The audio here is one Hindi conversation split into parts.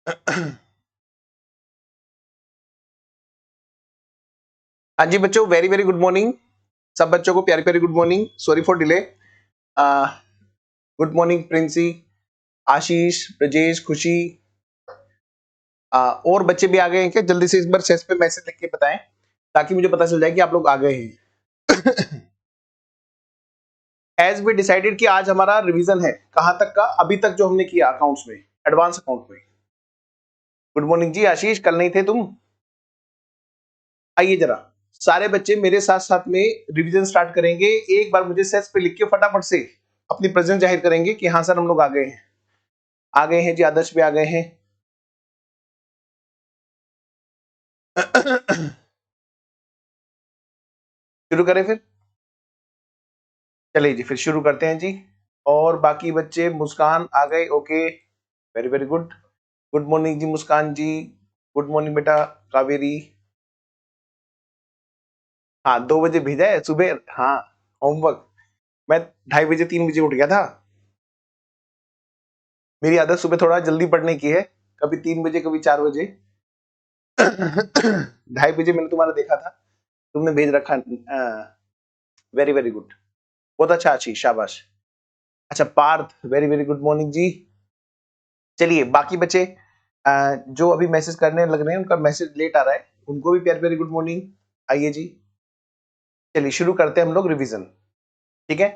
हाँ जी बच्चों, वेरी वेरी गुड मॉर्निंग। सब बच्चों को प्यारी प्यारी good morning. Sorry for delay. Good morning Princy, Ashish, Brajesh, Khushi. और बच्चे भी आ गए हैं क्या? जल्दी से इस बार सेस पे मैसेज लिख के बताएं ताकि मुझे पता चल जाए कि आप लोग आ गए हैं। एज वी डिसाइडेड कि आज हमारा रिवीजन है कहां तक का, अभी तक जो हमने किया अकाउंट्स में, एडवांस अकाउंट में। गुड मॉर्निंग जी आशीष, कल नहीं थे तुम? आइए जरा सारे बच्चे मेरे साथ साथ में रिवीजन स्टार्ट करेंगे। एक बार मुझे सेस पे लिख के फटाफट से अपनी प्रेजेंस जाहिर करेंगे कि हाँ सर हम लोग आ गए हैं। आ गए हैं जी, आदर्श भी आ गए हैं। शुरू करें फिर? चलिए जी फिर शुरू करते हैं जी। और बाकी बच्चे, मुस्कान आ गए, okay, very very good. Good morning ji Muskan ji. Good morning बेटा कावेरी। हाँ 2 बजे भेजा है सुबह, हाँ होमवर्क। मैं 2:30 बजे 3 बजे उठ गया था। मेरी आदत सुबह थोड़ा जल्दी पढ़ने की है, कभी 3 बजे कभी 4 बजे। 2:30 बजे मैंने तुम्हारा देखा था, तुमने भेज रखा। वेरी वेरी गुड, बहुत अच्छा आशीष, शाबाश। अच्छा Parth, very very good morning जी। चलिए बाकी बच्चे जो अभी मैसेज करने लग रहे हैं, उनका मैसेज लेट आ रहा है, उनको भी प्यार प्यारी गुड मॉर्निंग। आइए जी, चलिए शुरू करते हैं हम लोग रिवीजन। ठीक है,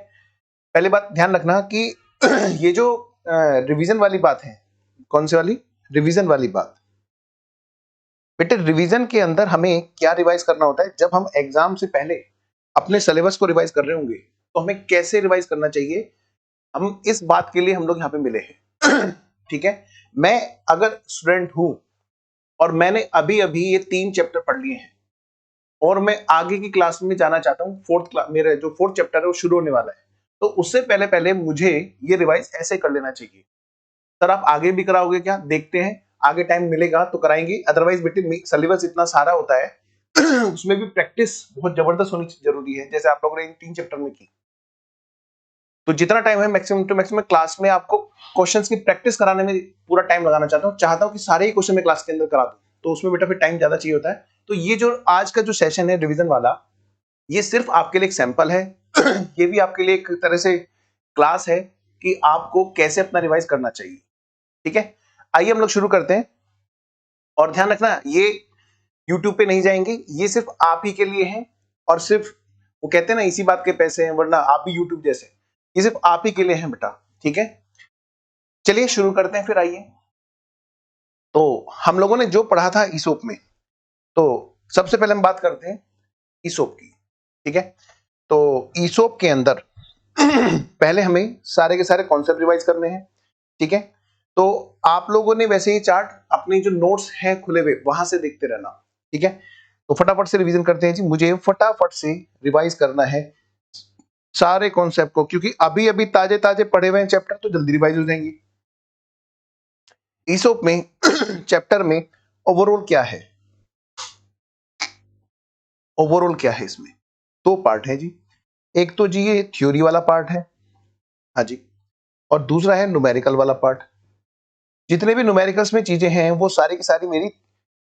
पहले बात ध्यान रखना कि ये जो रिवीजन वाली बात है, कौन सी वाली? रिवीजन वाली बात। बेटे रिवीजन के अंदर हमें क्या रिवाइज करना होता है? जब हम एग्जाम से पहले अपने सिलेबस को रिवाइज कर रहे होंगे तो हमें कैसे रिवाइज करना चाहिए, हम इस बात के लिए हम लोग यहाँ पे मिले हैं। ठीक है, मैं अगर स्टूडेंट हूं और मैंने अभी अभी ये 3 चैप्टर पढ़ लिए हैं और मैं आगे की क्लास में जाना चाहता हूँ, फोर्थ क्लास, मेरा जो फोर्थ चैप्टर है वो शुरू होने वाला है, तो उससे पहले पहले मुझे ये रिवाइज ऐसे कर लेना चाहिए। सर आप आगे भी कराओगे क्या? देखते हैं, आगे टाइम मिलेगा तो कराएंगे, अदरवाइज बेटे सिलेबस इतना सारा होता है। उसमें भी प्रैक्टिस बहुत जबरदस्त होनी जरूरी है, जैसे आप लोगों ने इन 3 चैप्टर में की। तो जितना टाइम है मैक्सिमम टू मैक्सिमम क्लास में आपको क्वेश्चंस की प्रैक्टिस कराने में पूरा टाइम लगाना चाहता हूँ कि सारे ही क्वेश्चन मैं क्लास के अंदर करा दूं, तो उसमें बेटा फिर टाइम ज्यादा चाहिए होता है। तो ये जो आज का जो सेशन है रिवीजन वाला, ये सिर्फ आपके लिए एक सैंपल है। ये भी आपके लिए एक तरह से क्लास है कि आपको कैसे अपना रिवाइज करना चाहिए। ठीक है, आइए हम लोग शुरू करते हैं। और ध्यान रखना ये YouTube पे नहीं जाएंगे, ये सिर्फ आप ही के लिए है। और सिर्फ वो कहते हैं ना इसी बात के पैसे हैं, वरना आप भी YouTube जैसे, ये सिर्फ आप ही के लिए है बेटा। ठीक है, चलिए शुरू करते हैं फिर। आइए, तो हम लोगों ने जो पढ़ा था ईसोप में, तो सबसे पहले हम बात करते हैं ईसोप की। ठीक है, तो ईसोप के अंदर पहले हमें सारे के सारे कॉन्सेप्ट रिवाइज करने हैं। ठीक है, तो आप लोगों ने वैसे ही चार्ट अपनी जो नोट्स हैं खुले हुए वहां से देखते रहना। ठीक है, तो फटाफट से रिवीजन करते हैं जी। मुझे फटाफट से रिवाइज करना है सारे कॉन्सेप्ट को, क्योंकि अभी अभी ताजे ताजे पढ़े हुए चैप्टर तो जल्दी रिवाइज हो जाएंगे। ईसोप में चैप्टर में ओवरऑल क्या है? ओवरऑल क्या है इसमें? 2 पार्ट है जी। एक तो जी ये थ्योरी वाला पार्ट है, हाँ जी, और दूसरा है न्यूमेरिकल वाला पार्ट। जितने भी न्यूमेरिकल्स में चीजें हैं वो सारी की सारी मेरी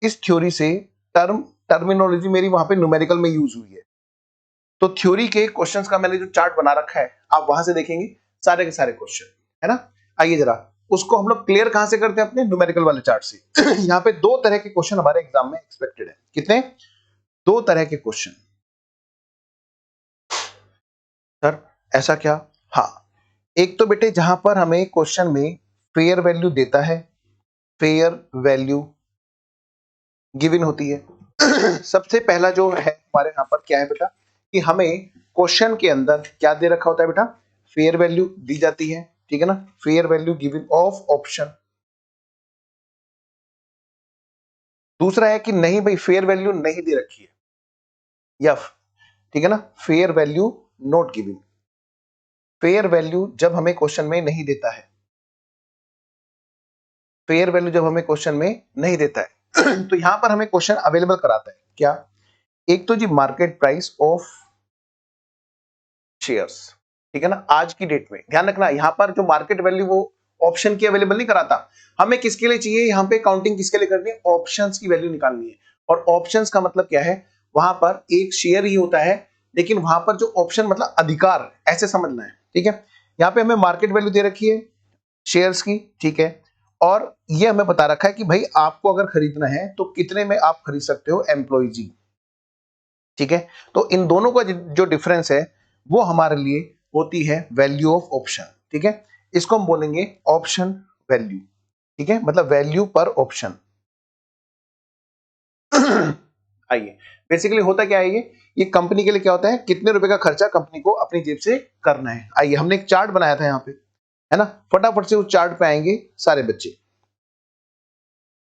इस थ्योरी से टर्मिनोलॉजी मेरी वहां पे न्यूमेरिकल में यूज हुई है। तो थ्योरी के क्वेश्चंस का मैंने जो चार्ट बना रखा है, आप वहां से देखेंगे सारे के सारे क्वेश्चन, है ना। आइए जरा उसको हम लोग क्लियर कहां से करते हैं? अपने न्यूमेरिकल वाले चार्ट से। यहाँ पे 2 तरह के क्वेश्चन हमारे एग्जाम में एक्सपेक्टेड है। कितने? 2 तरह के क्वेश्चन। सर ऐसा क्या? हाँ, एक तो बेटे जहां पर हमें क्वेश्चन में फेयर वैल्यू देता है, फेयर वैल्यू गिवन होती है। सबसे पहला जो है हमारे यहाँ पर क्या है बेटा, कि हमें क्वेश्चन के अंदर क्या दे रखा होता है बेटा? फेयर वैल्यू दी जाती है। ठीक है ना, fair value given of option. दूसरा है कि नहीं भाई फेयर वैल्यू नहीं दे रखी है, यफ। ठीक है ना, fair value not given. Fair value जब हमें क्वेश्चन में नहीं देता है, फेयर वैल्यू जब हमें क्वेश्चन में नहीं देता है तो यहां पर हमें क्वेश्चन अवेलेबल कराता है क्या? एक तो जी मार्केट प्राइस ऑफ शेयर्स। ठीक है ना, आज की डेट में ध्यान रखना, यहां पर जो मार्केट वैल्यू वो ऑप्शन की अवेलेबल नहीं कराता। हमें किसके लिए चाहिए, यहाँ पे काउंटिंग किसके लिए करनी है, ऑप्शंस की वैल्यू निकालनी है। और ऑप्शंस का मतलब क्या है, वहां पर एक शेयर ही होता है, लेकिन वहां पर जो ऑप्शन मतलब अधिकार, ऐसे समझना है, ठीक है। यहाँ पे हमें मार्केट वैल्यू दे रखी है शेयर्स की, ठीक है, और ये हमें बता रखा है कि भाई आपको अगर खरीदना है तो कितने में आप खरीद सकते हो एम्प्लॉय जी, ठीक है। तो इन दोनों का जो डिफरेंस है वो हमारे लिए होती है वैल्यू ऑफ ऑप्शन, ठीक है। इसको हम बोलेंगे ऑप्शन वैल्यू, ठीक है, मतलब वैल्यू पर ऑप्शन। आइए, बेसिकली होता क्या है ये कंपनी के लिए क्या होता है, कितने रुपए का खर्चा कंपनी को अपनी जेब से करना है। आइए, हमने एक चार्ट बनाया था यहाँ पे, है ना, फटाफट से उस चार्ट पे आएंगे सारे बच्चे।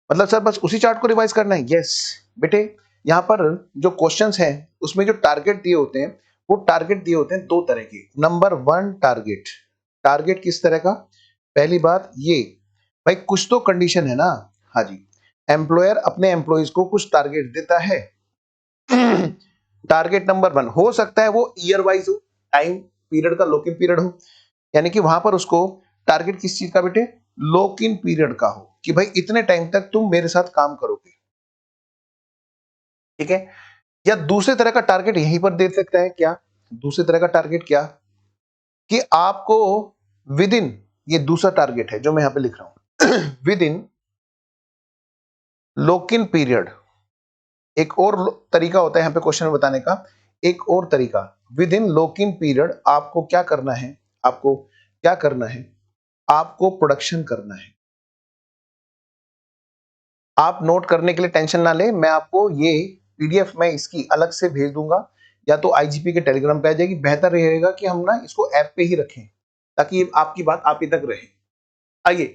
मतलब सर बस उसी चार्ट को रिवाइज करना है, यस बेटे। यहाँ पर जो क्वेश्चंस हैं उसमें जो टारगेट दिए होते हैं, वो टारगेट दिए होते हैं दो तरह के। Number one, target. टारगेट किस तरह का, पहली बात ये, भाई कुछ तो कंडीशन है ना, हाँ जी, एम्प्लॉयर अपने एम्प्लॉइज को कुछ टारगेट देता है। टारगेट नंबर वन हो सकता है वो ईयर वाइज हो, टाइम पीरियड का लॉक इन पीरियड हो, यानी कि वहां पर उसको टारगेट किस चीज का बेटे, लॉक इन पीरियड का हो, कि भाई इतने टाइम तक तुम मेरे साथ काम करोगे, ठीक है। या दूसरे तरह का टारगेट यहीं पर दे सकता है, क्या दूसरे तरह का टारगेट, क्या कि आपको विद इन, ये दूसरा टारगेट है जो मैं यहां पे लिख रहा हूं, with in lock in period. एक और तरीका होता है यहाँ पे क्वेश्चन बताने का, एक और तरीका, with in lock in period आपको क्या करना है, आपको क्या करना है, आपको प्रोडक्शन करना है। आप नोट करने के लिए टेंशन ना लें, मैं आपको ये पीडीएफ में इसकी अलग से भेज दूंगा, या तो आईजीपी के टेलीग्राम पे आ जाएगी। बेहतर रहेगा कि हम ना इसको ऐप पे ही रखें, ताकि आपकी बात आप ही तक रहे। आइए,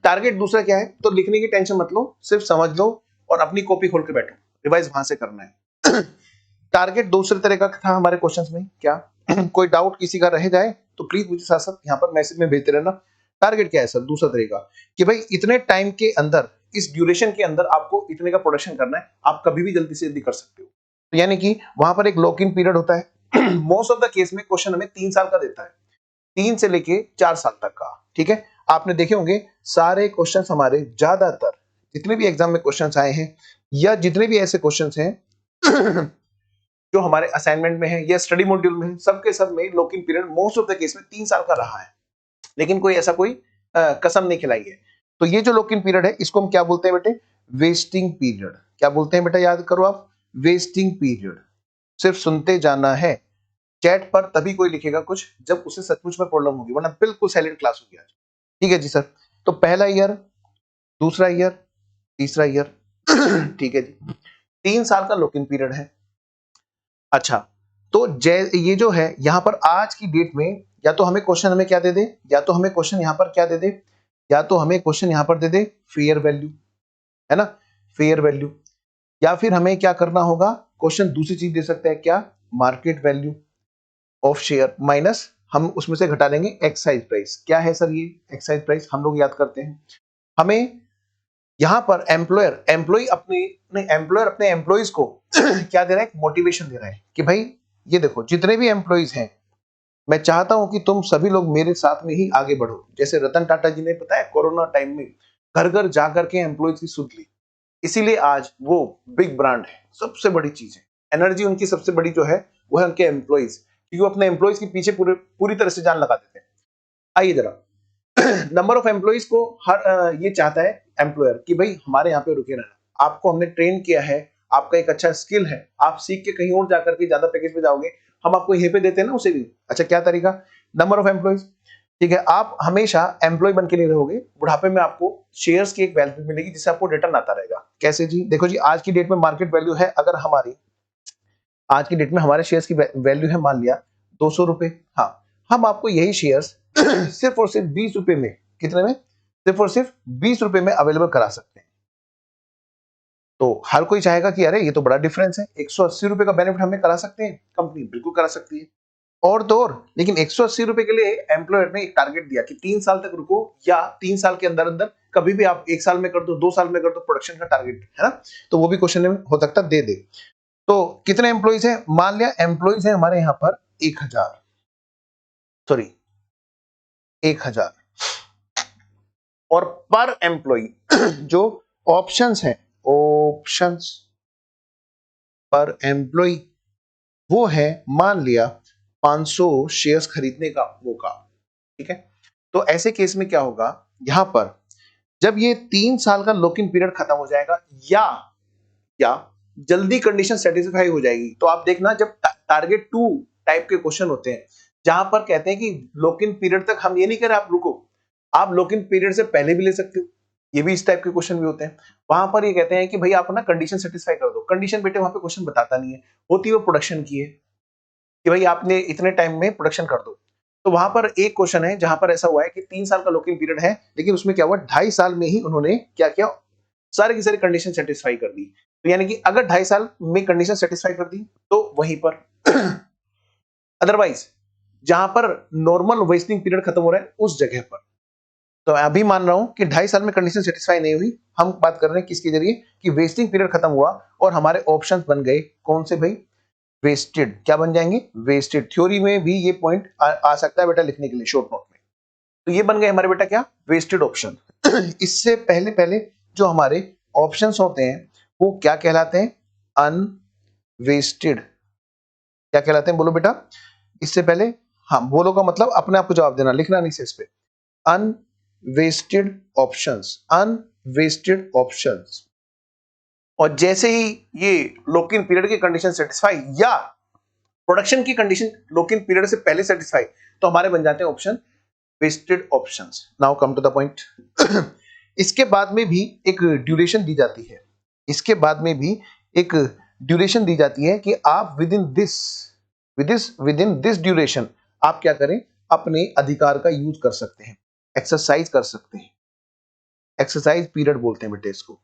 टारगेट दूसरा क्या है, तो लिखने की टेंशन मत लो, सिर्फ समझ लो और अपनी कॉपी खोल के बैठो, रिवाइज वहां से करना है। टारगेट दूसरे तरह का था हमारे क्वेश्चंस में, क्या कोई डाउट किसी का रह जाए तो प्लीज मुझे साथ साथ यहाँ पर मैसेज में भेजते रहना। टारगेट क्या है सर, दूसरा तरीका, कि भाई इतने टाइम के अंदर, इस ड्यूरेशन के अंदर आपको इतने का प्रोडक्शन करना है, आप कभी भी जल्दी से जल्दी कर सकते हो। तो यानी कि वहां पर एक लॉक इन पीरियड होता है। मोस्ट ऑफ द केस में क्वेश्चन हमें 3 साल का देता है, 3 से लेके 4 साल तक का, ठीक है। आपने देखे होंगे सारे क्वेश्चंस हमारे, ज्यादातर जितने भी एग्जाम में क्वेश्चंस आए हैं, या जितने भी ऐसे क्वेश्चंस हैं जो हमारे असाइनमेंट में है या स्टडी मॉड्यूल में है, सबके सब में lock in period most of the case में 3 साल का रहा है, लेकिन कोई ऐसा कोई कसम नहीं खिलाई है। तो ये जो लॉक इन पीरियड है, इसको हम क्या बोलते हैं बेटे, वेस्टिंग पीरियड। क्या बोलते हैं बेटा, याद करो आप, वेस्टिंग पीरियड। सिर्फ सुनते जाना है, चैट पर तभी कोई लिखेगा कुछ जब उसे सचमुच में प्रॉब्लम होगी, वरना बिल्कुल साइलेंट क्लास होगी आज, ठीक है जी सर। तो पहला ईयर, दूसरा ईयर, तीसरा ईयर, ठीक है जी, 3 साल का लॉक इन पीरियड है। अच्छा, तो ये जो है यहाँ पर आज की डेट में, या तो हमें क्वेश्चन हमें क्या दे दे, या तो हमें क्वेश्चन यहाँ पर क्या दे दे, या तो हमें क्वेश्चन यहाँ पर दे दे फेयर वैल्यू, है ना, फेयर वैल्यू, या फिर हमें क्या करना होगा, क्वेश्चन दूसरी चीज दे सकता है, क्या, market value of share minus, हम उसमें से घटा लेंगे एक्साइज प्राइस। क्या है सर ये एक्साइज प्राइस, हम लोग याद करते हैं। हमें यहाँ पर एम्प्लॉयर अपने एम्प्लॉइज को क्या दे रहा है, मोटिवेशन दे रहा है कि भाई ये देखो जितने भी एम्प्लॉइज हैं, मैं चाहता हूं कि तुम सभी लोग मेरे साथ में ही आगे बढ़ो। जैसे रतन टाटा जी ने पता है कोरोना टाइम में घर घर जाकर के एम्प्लॉइज की सुध ली, इसीलिए आज वो बिग ब्रांड है, सबसे बड़ी चीज है, एनर्जी उनकी सबसे बड़ी जो है वो है उनके एम्प्लॉइज, क्योंकि वो अपने एम्प्लॉइज के पीछे पूरी तरह से जान लगा देते हैं। आइए जरा, नंबर ऑफ एम्प्लॉइज को हर ये चाहता है एम्प्लॉयर कि भाई हमारे यहाँ पे रुके रहना, आपको हमने ट्रेन किया है, आपका एक अच्छा स्किल है, आप सीख के कहीं और जाकर के ज्यादा पैकेज पे जाओगे, हम आपको यहीं पे देते हैं ना उसे भी। अच्छा, क्या तरीका, नंबर ऑफ एम्प्लॉइज, ठीक है, आप हमेशा एम्प्लॉय बन के नहीं रहोगे, बुढ़ापे में आपको शेयर्स की एक वैल्यू मिलेगी जिससे आपको रिटर्न आता रहेगा। कैसे जी, देखो जी, आज की डेट में मार्केट वैल्यू है, अगर हमारी आज की डेट में हमारे शेयर्स की वैल्यू है मान लिया 200 रुपए, हाँ, हम आपको यही शेयर्स सिर्फ और सिर्फ 20 रुपए में, कितने में, सिर्फ और सिर्फ 20 रुपए में अवेलेबल करा सकते हैं। तो हर कोई चाहेगा कि अरे ये तो बड़ा डिफरेंस है, 180 रुपए का बेनिफिट हमें करा सकते हैं, कंपनी बिल्कुल करा सकती है। और तो और, लेकिन 180 रुपए के लिए एम्प्लॉयर ने एक टारगेट दिया कि 3 साल तक रुको, या 3 साल के अंदर अंदर कभी भी आप 1 साल में कर दो, 2 साल में कर दो, प्रोडक्शन का टारगेट है ना, तो वो भी क्वेश्चन में हो सकता दे दे। तो कितने एम्प्लॉइज हैं, मान लिया एम्प्लॉइज हैं हमारे यहाँ पर 1000, सॉरी 1000, और पर एम्प्लॉय जो ऑप्शंस हैं, ऑप्शंस पर एम्प्लॉय वो है मान लिया 500 शेयर्स खरीदने का मौका, ठीक है। तो ऐसे केस में क्या होगा, यहां पर जब ये 3 साल का लॉक इन पीरियड खत्म हो जाएगा या जल्दी कंडीशन सेटिस्फाई हो जाएगी, तो आप देखना जब टारगेट 2 टाइप के क्वेश्चन होते हैं जहां पर कहते हैं कि लॉक इन पीरियड तक हम ये नहीं कह रहे आप रुको, आप लॉक इन पीरियड से पहले भी ले सकते हो, ये भी इस टाइप के क्वेश्चन भी होते हैं। वहां पर ये कहते हैं कि भाई आप ना कंडीशन सेटिस्फाई कर दो, कंडीशन बेटे वहां पे क्वेश्चन बताता नहीं है, होती है वो प्रोडक्शन की है कि भाई आपने इतने टाइम में प्रोडक्शन कर दो। तो वहां पर एक क्वेश्चन है जहां पर ऐसा हुआ है कि 3 साल का लॉकिंग पीरियड है, लेकिन उसमें क्या हुआ 2.5 साल में ही उन्होंने क्या किया, सारी की सारी कंडीशन सेटिस्फाई कर दी। तो यानी कि अगर 2.5 साल में कंडीशन सेटिस्फाई कर दी तो वहीं पर अदरवाइज जहां पर नॉर्मल वेस्टिंग पीरियड खत्म हो रहा है उस जगह पर, तो मैं अभी मान रहा हूं कि 2.5 साल में कंडीशन सेटिस्फाई नहीं हुई, हम बात कर रहे हैं किसके जरिए कि वेस्टिंग पीरियड खत्म हुआ और हमारे ऑप्शंस बन गए कौन से भाई, वेस्टेड। क्या बन जाएंगे, वेस्टेड। थ्योरी में भी ये पॉइंट आ सकता है बेटा लिखने के लिए शॉर्ट नोट में। तो ये बन गए हमारे बेटा क्या, वेस्टेड ऑप्शन। इससे पहले पहले जो हमारे ऑप्शंस होते हैं वो क्या कहलाते हैं, अनवेस्टेड। क्या कहलाते हैं बोलो बेटा, इससे पहले, हाँ बोलो का मतलब अपने आप को जवाब देना, लिखना नहीं से इस पे, अनवेस्टेड ऑप्शंस, अनवेस्टेड ऑप्शंस। और जैसे ही ये लॉक इन पीरियड की कंडीशन सेटिस्फाई या प्रोडक्शन की कंडीशन लॉक इन पीरियड से पहले सेटिस्फाई, तो हमारे बन जाते हैं option vested options. Now come to the point. इसके बाद में भी एक ड्यूरेशन दी जाती है, इसके बाद में भी एक ड्यूरेशन दी जाती है कि आप विद इन दिस ड्यूरेशन आप क्या करें, अपने अधिकार का यूज कर सकते हैं, एक्सरसाइज कर सकते हैं, एक्सरसाइज पीरियड बोलते हैं बेटे इसको,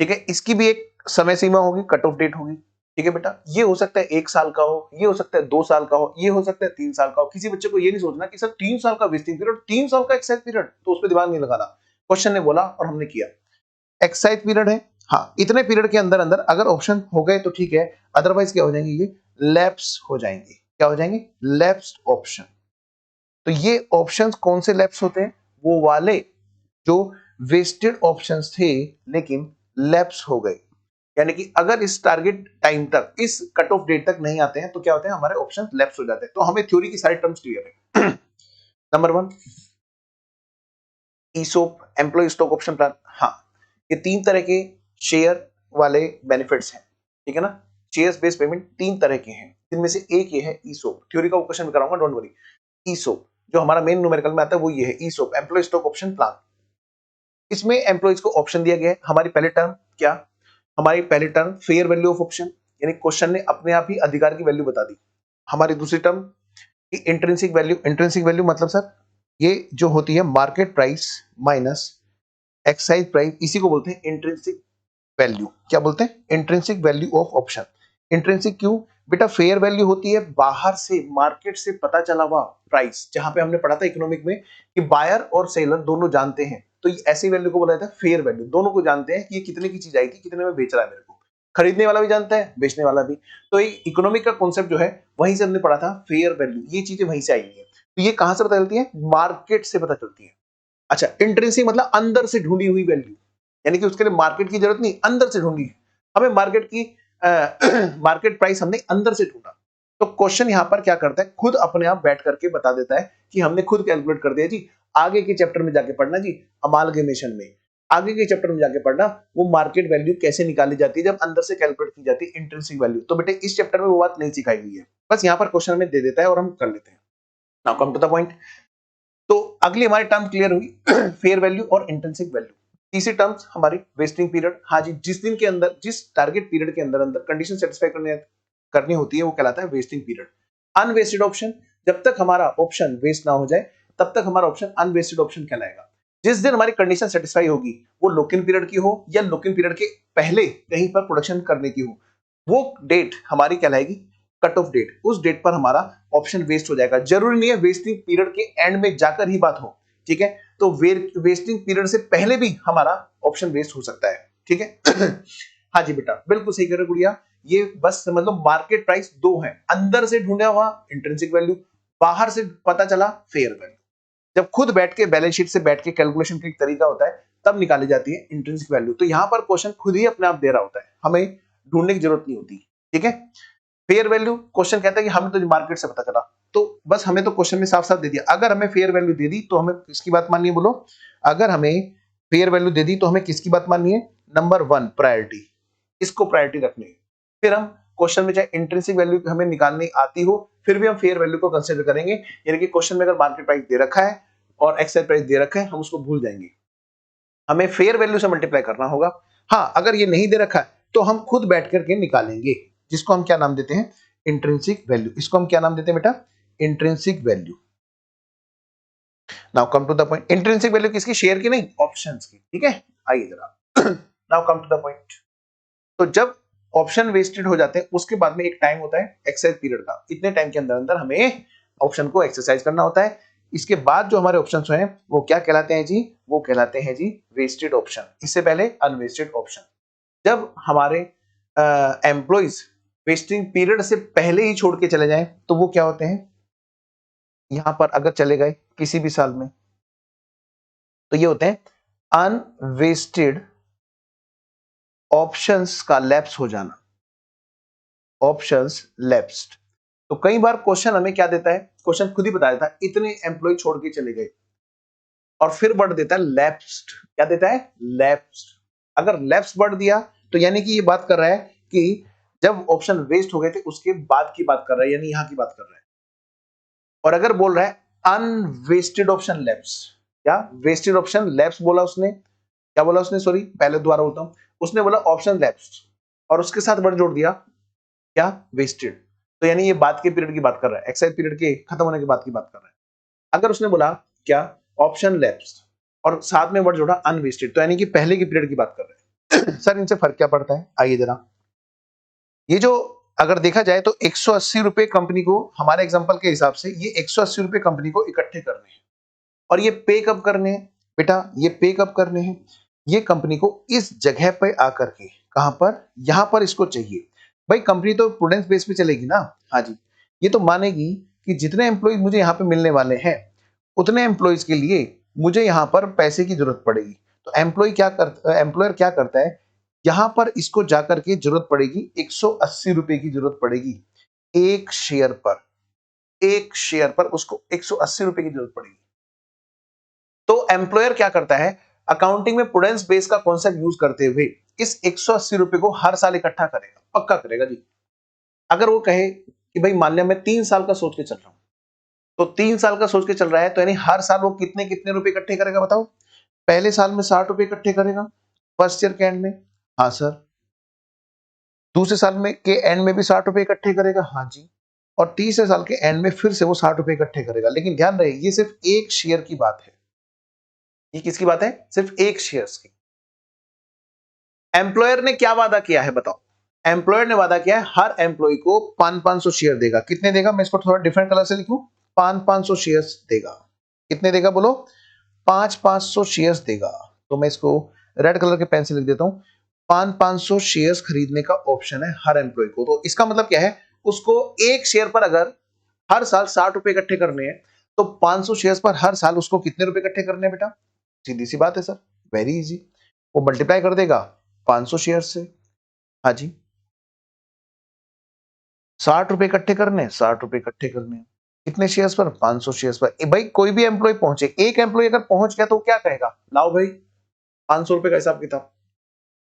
ठीक है। इसकी भी एक समय सीमा होगी, कट ऑफ डेट होगी, ठीक है बेटा। ये हो सकता है 1 साल का हो, ये हो सकता है 2 साल का हो, ये हो सकता है 3 साल का हो। किसी बच्चे को ये नहीं सोचना कि सर 3 साल का वेस्टिंग पीरियड, 3 साल का एक्साइज पीरियड, तो उस पर दिमाग नहीं लगाना। क्वेश्चन ने बोला और हमने किया, एक्साइज पीरियड है, हाँ इतने पीरियड के अंदर अंदर अगर ऑप्शन हो गए तो ठीक है, अदरवाइज क्या हो जाएंगे, ये लैप्स हो जाएंगे। क्या हो जाएंगे, लैप्स्ड ऑप्शन। तो ये ऑप्शंस कौन से लैप्स होते हैं, वो वाले जो वेस्टेड ऑप्शंस थे लेकिन लैप्स हो गए, यानी कि अगर इस टारगेट टाइम तक, इस कट ऑफ डेट तक नहीं आते हैं तो क्या होते हैं, हमारे ऑप्शन लैप्स हो जाते हैं। तो हमें थ्योरी की सारी टर्म्स क्लियर है। Number 1 ESOP, employ stock option plan. हाँ ये 3 तरह के शेयर वाले बेनिफिट्स हैं, ठीक है ना। शेयर्स बेस्ड पेमेंट 3 तरह के हैं, इनमें से एक ये है ईसोप। थ्योरी का क्वेश्चन भी कराऊंगा, डोंट वरी। ईसोप जो हमारा मेन न्यूमेरिकल में आता है वो ये है, ईसोप एम्प्लॉय स्टॉक ऑप्शन प्लान। इसमें एम्प्लॉइज को ऑप्शन दिया गया है। हमारी पहले टर्म क्या, हमारी पहली term fair value of option, यानी क्वेश्चन ने अपने आप ही अधिकार की वैल्यू बता दी। हमारी दूसरी टर्म की इंट्रिंसिक वैल्यू, इंट्रिंसिक वैल्यू मतलब सर ये जो होती है market price minus excise price, इसी को बोलते हैं इंट्रिंसिक वैल्यू। क्या बोलते हैं, intrinsic value of option. Intrinsic क्यों बेटा, फेयर वैल्यू होती है बाहर से मार्केट से पता चला हुआ प्राइस, जहां पे हमने पढ़ा था इकोनॉमिक में कि बायर और सेलर दोनों जानते हैं, तो ऐसी वैल्यू को बोला जाता है फेयर वैल्यू। दोनों को जानते हैं कि ये कितने की चीज आई थी, कितने में बेच रहा है मेरे को, खरीदने वाला भी जानता है, बेचने वाला भी। तो इकोनॉमिक का कॉन्सेप्ट जो है वहीं से हमने पढ़ा था, फेयर वैल्यू, ये चीजें वहीं से आई है। तो ये कहां से पता चलती है, मार्केट से पता चलती है। अच्छा इंट्रिंसिक मतलब अंदर से ढूंढी हुई वैल्यू, यानी कि उसके लिए मार्केट की जरूरत नहीं, अंदर से ढूंढी, हमें मार्केट की मार्केट प्राइस हमने अंदर से ढूंढा। तो क्वेश्चन यहां पर क्या करता है, खुद अपने आप बैठ करके बता देता है कि हमने खुद कैलकुलेट कर दिया जी। आगे के चैप्टर में जाके पढ़ना जी, अमालगमेशन में आगे के चैप्टर में जाके पढ़ना वो मार्केट वैल्यू कैसे निकाली जाती है जब अंदर से कैलकुलेट की जाती है इंट्रिंसिक वैल्यू। तो बेटे इस चैप्टर में वो बात नहीं सिखाई गई है, बस यहाँ पर क्वेश्चन हमें दे देता है और हम कर लेते हैं। Now come to the point. तो अगली हमारी टर्म क्लियर हुई, फेयर वैल्यू और इंट्रिंसिक वैल्यू। तीसरी टर्म्स हमारी वेस्टिंग पीरियड। हाँ जी, जिस दिन के अंदर, जिस टारगेट पीरियड के अंदर अंदर कंडीशन सेटिस्फाई करनी होती है वो कहलाता है वेस्टिंग पीरियड। अनवेस्टेड ऑप्शन, जब तक हमारा ऑप्शन वेस्ट ना हो जाए तब तक हमारा ऑप्शन अनवेस्टेड ऑप्शन कहलाएगा। जिस दिन हमारी कंडीशन सेटिस्फाई होगी, वो लॉक इन पीरियड की हो या लॉक इन पीरियड के पहले कहीं पर प्रोडक्शन करने की हो, वो डेट हमारी कहलाएगी कट ऑफ डेट। उस डेट पर हमारा ऑप्शन वेस्ट हो जाएगा। जरूरी नहीं है वेस्टिंग पीरियड के एंड में जाकर ही बात हो, ठीक है। तो वेस्टिंग पीरियड से पहले भी हमारा ऑप्शन वेस्ट हो सकता है, ठीक है। हाँ जी बेटा बिल्कुल सही कह रहे हो गुड़िया। ये बस समझ लो मार्केट प्राइस दो है, अंदर से ढूंढा हुआ इंट्रिंसिक वैल्यू, बाहर से पता चला फेयर वैल्यू। जब खुद बैठ के बैलेंस शीट से बैठ के कैलकुलेशन का एक तरीका होता है, तब निकाली जाती है इंट्रिंसिक वैल्यू। तो यहाँ पर क्वेश्चन खुद ही अपने आप दे रहा होता है, हमें ढूंढने की जरूरत नहीं होती। ठीक है, फेयर वैल्यू क्वेश्चन कहता है कि हमें तो मार्केट से पता चला, तो बस हमें तो क्वेश्चन में साफ साफ दे दिया। अगर हमें फेयर वैल्यू दे दी तो हमें किसकी बात माननी है बोलो? अगर हमें फेयर वैल्यू दे दी तो हमें किसकी बात माननी है? नंबर 1 प्रायोरिटी, इसको प्रायोरिटी रखनी है। फिर हम क्वेश्चन में चाहे इंट्रिंसिक वैल्यू हमें निकालनी आती हो, फिर भी हम फेयर वैल्यू को कंसीडर करेंगे। यानी कि क्वेश्चन में अगर मार्केट प्राइस दे रखा है और एक्सेल प्राइस दे रखा है, हम उसको भूल जाएंगे, हमें फेयर वैल्यू से मल्टीप्लाई करना होगा। हाँ, अगर ये नहीं दे रखा है तो हम खुद बैठ करके निकालेंगे, जिसको हम क्या नाम देते हैं? Intrinsic value. इसको हम क्या नाम देते हैं बेटा? Intrinsic value. Now come to the point. Intrinsic value किसकी? शेयर की नहीं, ऑप्शंस की। ठीक है, आइए जरा now come to the point. तो जब ऑप्शन वेस्टेड हो जाते हैं, उसके बाद में एक टाइम होता है एक्सरसाइज पीरियड का। इतने टाइम के अंदर अंदर हमें ऑप्शन को एक्सरसाइज करना होता है। इसके बाद जो हमारे ऑप्शंस हैं वो क्या कहलाते हैं जी? वो कहलाते हैं जी वेस्टेड ऑप्शन। इससे पहले अनवेस्टेड ऑप्शन। जब हमारे एम्प्लॉइज वेस्टिंग पीरियड से पहले ही छोड़ के चले जाएं तो वो क्या होते हैं? यहां पर अगर चले गए किसी भी साल में तो ये होते हैं अनवेस्टेड ऑप्शंस का लैप्स हो जाना, ऑप्शंस लैप्स्ड। तो कई बार क्वेश्चन हमें क्या देता है? क्वेश्चन खुद ही बता देता है इतने एम्प्लॉय छोड़ के चले गए, और फिर बढ़ देता है लैप्स्ड। क्या देता है? लैप्स्ड। अगर लैप्स बढ़ दिया तो यानी कि ये बात कर रहा है कि जब ऑप्शन वेस्ट हो गए थे उसके बाद की बात कर रहा है, यानी यहां की बात कर रहा है। और अगर बोल रहा है अनवेस्टेड ऑप्शन लैप्स, क्या वेस्टेड ऑप्शन लैप्स बोला उसने? क्या बोला उसने? सॉरी, पहले दोबारा बोलता हूं। उसने बोला ऑप्शन लैप्स और उसके साथ वर्ड जोड़ दिया क्या? वेस्टेड। तो यानी ये बाद के पीरियड की बात कर रहा है, एक्साइज पीरियड के खत्म होने के बाद की बात कर रहा है। अगर उसने बोला क्या? ऑप्शन लैप्स और साथ में वर्ड जोड़ा अनवेस्टेड, तो यानी कि पहले की पीरियड की बात कर रहे हैं। सर इनसे फर्क क्या पड़ता है? आइए जरा, ये जो अगर देखा जाए तो 180 रुपए कंपनी को, हमारे एग्जांपल के हिसाब से ये 180 रुपए कंपनी को इकट्ठे करने हैं, और ये पे कब करने हैं बेटा? ये पे कब करने हैं? ये कंपनी को इस जगह पे आकर के, कहां पर? यहां पर इसको चाहिए। भाई कंपनी तो प्रूडेंस बेस पे चलेगी ना। हाँ जी, ये तो मानेगी कि जितने एम्प्लॉय मुझे यहाँ पे मिलने वाले हैं उतने एम्प्लॉयज के लिए मुझे यहाँ पर पैसे की जरूरत पड़ेगी। तो एम्प्लॉयर क्या करता है? यहां पर इसको जाकर के जरूरत पड़ेगी 180 रुपए की जरूरत पड़ेगी एक शेयर पर। एक शेयर पर उसको 180 रुपए की जरूरत पड़ेगी। तो एम्प्लॉयर क्या करता है? अकाउंटिंग में प्रूडेंस बेस का कॉन्सेप्ट यूज करते हुए इस 180 रुपए को हर साल इकट्ठा करेगा, पक्का करेगा जी। अगर वो कहे कि भाई मान लिया मैं 3 साल का सोच के चल रहा हूं, तो 3 साल का सोच के चल रहा है, तो यानी हर साल वो कितने कितने रुपए इकट्ठे करेगा बताओ? पहले साल में 60 रुपए इकट्ठे करेगा, फर्स्ट ईयर के एंड में। हाँ सर। दूसरे साल में के एंड में भी 60 रुपए इकट्ठे करेगा। हाँ जी। और तीसरे साल के एंड में फिर से वो 60 रुपए इकट्ठे करेगा। लेकिन ध्यान रहे ये सिर्फ एक शेयर की बात है। ये किसकी बात है? सिर्फ एक शेयर्स की। एम्प्लॉयर ने क्या वादा किया है बताओ? एम्प्लॉयर ने वादा किया है हर एम्प्लॉय को 500 शेयर देगा। कितने देगा? मैं इसको थोड़ा डिफरेंट कलर से लिखूं। 500 शेयर्स देगा। कितने देगा बोलो? 500 शेयर्स देगा। तो मैं इसको रेड कलर के पेन से लिख देता हूं। 500 शेयर्स खरीदने का ऑप्शन है हर एम्प्लॉय को। तो इसका मतलब क्या है? उसको एक शेयर पर अगर हर साल 60 रुपए इकट्ठे करने हैं, तो 500 शेयर्स पर हर साल उसको कितने रुपए इकट्ठे करने हैं बेटा? सीधी सी बात है सर, वेरी इजी। वो मल्टीप्लाई कर देगा 500 शेयर से। हाँ जी, 60 रुपए इकट्ठे करने, 60 रुपए इकट्ठे करने। कितने शेयर्स पर? 500 शेयर्स पर। भाई कोई भी एम्प्लॉय पहुंचे, एक एम्प्लॉय अगर पहुंच गया तो क्या कहेगा? लाओ भाई 500 रुपए का हिसाब किताब,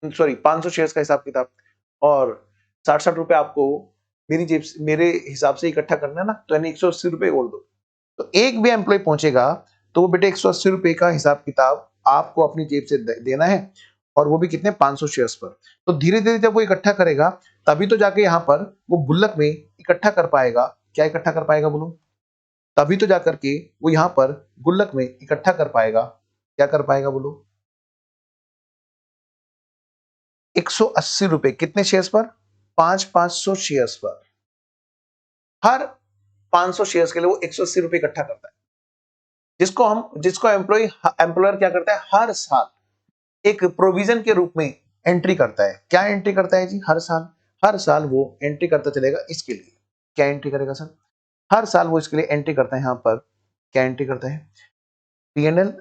सॉरी 500 शेयर्स का हिसाब किताब, और 60-60 रुपए आपको मेरी जेब से, मेरे हिसाब से इकट्ठा करना है ना, तो यानी 180 रुपए बोल दो। तो एक भी एम्प्लॉय पहुंचेगा तो वो बेटे 180 रुपए का हिसाब किताब आपको अपनी जेब से देना है, और वो भी कितने? 500 शेयर्स पर। तो धीरे धीरे जब वो इकट्ठा करेगा तभी तो जाके यहाँ पर वो गुल्लक में इकट्ठा कर पाएगा। क्या इकट्ठा कर पाएगा बोलो? तभी तो जाकर के वो यहाँ पर गुल्लक में इकट्ठा कर पाएगा। क्या कर पाएगा बोलो? 180 रुपए। कितने शेयर्स पर? 500 शेयर्स पर। हर 500 शेयर्स के लिए वो 180 रुपए इकट्ठा करता है, जिसको एम्प्लॉयर क्या करता है? हर साल एक प्रोविजन के रूप में एंट्री करता है। क्या एंट्री करता है जी? हर साल वो एंट्री करता चलेगा इसके लिए। क्या एंट्री करेगा सर? हर साल वो इसके लिए एंट्री करता है। यहाँ पर क्या एंट्री करता है? P&L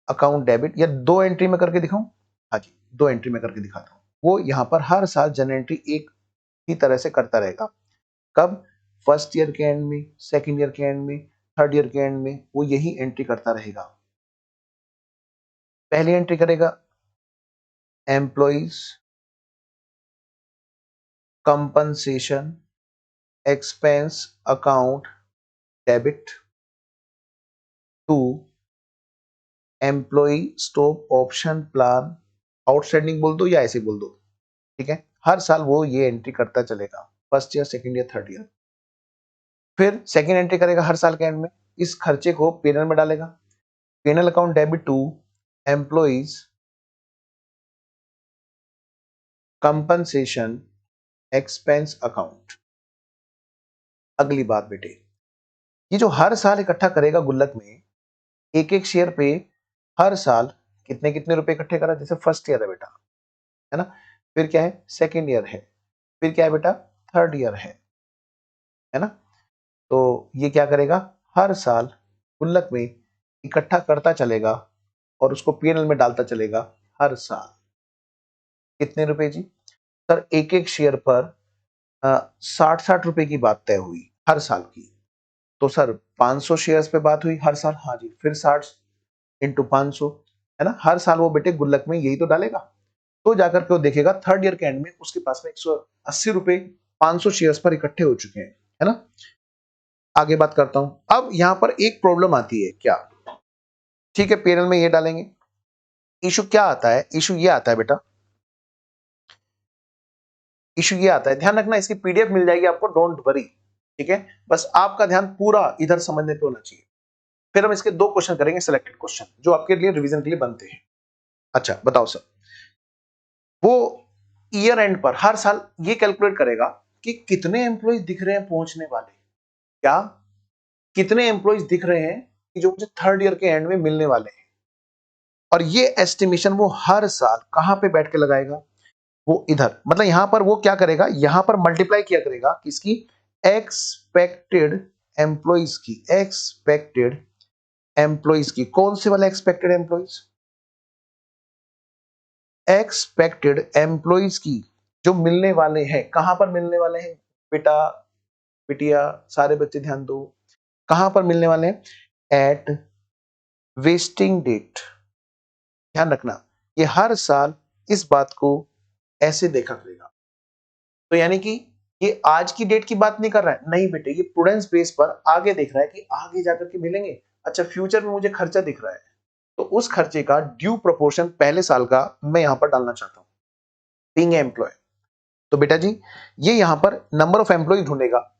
अकाउंट डेबिट, या 2 एंट्री में करके दिखाऊं? हाँ जी, 2 एंट्री में करके दिखाता हूं। वो यहां पर हर साल जनरल एंट्री एक ही तरह से करता रहेगा। कब? फर्स्ट ईयर के एंड में, सेकंड ईयर के एंड में, थर्ड ईयर के एंड में, वो यही एंट्री करता रहेगा। पहली एंट्री करेगा employees compensation expense account debit to employee stock option plan, outstanding बोल दो या ऐसे बोल दो, ठीक है। हर साल वो ये एंट्री करता चलेगा, first year, second year, third year. फिर सेकंड एंट्री करेगा हर साल के एंड में, इस खर्चे को P&L में डालेगा। P&L account debit to employees compensation expense account. अगली बात बेटे, ये जो हर साल इकट्ठा करेगा गुल्लक में, एक एक शेयर पे हर साल कितने कितने रुपए इकट्ठे करा। जैसे फर्स्ट ईयर है बेटा, है ना, फिर क्या है, सेकेंड ईयर है, फिर क्या है बेटा, थर्ड ईयर है ना। तो ये क्या करेगा, हर साल गुल्लक में इकट्ठा करता चलेगा और उसको P&L में डालता चलेगा हर साल। कितने रुपए जी? सर एक एक शेयर पर 60-60 रुपए की बात तय हुई हर साल की। तो सर 500 शेयर्स पे बात हुई हर साल, हाँ जी, फिर 60 इंटू 500, है ना। हर साल वो बेटे गुल्लक में यही तो डालेगा। तो जाकर के वो देखेगा थर्ड ईयर के एंड में उसके पास में 180 रुपए 500 शेयर्स पर इकट्ठे हो चुके हैं, है ना। आगे बात करता हूं। अब यहां पर एक प्रॉब्लम आती है, क्या? ठीक है, P&L में ये डालेंगे। इशू क्या आता है? इशू ये आता है बेटा, इशू ये आता है, ध्यान रखना, इसकी PDF मिल जाएगी आपको, डोंट वरी, ठीक है। बस आपका ध्यान पूरा इधर समझने पे होना चाहिए। फिर हम इसके 2 क्वेश्चन करेंगे, सिलेक्टेड क्वेश्चन, जो आपके लिए रिवीजन के लिए बनते हैं। अच्छा बताओ सर, वो ईयर एंड पर हर साल ये कैलकुलेट करेगा कि कितने एम्प्लॉइज दिख रहे हैं पहुंचने वाले, क्या कितने एम्प्लॉइज दिख रहे हैं कि जो मुझे थर्ड ईयर के एंड में मिलने वाले हैं। और ये एस्टिमेशन वो हर साल कहां पे बैठ के लगाएगा? वो इधर, मतलब यहां पर वो क्या करेगा, यहां पर मल्टीप्लाई किया करेगा किसकी? एक्सपेक्टेड एम्प्लॉइज की, एक्सपेक्टेड एम्प्लॉइज की। कौन से वाले एक्सपेक्टेड एम्प्लॉइज? एक्सपेक्टेड एम्प्लॉइज की जो मिलने वाले हैं। कहां पर मिलने वाले हैं बेटा, बिटिया, सारे बच्चे ध्यान दो, कहां पर मिलने वाले हैं? At vesting date. ध्यान रखना, ये हर साल इस बात को ऐसे देखा करेगा। तो यानी कि ये आज की डेट की बात नहीं कर रहा है, नहीं बेटे, ये प्रूडेंस बेस पर आगे देख रहा है कि आगे जाकर के मिलेंगे। अच्छा, फ्यूचर में मुझे खर्चा दिख रहा है, तो उस खर्चे का ड्यू प्रोपोर्शन पहले साल का मैं यहां पर डालना चाहता हूं, बीइंग एम्प्लॉय। तो बेटा जी, ये यहां पर नंबर ऑफ एम्प्लॉय ढूंढेगा।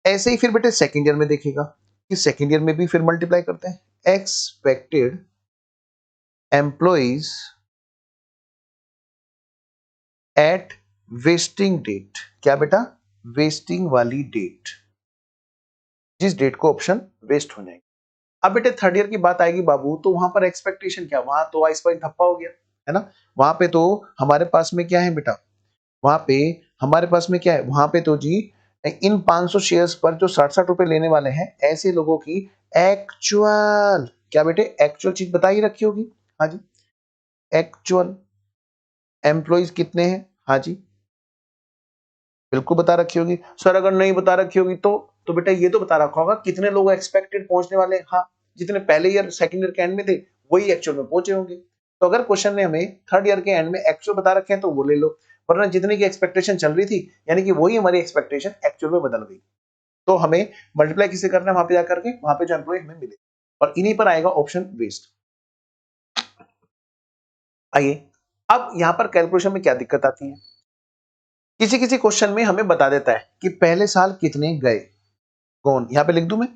ऐसे ही फिर बेटे सेकेंड ईयर में देखेगा कि सेकेंड ईयर में भी फिर मल्टीप्लाई करते हैं, expected employees at vesting date. क्या बेटा? वेस्टिंग वाली डेट, जिस डेट को ऑप्शन वेस्ट हो जाएगी। अब बेटे थर्ड ईयर की बात आएगी बाबू, तो वहां पर एक्सपेक्टेशन क्या, वहां तो आइस पर धप्पा हो गया, है ना। वहां पे तो हमारे पास में क्या है बेटा, वहां पे हमारे पास में क्या है, वहां पे तो जी इन 500 शेयर्स पर जो 60-60 रुपए लेने वाले हैं, ऐसे लोगों की एक्चुअल, क्या बेटे, एक्चुअल चीज बता ही रखी होगी। हाँ जी, एक्चुअल एम्प्लॉइज कितने हैं? हाँ जी, बिल्कुल बता रखी होगी। सर अगर नहीं बता रखी होगी तो बेटा ये तो बता रखा होगा कितने लोग एक्सपेक्टेड पहुंचने वाले हैं। हाँ, जितने पहले ईयर सेकंड ईयर के एंड में थे वही एक्चुअल में पहुंचे होंगे। तो अगर क्वेश्चन ने हमें थर्ड ईयर के एंड में एक्चुअल बता रखे हैं तो वो ले लो, वरना जितने की एक्सपेक्टेशन चल रही थी, यानी कि वही हमारी एक्सपेक्टेशन एक्चुअल में बदल गई, तो हमें मल्टीप्लाई किसे करना है, वहां पे जाकर के, वहां पे जो एम्प्लॉय हमें मिले, और इन्हीं पर आएगा ऑप्शन वेस्ट। आइए, अब यहां पर कैलकुलेशन में क्या दिक्कत आती है, किसी किसी क्वेश्चन में हमें बता देता है कि पहले साल कितने गए। कौन, यहां पे लिख दूं मैं,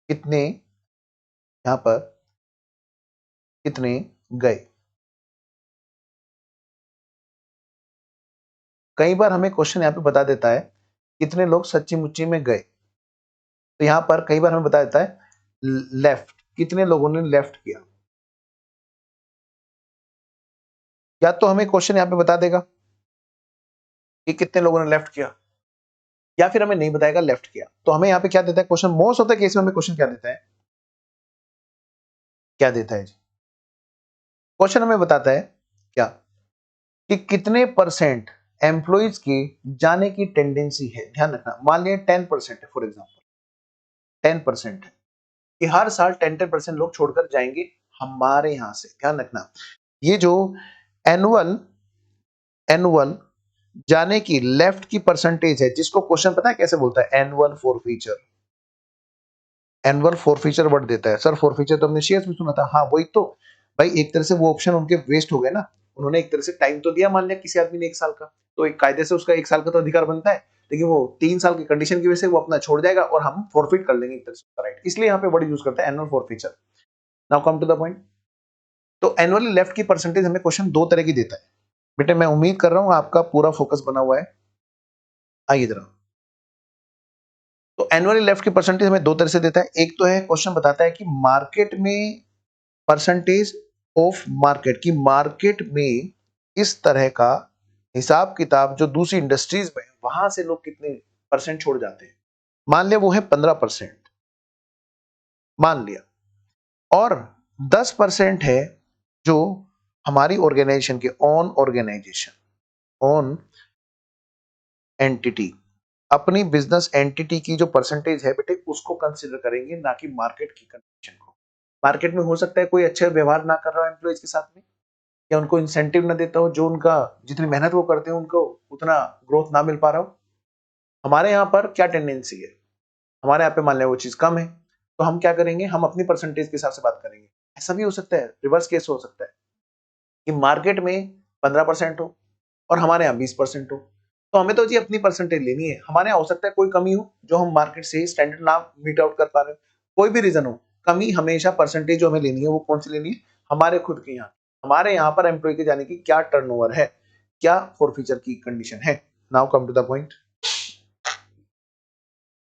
कितने, यहां पर कितने गए। कई बार हमें क्वेश्चन यहां पे बता देता है कितने लोग सच्ची मुच्ची में गए, तो यहां पर कई बार हमें बता देता है लेफ्ट, कितने लोगों ने लेफ्ट किया। या तो हमें क्वेश्चन यहां पे बता देगा कि कितने लोगों ने लेफ्ट किया, या फिर हमें नहीं बताएगा लेफ्ट किया। तो हमें यहाँ पे क्या देता है question, most of the case में हमें क्वेश्चन क्या देता है, क्या देता है जी? क्वेश्चन हमें बताता है क्या कि कितने परसेंट एम्प्लॉइज के जाने की टेंडेंसी है। ध्यान रखना, मान लिया 10% है, फॉर एग्जाम्पल 10% है कि हर साल 10% लोग छोड़कर जाएंगे हमारे यहां से। ध्यान रखना, ये जो एनुअल एनुअल जाने की लेफ्ट की परसेंटेज है, जिसको क्वेश्चन पता है कैसे बोलता है, annual forfeiture. Annual forfeiture word देता है। सर फॉरफीचर तो हमने शेयर्स में सुना था। हाँ वही तो भाई, एक तरह से वो ऑप्शन उनके वेस्ट हो गए ना। उन्होंने एक तरह से टाइम तो दिया, मान लिया किसी आदमी ने 1 साल का, तो एक कायदे से उसका 1 साल का तो अधिकार बनता है, लेकिन वो 3 साल की कंडीशन की वजह से वो अपना छोड़ जाएगा और हम फॉरफिट कर लेंगे एक तरह से राइट। इसलिए यहाँ पे वर्ड यूज करते हैं annual forfeiture. Now come to the point. तो एनुअली लेफ्ट की परसेंटेज हमें क्वेश्चन दो तरह की देता है। बेटे मैं उम्मीद कर रहा हूं आपका पूरा फोकस बना हुआ है। आइए जरा, तो एनुअली लेफ्ट की परसेंटेज हमें दो तरह से देता है। एक तो है क्वेश्चन बताता है कि मार्केट में परसेंटेज ऑफ मार्केट, की मार्केट में इस तरह का हिसाब किताब जो दूसरी इंडस्ट्रीज में वहां से लोग कितने परसेंट छोड़ जाते हैं। मान लिया वो है 15%, मान लिया, और 10% है जो हमारी ऑर्गेनाइजेशन के ओन एंटिटी, अपनी बिजनेस एंटिटी की जो परसेंटेज है बेटे उसको कंसीडर करेंगे, ना कि मार्केट की कंडीशन को। मार्केट में हो सकता है कोई अच्छा व्यवहार ना कर रहा हो एम्प्लॉइज के साथ में, या उनको इंसेंटिव ना देता हो, जो उनका जितनी मेहनत वो करते हैं उनको उतना ग्रोथ ना मिल पा रहा हो। हमारे यहाँ पर क्या टेंडेंसी है, हमारे यहाँ पे मान लिया वो चीज कम है, तो हम क्या करेंगे, हम अपनी परसेंटेज के हिसाब से बात करेंगे। ऐसा भी हो सकता है, रिवर्स केस हो सकता है कि मार्केट में 15% हो और हमारे यहाँ 20% हो, तो हमें तो जी अपनी परसेंटेज लेनी है। हमारे यहाँ हो सकता है कोई कमी हो जो हम मार्केट से स्टैंडर्ड ना मीट आउट कर पा रहे हो, कोई भी रीजन हो, कमी हमेशा परसेंटेज जो हमें लेनी है वो कौन सी लेनी है, हमारे खुद के यहाँ। हमारे यहाँ पर एम्प्लॉय के जाने की क्या टर्नओवर है, क्या फॉरफीचर की कंडीशन है। Now come to the point.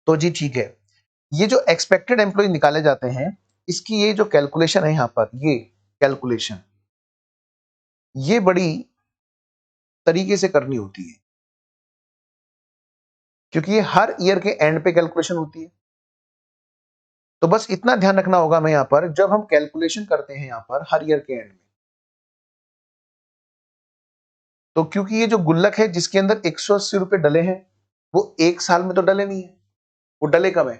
तो जी ठीक है, ये जो एक्सपेक्टेड एम्प्लॉय निकाले जाते हैं, इसकी ये जो कैलकुलेशन है यहाँ पर, ये कैलकुलेशन ये बड़ी तरीके से करनी होती है, क्योंकि ये हर ईयर के एंड पे कैलकुलेशन होती है। तो बस इतना ध्यान रखना होगा हमें यहाँ पर, जब हम कैलकुलेशन करते हैं यहाँ पर हर ईयर के एंड में, तो क्योंकि ये जो गुल्लक है जिसके अंदर 180 रुपए डले हैं, वो एक साल में तो डले नहीं है, वो डले कब है,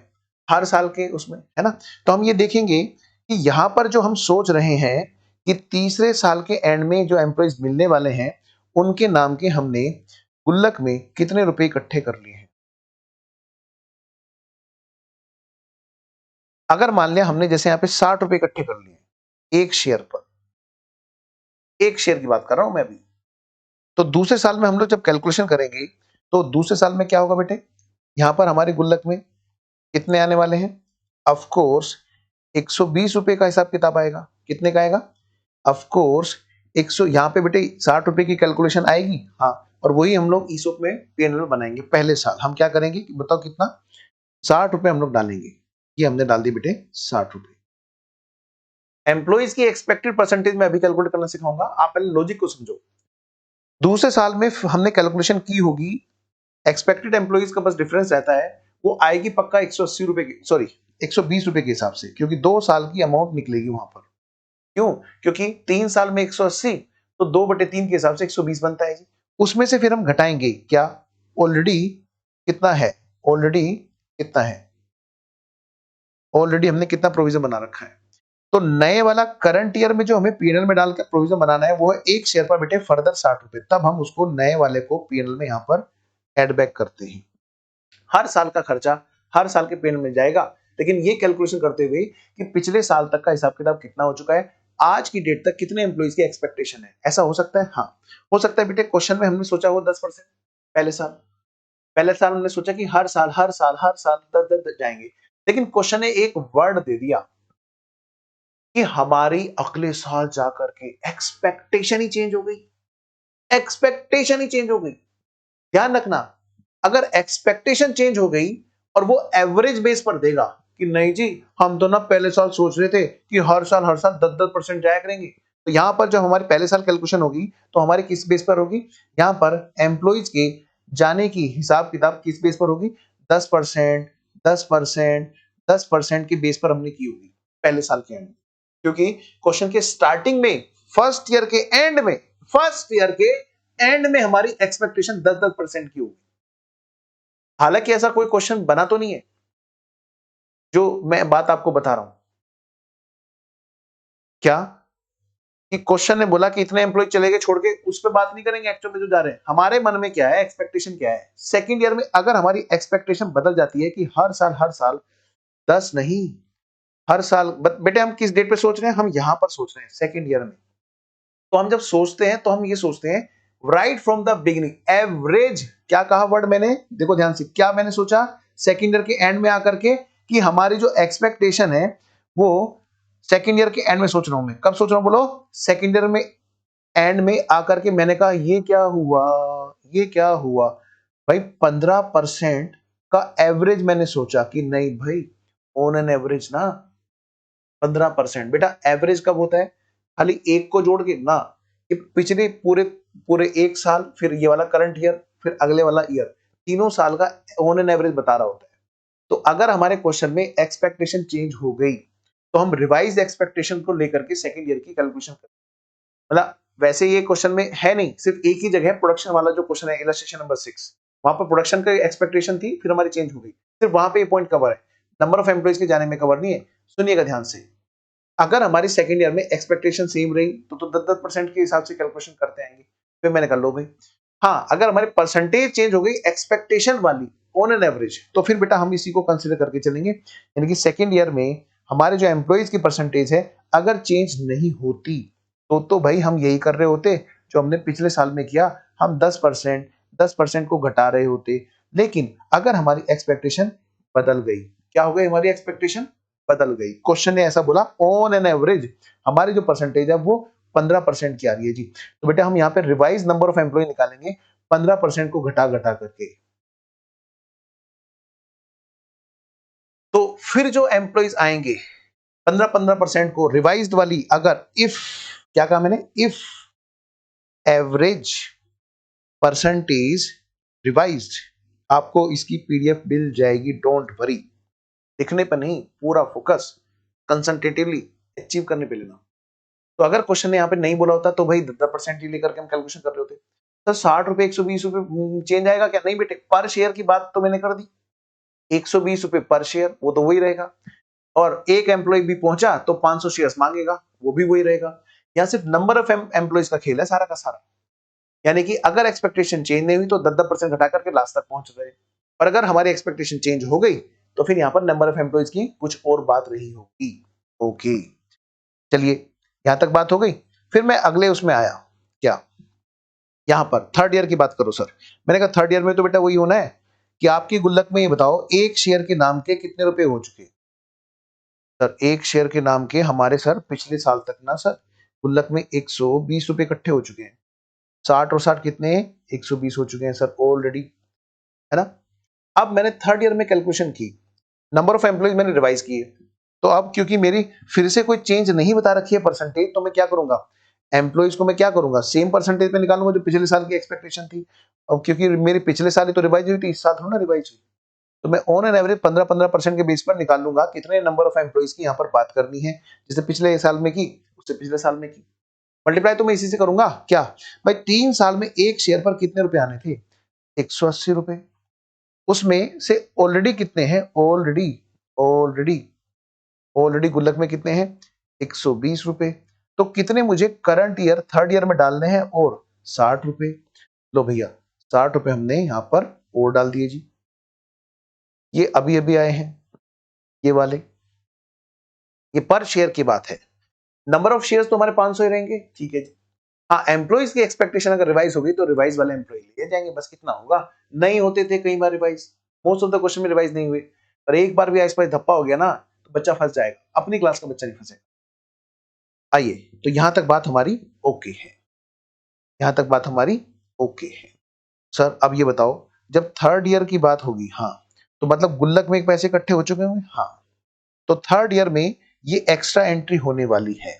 हर साल के उसमें, है ना। तो हम ये देखेंगे कि यहाँ पर जो हम सोच रहे हैं कि तीसरे साल के एंड में जो एम्प्लॉइज मिलने वाले हैं, उनके नाम के हमने गुल्लक में कितने रुपए इकट्ठे कर लिए हैं। अगर मान लिया हमने जैसे यहाँ पे 60 रुपए इकट्ठे कर लिए एक शेयर पर, एक शेयर की बात कर रहा हूं मैं अभी, तो दूसरे साल में हम लोग जब कैलकुलेशन करेंगे, तो दूसरे साल में क्या होगा बेटे, यहां पर हमारे गुल्लक में कितने आने वाले हैं, ऑफ कोर्स 120 रुपए का हिसाब किताब आएगा। कितने का आएगा, ऑफ कोर्स 100, यहाँ पे बेटे 60 रुपए की कैलकुलेशन आएगी, हाँ, और वही हम लोग ईसोप में पीएनएल बनाएंगे। पहले साल हम क्या करेंगे, बताओ कितना, 60 रुपए हम लोग डालेंगे। ये हमने डाल दी बेटे 60 रुपए। एम्प्लॉइज की एक्सपेक्टेड परसेंटेज में अभी कैलकुलेट करना सिखाऊंगा, आप पहले लॉजिक को समझो। दूसरे साल में हमने कैलकुलेशन की होगी, एक्सपेक्टेड एम्प्लॉइज का बस डिफरेंस रहता है, वो आएगी पक्का 180 रुपए की, सॉरी 120 रुपए के हिसाब से, क्योंकि 2 साल की अमाउंट निकलेगी वहां पर। क्यों, क्योंकि 3 साल में 180, तो 2/3 के हिसाब से 120 बनता है जी। उसमें से फिर हम घटाएंगे क्या, ऑलरेडी कितना है, ऑलरेडी कितना है, ऑलरेडी हमने कितना प्रोविजन बना रखा है। तो नए वाला करंट ईयर में जो हमें पीएनएल में डालकर प्रोविजन बनाना है, वो है एक शेयर पर बेटे फर्दर 60 रुपए, तब हम उसको नए वाले को पीएनएल में यहाँ पर एड बैक करते हैं। हर साल का खर्चा हर साल के पीएनएल में जाएगा, लेकिन ये कैलकुलेशन करते हुए कि पिछले साल तक का हिसाब किताब कितना हो चुका है, आज की डेट तक कितने एम्प्लॉइज की एक्सपेक्टेशन है। ऐसा हो सकता है, हाँ हो सकता है बेटे। क्वेश्चन में हमने सोचा वो 10% पहले साल हमने सोचा कि हर साल 10 जाएंगे, लेकिन क्वेश्चन ने एक वर्ड दे दिया कि हमारी अगले साल जाकर के एक्सपेक्टेशन ही चेंज हो गई, एक्सपेक्टेशन ही चेंज हो गई। ध्यान रखना, अगर एक्सपेक्टेशन चेंज हो गई और वो एवरेज बेस पर देगा कि नहीं जी हम तो ना पहले साल सोच रहे थे कि हर साल 10% जाया करेंगे, तो यहां पर जब हमारी पहले साल कैलकुलेशन होगी तो हमारी किस बेस पर होगी, यहां पर एम्प्लॉइज के जाने की हिसाब किताब किस बेस पर होगी, 10%, 10%, 10% की बेस पर हमने की होगी पहले साल के एंड। क्योंकि क्वेश्चन के स्टार्टिंग में फर्स्ट ईयर के एंड में हमारी एक्सपेक्टेशन 10% की होगी। हालांकि ऐसा कोई क्वेश्चन बना तो नहीं है, जो मैं बात आपको बता रहा हूं क्या कि क्वेश्चन ने बोला कि इतने एम्प्लॉय चले गए छोड़ के, उस पर बात नहीं करेंगे एक्चुअल में जो जा रहे हैं। हमारे मन में क्या है, एक्सपेक्टेशन क्या है। सेकंड ईयर में अगर हमारी एक्सपेक्टेशन बदल जाती है कि हर साल 10 नहीं, हर साल बेटे हम किस डेट पे सोच रहे हैं, हम यहां पर सोच रहे हैं सेकंड ईयर में। तो हम जब सोचते हैं तो हम ये सोचते हैं right from the beginning average. क्या कहा वर्ड मैंने, देखो ध्यान से, क्या मैंने सोचा सेकंड ईयर के एंड में आकर के कि हमारी जो एक्सपेक्टेशन है वो सेकंड ईयर के एंड में सोच रहा हूं मैं। कब सोच रहा हूं बोलो, सेकंड ईयर में एंड में आकर के मैंने कहा ये क्या हुआ भाई, 15% का एवरेज मैंने सोचा कि नहीं भाई, ऑन एन एवरेज ना 15%। बेटा एवरेज कब होता है, खाली एक को जोड़ के ना, कि पिछले पूरे पूरे एक साल, फिर ये वाला करंट ईयर, फिर अगले वाला ईयर, तीनों साल का ऑन एन एवरेज बता रहा होता है। तो अगर हमारे क्वेश्चन में एक्सपेक्टेशन चेंज हो गई तो हम रिवाइज एक्सपेक्टेशन को लेकर के सेकंड ईयर की कैलकुलेशन करें। मतलब वैसे ये क्वेश्चन में है नहीं, सिर्फ एक ही जगह प्रोडक्शन वाला जो क्वेश्चन है इलस्ट्रेशन नंबर 6, वहां पर प्रोडक्शन का एक्सपेक्टेशन थी, फिर हमारी चेंज हो गई, सिर्फ वहां पे ये पॉइंट कवर है, नंबर ऑफ एम्प्लॉइज के जाने में कवर नहीं है। सुनिएगा ध्यान से, अगर हमारी सेकंड ईयर में एक्सपेक्टेशन सेम रही तो 10% के हिसाब से कैलकुलेशन करते आएंगे। फिर मैंने कर लो भाई। हाँ, अगर हमारे परसेंटेज चेंज हो गई एक्सपेक्टेशन वाली ऑन एन एवरेज, तो फिर बेटा हम इसी को कंसीडर करके चलेंगे, यानी कि सेकंड ईयर में हमारे जो एम्प्लॉइज की परसेंटेज है अगर चेंज नहीं होती तो भाई हम यही कर रहे होते जो हमने पिछले साल में किया, हम 10% को घटा रहे होते। लेकिन अगर हमारी एक्सपेक्टेशन बदल गई, क्या हो गई, हमारी एक्सपेक्टेशन बदल गई। क्वेश्चन ने ऐसा बोला ऑन एन एवरेज हमारी जो परसेंटेज है वो 15% की आ रही है जी। तो बेटा हम यहाँ पे रिवाइज नंबर ऑफ एम्प्लॉय निकालेंगे 15% को घटा घटा करके। तो फिर जो एम्प्लॉइज आएंगे 15% को रिवाइज्ड वाली, अगर इफ, क्या कहा मैंने, इफ एवरेज परसेंटेज रिवाइज्ड, आपको इसकी पीडीएफ मिल जाएगी, डोंट वरी। लिखने पर नहीं, पूरा फोकस कंसंट्रेटिवली अचीव करने पे लेना। तो अगर क्वेश्चन ने यहाँ पे नहीं बोला होता तो भाई 10% ही लेकर के हम कैलकुलेशन कर रहे होते। सर 60 रुपए 120 रुपए चेंज आएगा क्या, नहीं बेटे, पर शेयर की बात तो मैंने कर दी, 120 रुपए पर शेयर वो तो वही रहेगा, और एक एम्प्लॉय भी पहुंचा तो 500 शेयर्स मांगेगा, वो भी वही रहेगा। यहाँ सिर्फ नंबर ऑफ एम्प्लॉयज का खेल है सारा का सारा, यानी कि अगर एक्सपेक्टेशन चेंज नहीं हुई तो 10% घटा करके लास्ट तक पहुंच रहे, और अगर हमारी एक्सपेक्टेशन चेंज हो गई तो फिर यहाँ पर नंबर ऑफ एम्प्लॉयज की कुछ और बात रही होगी। ओके, चलिए यहां तक बात हो गई। फिर मैं अगले उसमें आया, क्या, यहां पर थर्ड ईयर की बात करो सर। मैंने कहा थर्ड ईयर में तो बेटा वही होना है कि आपकी गुल्लक में ये बताओ एक शेयर के नाम के कितने रुपए हो चुके। सर एक शेयर के नाम के हमारे सर पिछले साल तक ना सर गुल्लक में 120 रुपए इकट्ठे हो चुके हैं। 60 और 60 कितने, 120 हो चुके हैं सर ऑलरेडी, है ना। अब मैंने थर्ड ईयर में कैलकुलेशन की, नंबर ऑफ एम्प्लॉइज मैंने रिवाइज किए, तो अब क्योंकि मेरी फिर से कोई चेंज नहीं बता रखी है परसेंटेज, तो मैं क्या करूंगा, एम्प्लॉइज को मैं क्या करूंगा, सेम परसेंटेज पे निकालूंगा जो पिछले साल की एक्सपेक्टेशन थी। अब क्योंकि मेरी पिछले साल ही तो रिवाइज हुई थी, इस साल थोड़ा ना रिवाइज हुई, तो मैं ऑन एन एवरेज 15% के बेस पर निकाल लूंगा कितने नंबर ऑफ एम्प्लॉइज की यहाँ पर बात करनी है, जैसे पिछले साल में की उससे पिछले साल में की, मल्टीप्लाई तो मैं इसी से करूंगा। क्या भाई, 3 साल में एक शेयर पर कितने रुपए आने थे, 180 रुपए, उसमें से ऑलरेडी कितने हैं, ऑलरेडी ऑलरेडी ऑलरेडी गुल्लक में कितने हैं, 120 रुपए, तो कितने मुझे करंट ईयर थर्ड ईयर में डालने हैं, और 60 रुपए। लो भैया 60 रुपए हमने यहां पर और डाल दिए जी, ये अभी अभी आए हैं ये वाले, ये पर शेयर की बात है। नंबर ऑफ शेयर्स तो हमारे 500 ही रहेंगे, ठीक है जी। हाँ, एम्प्लॉइज की एक्सपेक्टेशन अगर रिवाइज होगी तो रिवाइज वाले एम्प्लॉय लिए जाएंगे, बस कितना होगा, नहीं होते थे कई बार revise, most of the question में रिवाइज नहीं हुए, पर एक बार भी आइस पाइस धप्पा हो गया ना तो बच्चा फंस जाएगा, अपनी क्लास का बच्चा नहीं फंसेगा। आइए, तो यहां तक बात हमारी ओके है, यहां तक बात हमारी ओके है। सर अब ये बताओ, जब थर्ड ईयर की बात होगी, हाँ, तो मतलब गुल्लक में एक पैसे इकट्ठे हो चुके होंगे, हाँ, तो थर्ड ईयर में ये एक्स्ट्रा एंट्री होने वाली है,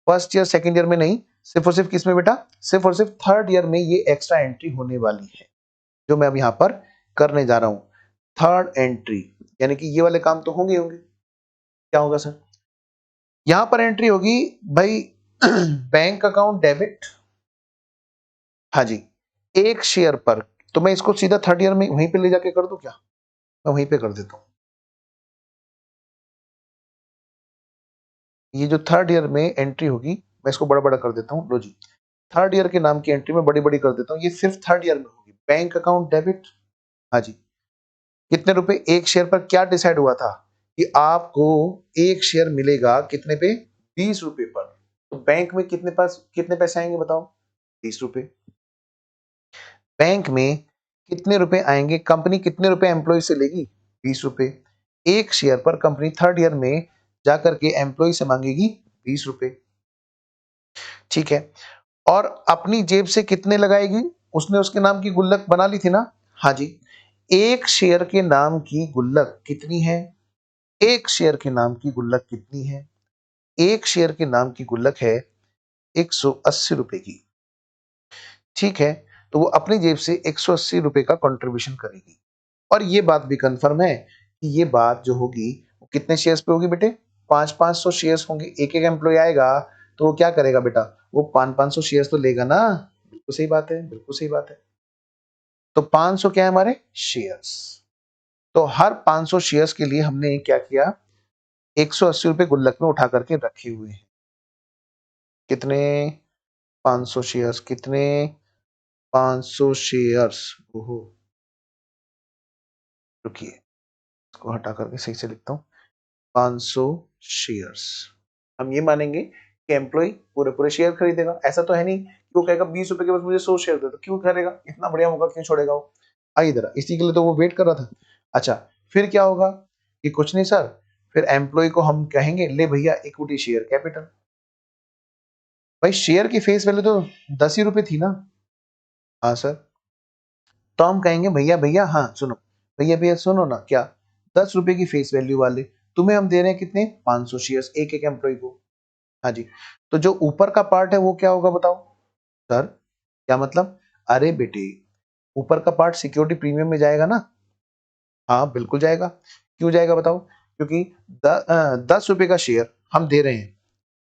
फर्स्ट ईयर सेकंड ईयर में नहीं, सिर्फ और सिर्फ किसमें बेटा, सिर्फ और सिर्फ थर्ड ईयर में ये एक्स्ट्रा एंट्री होने वाली है, जो मैं अब यहां पर करने जा रहा हूं, थर्ड एंट्री, यानी कि ये वाले काम तो होंगे होंगे। क्या होगा सर, यहां पर एंट्री होगी भाई बैंक अकाउंट डेबिट, हाँ जी, एक शेयर पर। तो मैं इसको सीधा थर्ड ईयर में वहीं पे ले जाके कर दूं क्या? मैं वहीं पे कर देता हूं। ये जो थर्ड ईयर में एंट्री होगी, मैं इसको बड़ा बड़ा कर देता हूं, लो जी, थर्ड ईयर के नाम की एंट्री में बड़ी बड़ी कर देता हूं। ये सिर्फ थर्ड ईयर में होगी। बैंक अकाउंट डेबिट, हाँ जी, कितने रुपए एक शेयर पर? क्या डिसाइड हुआ था कि आपको एक शेयर मिलेगा कितने पे? 20 रुपए पर। तो बैंक में कितने पैसे आएंगे बताओ? 20 रुपए। बैंक में कितने रुपए आएंगे? कंपनी कितने रुपए एम्प्लॉय से लेगी? 20 रुपए। एक शेयर पर कंपनी थर्ड ईयर में जाकर के एम्प्लॉय से मांगेगी 20 रुपए, ठीक है। और अपनी जेब से कितने लगाएगी? उसने उसके नाम की गुल्लक बना ली थी ना, हाँ जी। एक शेयर के नाम की गुल्लक कितनी है? एक शेयर के नाम की गुल्लक कितनी है? एक शेयर के नाम की गुल्लक है 180 रुपए की, ठीक है। तो वो अपनी जेब से 180 रुपए का कंट्रीब्यूशन करेगी। और ये बात भी कंफर्म है कि ये बात जो होगी वो कितने शेयर्स पे होगी बेटे? 500 शेयर्स होंगे। एक एक एम्प्लॉय आएगा तो वो क्या करेगा बेटा? वो 500 शेयर्स तो लेगा ना। बिल्कुल सही बात है, बिल्कुल सही बात है। तो 500 क्या है हमारे? शेयर्स। तो हर 500 शेयर्स के लिए हमने क्या किया? 180 रुपए गुल्लक में उठा करके रखे हुए हैं। कितने? 500 शेयर्स। कितने? 500 शेयर्स। ओहो, रुकिए, इसको हटा करके सही से लिखता हूं। 500 शेयर्स। हम ये मानेंगे कि एम्प्लॉय पूरे पूरे शेयर खरीदेगा। ऐसा तो है नहीं कि वो कहेगा 20 रुपए के बस मुझे 100 शेयर दे दो। क्यों करेगा? इतना बढ़िया मौका क्यों छोड़ेगा वो? आइए इधर, इसी के लिए तो वो वेट कर रहा था। अच्छा, फिर क्या होगा? कि कुछ नहीं सर, फिर एम्प्लॉय को हम कहेंगे ले भैया इक्विटी शेयर कैपिटल। भाई शेयर की फेस वैल्यू तो 10 ही रुपए थी ना। हाँ सर। तो हम कहेंगे भैया भैया, हाँ सुनो, भैया भैया सुनो ना, क्या 10 रुपए की फेस वैल्यू वाले तुम्हें हम दे रहे हैं कितने? 500 शेयर्स एक एक एम्प्लॉय को। हाँ जी। तो जो ऊपर का पार्ट है वो क्या होगा बताओ? सर क्या मतलब? अरे बेटे, ऊपर का पार्ट सिक्योरिटी प्रीमियम में जाएगा ना। हाँ बिल्कुल जाएगा। क्यों जाएगा बताओ? क्योंकि 10 रुपए का शेयर हम दे रहे हैं,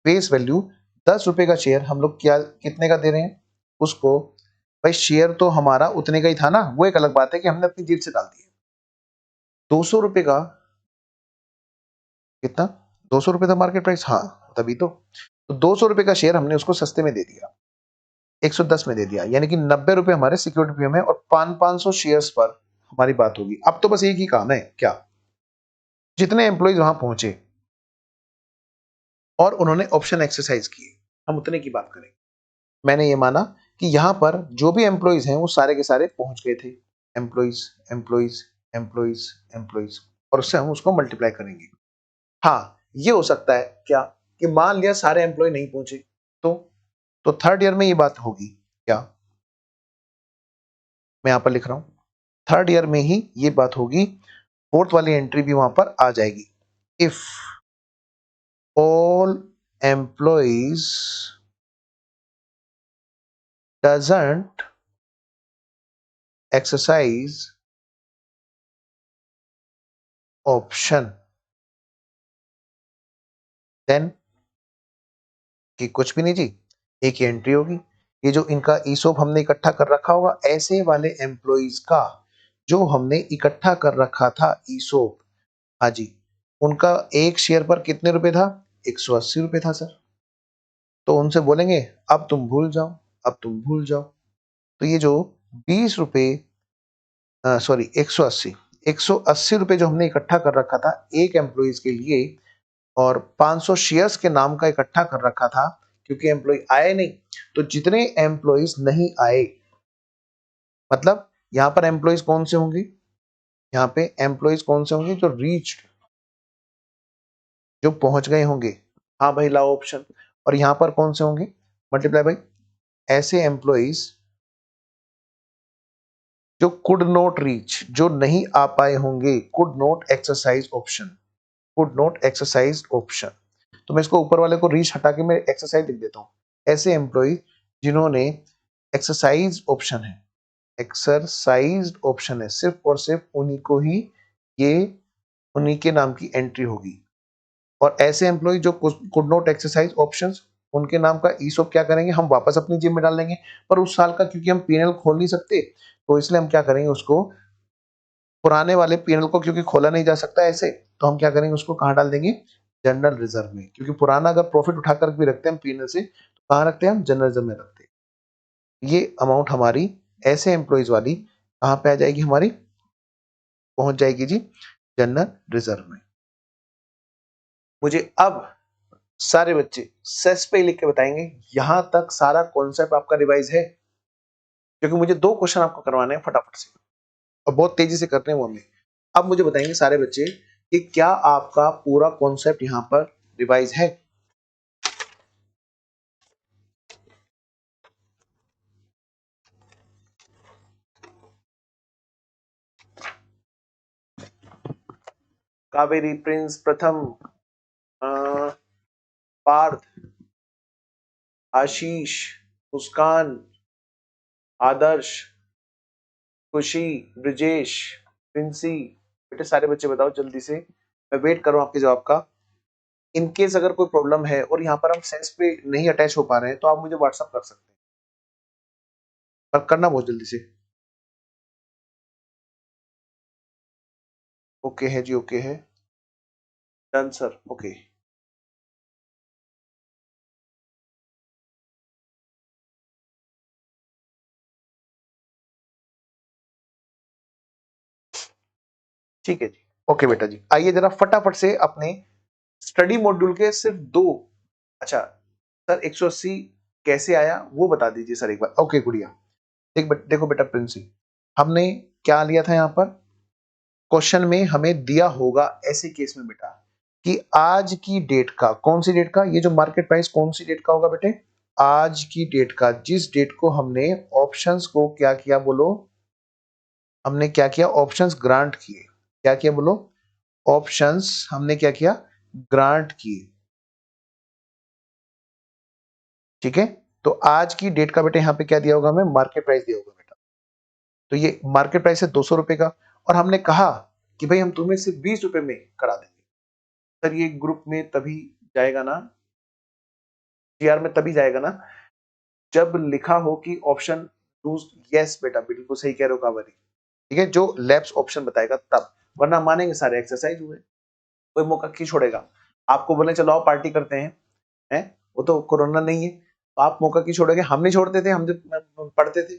फेस वैल्यू 10 रुपए का शेयर हम लोग क्या कितने का दे रहे हैं उसको? भाई शेयर तो हमारा उतने का ही था ना। वो एक अलग बात है कि हमने अपनी जेब से डाल दिया। 200 रुपए का कितना? 200 रुपए था मार्केट प्राइस, हाँ तभी तो 200 रुपए का शेयर हमने उसको सस्ते में दे दिया, 110 में दे दिया। यानी कि 90 रुपए हमारे सिक्योरिटी प्रीमियम है और 500 शेयर्स पर हमारी बात होगी। अब तो बस एक ही काम है, क्या? जितने एम्प्लॉइज वहां पहुंचे और उन्होंने ऑप्शन एक्सरसाइज किए, हम उतने की बात करेंगे। मैंने ये माना कि यहां पर जो भी एम्प्लॉइज हैं वो सारे के सारे पहुंच गए थे। एम्प्लॉइज, एम्प्लॉइज, एम्प्लॉइज, एम्प्लॉइज, और उससे हम उसको मल्टीप्लाई करेंगे। हाँ, ये हो सकता है क्या कि मान लिया सारे एम्प्लॉय नहीं पहुंचे, तो थर्ड ईयर में ये बात होगी क्या? मैं यहां पर लिख रहा हूं, थर्ड ईयर में ही ये बात होगी। फोर्थ वाली एंट्री भी वहां पर आ जाएगी। If all employees doesn't exercise option, then, कि कुछ भी नहीं जी, एक ही एंट्री होगी। ये जो इनका ईसोप हमने इकट्ठा कर रखा होगा, ऐसे वाले एम्प्लॉइज का जो हमने इकट्ठा कर रखा था ईसोप, हाँ जी, उनका एक शेयर पर कितने रुपए था? 180 रुपए था सर। तो उनसे बोलेंगे अब तुम भूल जाओ, अब तुम भूल जाओ। तो ये जो 20 रुपए, सॉरी 180, 180 रुपए जो हमने इकट्ठा कर रखा था एक एम्प्लॉइज के लिए, और 500 शेयर्स के नाम का इकट्ठा कर रखा था, क्योंकि एम्प्लॉय आए नहीं, तो जितने एम्प्लॉइज नहीं आए, मतलब यहां पर एम्प्लॉइज कौन से होंगे? यहाँ पे एम्प्लॉइज कौन से होंगे? जो रीच, जो पहुंच गए होंगे। हाँ भाई लाओ ऑप्शन। और यहां पर कौन से होंगे? मल्टीप्लाई भाई, ऐसे एम्प्लॉइज जो कुड नॉट रीच, जो नहीं आ पाए होंगे, could not exercise option, could not exercise option. तो मैं इसको ऊपर वाले को रीच हटा के मैं एक्सरसाइज लिख देता हूँ। ऐसे एम्प्लॉइज जिन्होंने एक्सरसाइज ऑप्शन है, एक्सरसाइज ऑप्शन है, सिर्फ और सिर्फ उन्हीं को ही ये, उन्हीं के नाम की एंट्री होगी। और ऐसे एम्प्लॉय जो कुड नॉट एक्सरसाइज ऑप्शंस, उनके नाम का ईसॉप क्या करेंगे, हम वापस अपनी जेब में डाल लेंगे। पर उस साल का क्योंकि हम पीएनएल खोल नहीं सकते, तो इसलिए हम क्या करेंगे, उसको पुराने वाले पीएनएल को क्योंकि खोला नहीं जा सकता ऐसे, तो हम क्या करेंगे, उसको कहाँ डाल देंगे, जनरल रिजर्व में। क्योंकि पुराना अगर प्रॉफिट उठाकर भी रखते हैं पीएनएल से, तो कहाँ रखते हैं, हम जनरल रिजर्व में रखते हैं। ये अमाउंट हमारी ऐसे एम्प्लॉइज वाली कहाँ पे आ जाएगी, हमारी पहुंच जाएगी जी जनरल रिजर्व में। मुझे अब सारे बच्चे सेस पे लिख के बताएंगे यहां तक सारा कॉन्सेप्ट आपका रिवाइज है, क्योंकि मुझे 2 क्वेश्चन आपको करवाने हैं फटाफट से और बहुत तेजी से करने हैं वो हमें। अब मुझे बताएंगे सारे बच्चे कि क्या आपका पूरा कॉन्सेप्ट यहां पर रिवाइज है। कावेरी, प्रिंस, प्रथम, पार्थ, आशीष, मुस्कान, आदर्श, खुशी, ब्रिजेश, प्रिंसी, बेटे सारे बच्चे बताओ जल्दी से, मैं वेट कर रहा हूं आपके जवाब का। इनकेस अगर कोई प्रॉब्लम है और यहाँ पर हम सेंस पे नहीं अटैच हो पा रहे हैं, तो आप मुझे व्हाट्सअप कर सकते हैं, पर करना बहुत जल्दी से। ओके है जी, ओके है, डन सर, ओके। ठीक है जी, ओके बेटा जी। आइए जरा फटाफट से अपने स्टडी मॉड्यूल के सिर्फ 2, अच्छा सर 180 कैसे आया वो बता दीजिए सर एक बार। ओके गुड़िया, देखो बेटा प्रिंसी, हमने क्या लिया था यहाँ पर, क्वेश्चन में हमें दिया होगा ऐसे केस में बेटा कि आज की डेट का, कौन सी डेट का, ये जो मार्केट प्राइस कौन सी डेट का होगा बेटे, आज की डेट का, जिस डेट को हमने ऑप्शंस को क्या किया बोलो, हमने क्या किया, ऑप्शंस ग्रांट किए, क्या किया बोलो, ऑप्शंस हमने क्या किया, ग्रांट किए, ठीक है। तो आज की डेट का बेटे यहाँ पे क्या दिया होगा, हमें मार्केट प्राइस दिया होगा बेटा। तो ये मार्केट प्राइस है 200 रुपए का, और हमने कहा कि भाई हम तुम्हें सिर्फ 20 रुपए में करा देंगे। सर ये ग्रुप में तभी जाएगा ना, जीआर में तभी जाएगा ना जब लिखा हो कि ऑप्शन चूज, यस बेटा बिल्कुल सही कह रहे हो कावरी, ठीक है, जो लैप्स ऑप्शन बताएगा तब, वरना मानेंगे सारे एक्सरसाइज हुए, कोई मौका क्यों छोड़ेगा। आपको बोले चलो आओ पार्टी करते हैं, वो तो कोरोना नहीं है, तो आप मौका क्यों छोड़ोगे, हम नहीं छोड़ते थे, हम जब पढ़ते थे,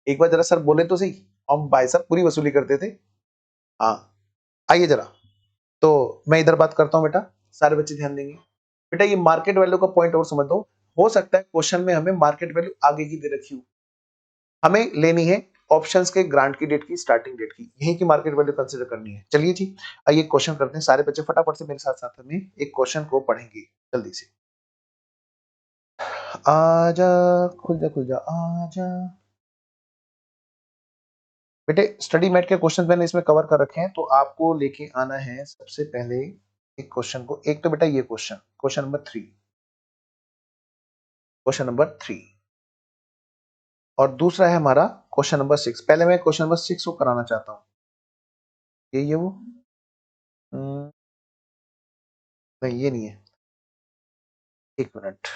एक बार जरा सर बोले तो सही, हम भाई साहब पूरी वसूली करते थे। हाँ आइए जरा, तो मैं इधर बात करता हूँ बेटा, सारे बच्चे ध्यान देंगे। बेटा ये मार्केट वैल्यू का पॉइंट और समझ दो, हो सकता है क्वेश्चन में हमें मार्केट वैल्यू आगे की दे रखी हो, हमें लेनी है ऑप्शंस के ग्रांट की डेट की, स्टार्टिंग डेट की, यही की मार्केट वैल्यू कंसीडर करनी है। चलिए जी, आइए क्वेश्चन करते हैं, सारे बच्चे फटाफट से मेरे साथ साथ में एक क्वेश्चन को पढ़ेंगे जल्दी से। आजा, खुल जा आजा बेटे, स्टडी मैट के क्वेश्चन मैंने इसमें कवर कर रखे हैं, तो आपको लेके आना है सबसे पहले एक क्वेश्चन को, एक तो बेटा ये question, question number 3, question number 3, और दूसरा है हमारा क्वेश्चन नंबर 6। पहले मैं क्वेश्चन नंबर 6 को कराना चाहता हूँ, ये वो नहीं ये नहीं है, एक मिनट,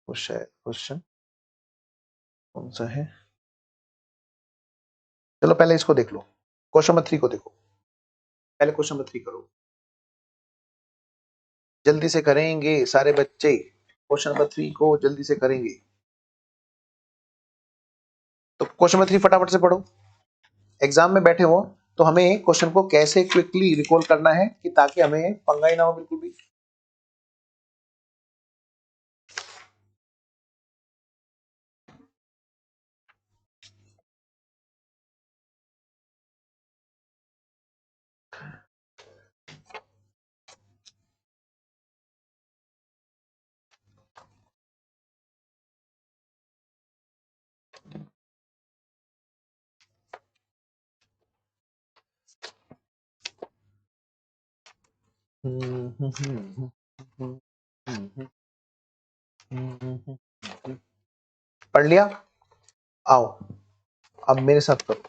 क्वेश्चन कौन सा है, चलो पहले इसको देख लो, क्वेश्चन नंबर 3 को देखो, पहले क्वेश्चन नंबर 3 करो, जल्दी से करेंगे सारे बच्चे, क्वेश्चन नंबर 3 को जल्दी से करेंगे। तो क्वेश्चन नंबर 3 फटाफट से पढ़ो, एग्जाम में बैठे हो तो हमें क्वेश्चन को कैसे क्विकली रिकॉल करना है कि ताकि हमें पंगा ही ना हो बिल्कुल भी। पढ़ लिया, आओ अब मेरे साथ करो।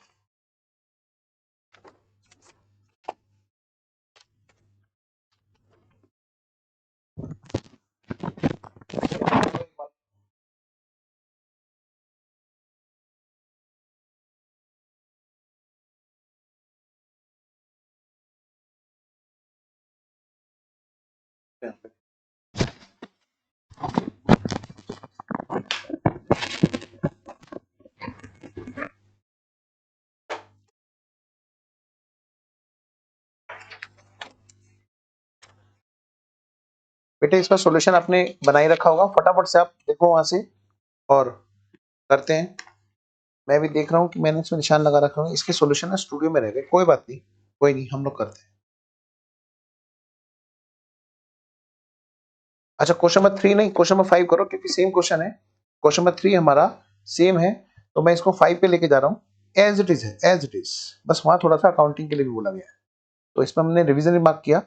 बेटे इसका सॉल्यूशन आपने बनाई रखा होगा, फटाफट से आप देखो वहां से और करते हैं। मैं भी देख रहा हूँ कि मैंने इसमें निशान लगा रखा हूँ, इसके सॉल्यूशन ना स्टूडियो में रह गए, कोई बात नहीं, कोई नहीं, हम लोग करते हैं। अच्छा क्वेश्चन नंबर 3 नहीं, क्वेश्चन नंबर 5 करो, क्योंकि सेम क्वेश्चन है। क्वेश्चन नंबर 3 हमारा सेम है, तो मैं इसको 5 पे लेके जा रहा हूँ। एज इट इज है, एज इट इज, बस वहां थोड़ा सा अकाउंटिंग के लिए भी बोला गया है, तो इसमें हमने रिवीजन मार्क किया।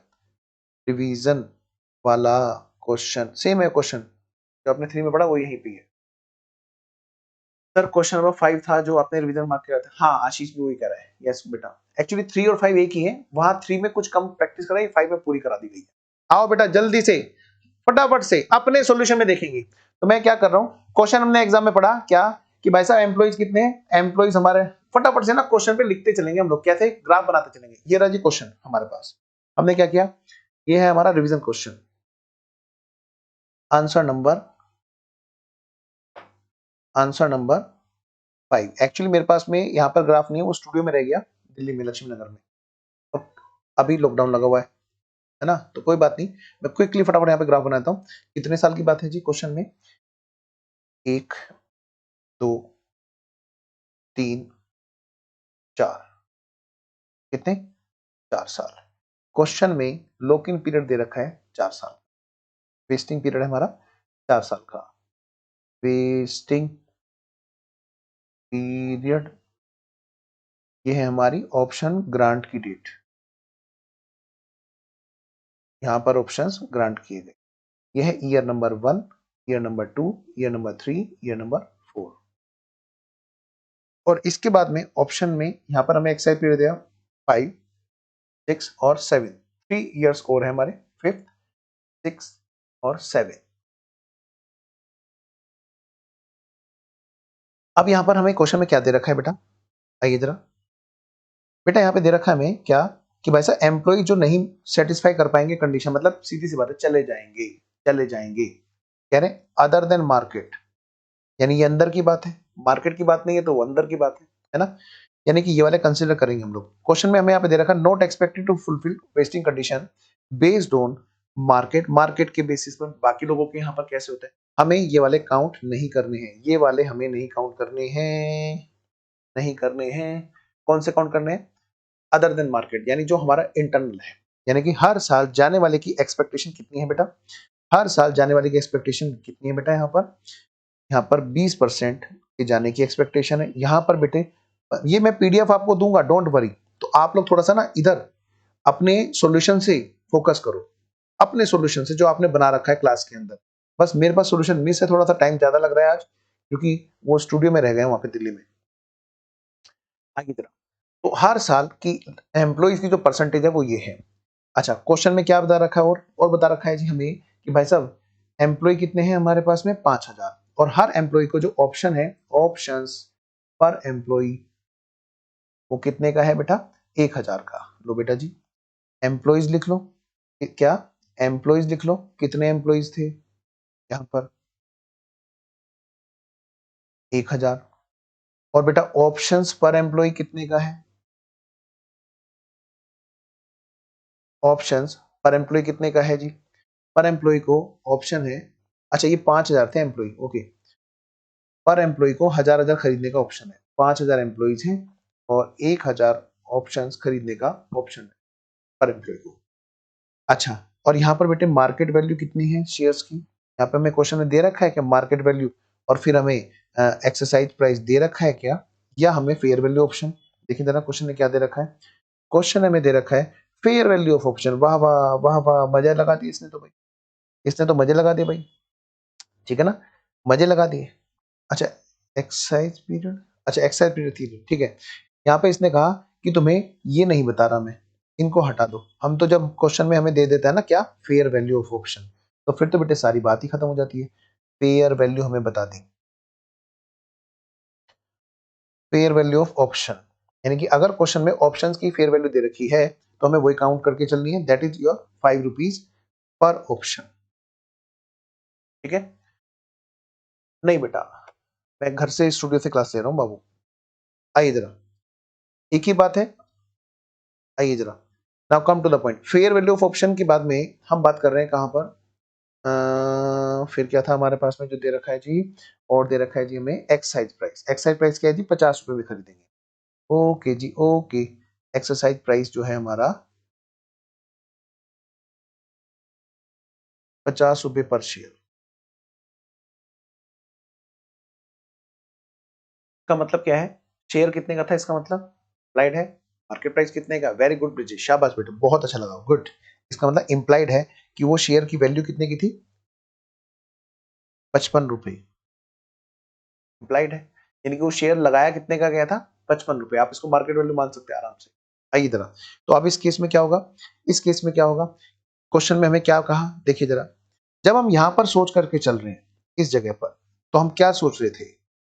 रिवीजन वाला क्वेश्चन सेम है, क्वेश्चन जो आपने 3 में पढ़ा वो यहीं पे है। सर क्वेश्चन नंबर 5 था जो आपने रिवीजन मार्क किया था। हाँ आशीष भी वही कह रहा है, यस बेटा, एक्चुअली 3 और 5 एक ही है, वहां 3 में कुछ कम प्रैक्टिस कराई, 5 में पूरी करा दी गई है। आओ बेटा जल्दी से फटाफट से अपने सॉल्यूशन में देखेंगे। तो मैं क्या कर रहा हूं, क्वेश्चन हमने एग्जाम में पढ़ा क्या कि भाई साहब एम्प्लॉइज कितने हैं, एम्प्लॉइज हमारे, फटाफट से ना क्वेश्चन पे लिखते चलेंगे हम लोग, कैसे ग्राफ बनाते चलेंगे। ये रहा जी क्वेश्चन हमारे पास, हमने क्या किया, ये है हमारा revision question. Answer number 5। Actually मेरे पास में यहाँ पर ग्राफ नहीं है, वो स्टूडियो में रह गया दिल्ली में, लक्ष्मी नगर में, तो अभी लॉकडाउन लगा हुआ है ना, तो कोई बात नहीं, मैं क्विकली फटाफट यहाँ पे ग्राफ बनाता हूँ। कितने साल की बात है जी क्वेश्चन में, 1 2 3 4, कितने, 4 साल। क्वेश्चन में लॉक इन पीरियड दे रखा है 4 साल, वेस्टिंग पीरियड है हमारा 4 साल का। वेस्टिंग पीरियड, ये है हमारी ऑप्शन ग्रांट की डेट, यहां पर ऑप्शंस ग्रांट किए गए। यह है year number 1, year number 2, year number 3, year number 4। और इसके बाद में ऑप्शन में यहां पर हमें एक्साइज पीरियड दिया 5, 6 और 7, 3 इयर्स और है हमारे, 5th, 6th और 7। अब यहां पर हमें क्वेश्चन में क्या दे रखा है बेटा, आइए जरा बेटा, यहाँ पे दे रखा है हमें क्या कि भाई साहब एम्प्लॉय जो नहीं सेटिस्फाई कर पाएंगे कंडीशन, मतलब सीधी सी बात है चले जाएंगे, चले जाएंगे, कह रहे अदर देन मार्केट, यानी ये अंदर की बात है, मार्केट की बात नहीं है तो वो अंदर की बात है ना, यानी कि ये वाले कंसीडर करेंगे हम लोग। क्वेश्चन में हमें यहाँ पे दे रखा not expected to fulfil vesting condition based on market, market के बेसिस पर बाकी लोगों के यहाँ पर कैसे होता है, हमें ये वाले काउंट नहीं करने हैं, ये वाले हमें नहीं काउंट करने हैं, नहीं करने हैं। कौन से काउंट करने हैं, अदर देन मार्केट, यानी जो हमारा इंटरनल है, यानी कि हर साल जाने वाले की एक्सपेक्टेशन कितनी है बेटा, हर साल जाने वाले की एक्सपेक्टेशन कितनी है बेटा, यहाँ पर 20% के जाने की एक्सपेक्टेशन है। यहाँ पर बेटे ये मैं पीडीएफ आपको दूंगा, डोंट वरी, तो आप लोग थोड़ा सा ना इधर अपने सॉल्यूशन से फोकस करो, अपने सॉल्यूशन से जो आपने बना रखा है क्लास के अंदर। बस मेरे पास सॉल्यूशन मिस है, थोड़ा सा टाइम ज्यादा लग रहा है आज, क्योंकि वो स्टूडियो में रह गए वहां पे दिल्ली में। आगे तरह तो हर साल की एम्प्लॉइज की जो परसेंटेज है वो ये है। अच्छा क्वेश्चन में क्या बता रखा है, और बता रखा है जी हमें कि भाई साहब एम्प्लॉय कितने हैं हमारे पास में 5000, और हर एम्प्लॉय को जो ऑप्शन है, ऑप्शंस पर एम्प्लॉय वो कितने का है बेटा, 1000 का। लो बेटा जी एम्प्लॉयज लिख लो, क्या एम्प्लॉयज लिख लो, कितने एम्प्लॉयज थे यहाँ पर, 1000। और बेटा ऑप्शंस पर एम्प्लॉय कितने का है, ऑप्शंस पर एम्प्लॉय कितने का है जी, पर एम्प्लॉय को ऑप्शन है, अच्छा ये 5000 थे एम्प्लॉय, ओके, पर एम्प्लॉय को 1000 खरीदने का ऑप्शन है, 5000 एम्प्लॉयज हैं और 1000 ऑप्शंस खरीदने का ऑप्शन है पर एम्प्लॉय को। अच्छा और यहाँ पर बेटे मार्केट वैल्यू कितनी है शेयर्स की, यहाँ पे हमें क्वेश्चन में दे रखा है कि मार्केट वैल्यू, और फिर हमें एक्सरसाइज प्राइस दे रखा है क्या, या हमें फेयर वैल्यू ऑप्शन। देखिए जरा क्वेश्चन में क्या दे रखा है, क्वेश्चन हमें दे रखा है फेयर वैल्यू ऑफ ऑप्शन। वाह वाह वाह वाह, मजा लगा दी इसने तो भाई, इसने तो मजे लगा दिए भाई, ठीक है ना, मजे लगा दिए। अच्छा एक्सरसाइज पीरियड, अच्छा एक्सरसाइज पीरियड थी, ठीक है। यहाँ पे इसने कहा कि तुम्हें ये नहीं बता रहा मैं, इनको हटा दो। हम तो जब क्वेश्चन में हमें दे देता है ना क्या, फेयर वैल्यू ऑफ ऑप्शन, तो फिर तो बेटे सारी बात ही खत्म हो जाती है। फेयर वैल्यू हमें बता दी, फेयर वैल्यू ऑफ ऑप्शन, यानी कि अगर क्वेश्चन में ऑप्शंस की फेयर वैल्यू दे रखी है तो हमें वही काउंट करके चलनी है, दैट इज योर 5 रुपीज पर ऑप्शन। ठीक है? नहीं बेटा, मैं घर से स्टूडियो से क्लास ले रहा हूँ बाबू। आइए जरा, एक ही बात है, आइए जरा। Now come to the point. Fair value of option के बाद में हम बात कर रहे हैं कहां पर, फिर क्या था हमारे पास में जो दे रखा है जी, और दे रखा है जी हमें एक्सरसाइज प्राइस। एक्सरसाइज प्राइस क्या है जी, 50 रुपए में खरीदेंगे। ओके जी ओके, एक्सरसाइज प्राइस जो है हमारा 50 रुपए पर शेयर। का मतलब क्या है, शेयर कितने का था इसका मतलब इम्प्लाइड है, मार्केट प्राइस कितने का। वेरी गुड ब्रिजेश, शाबाश बेटे, बहुत अच्छा लगा, गुड। इसका मतलब इम्प्लाइड है कि वो शेयर की वैल्यू कितने की थी, 55 रुपए। इम्प्लाइड है, यानी कि वो शेयर लगाया कितने का गया था, 55 रुपए। आप इसको मार्केट वैल्यू मान सकते हैं आराम से। आइए जरा, तो अब इस केस में क्या होगा, इस केस में क्या होगा, क्वेश्चन में हमें क्या कहा, देखिए जरा। जब हम यहां पर सोच करके चल रहे हैं इस जगह पर, तो हम क्या सोच रहे थे,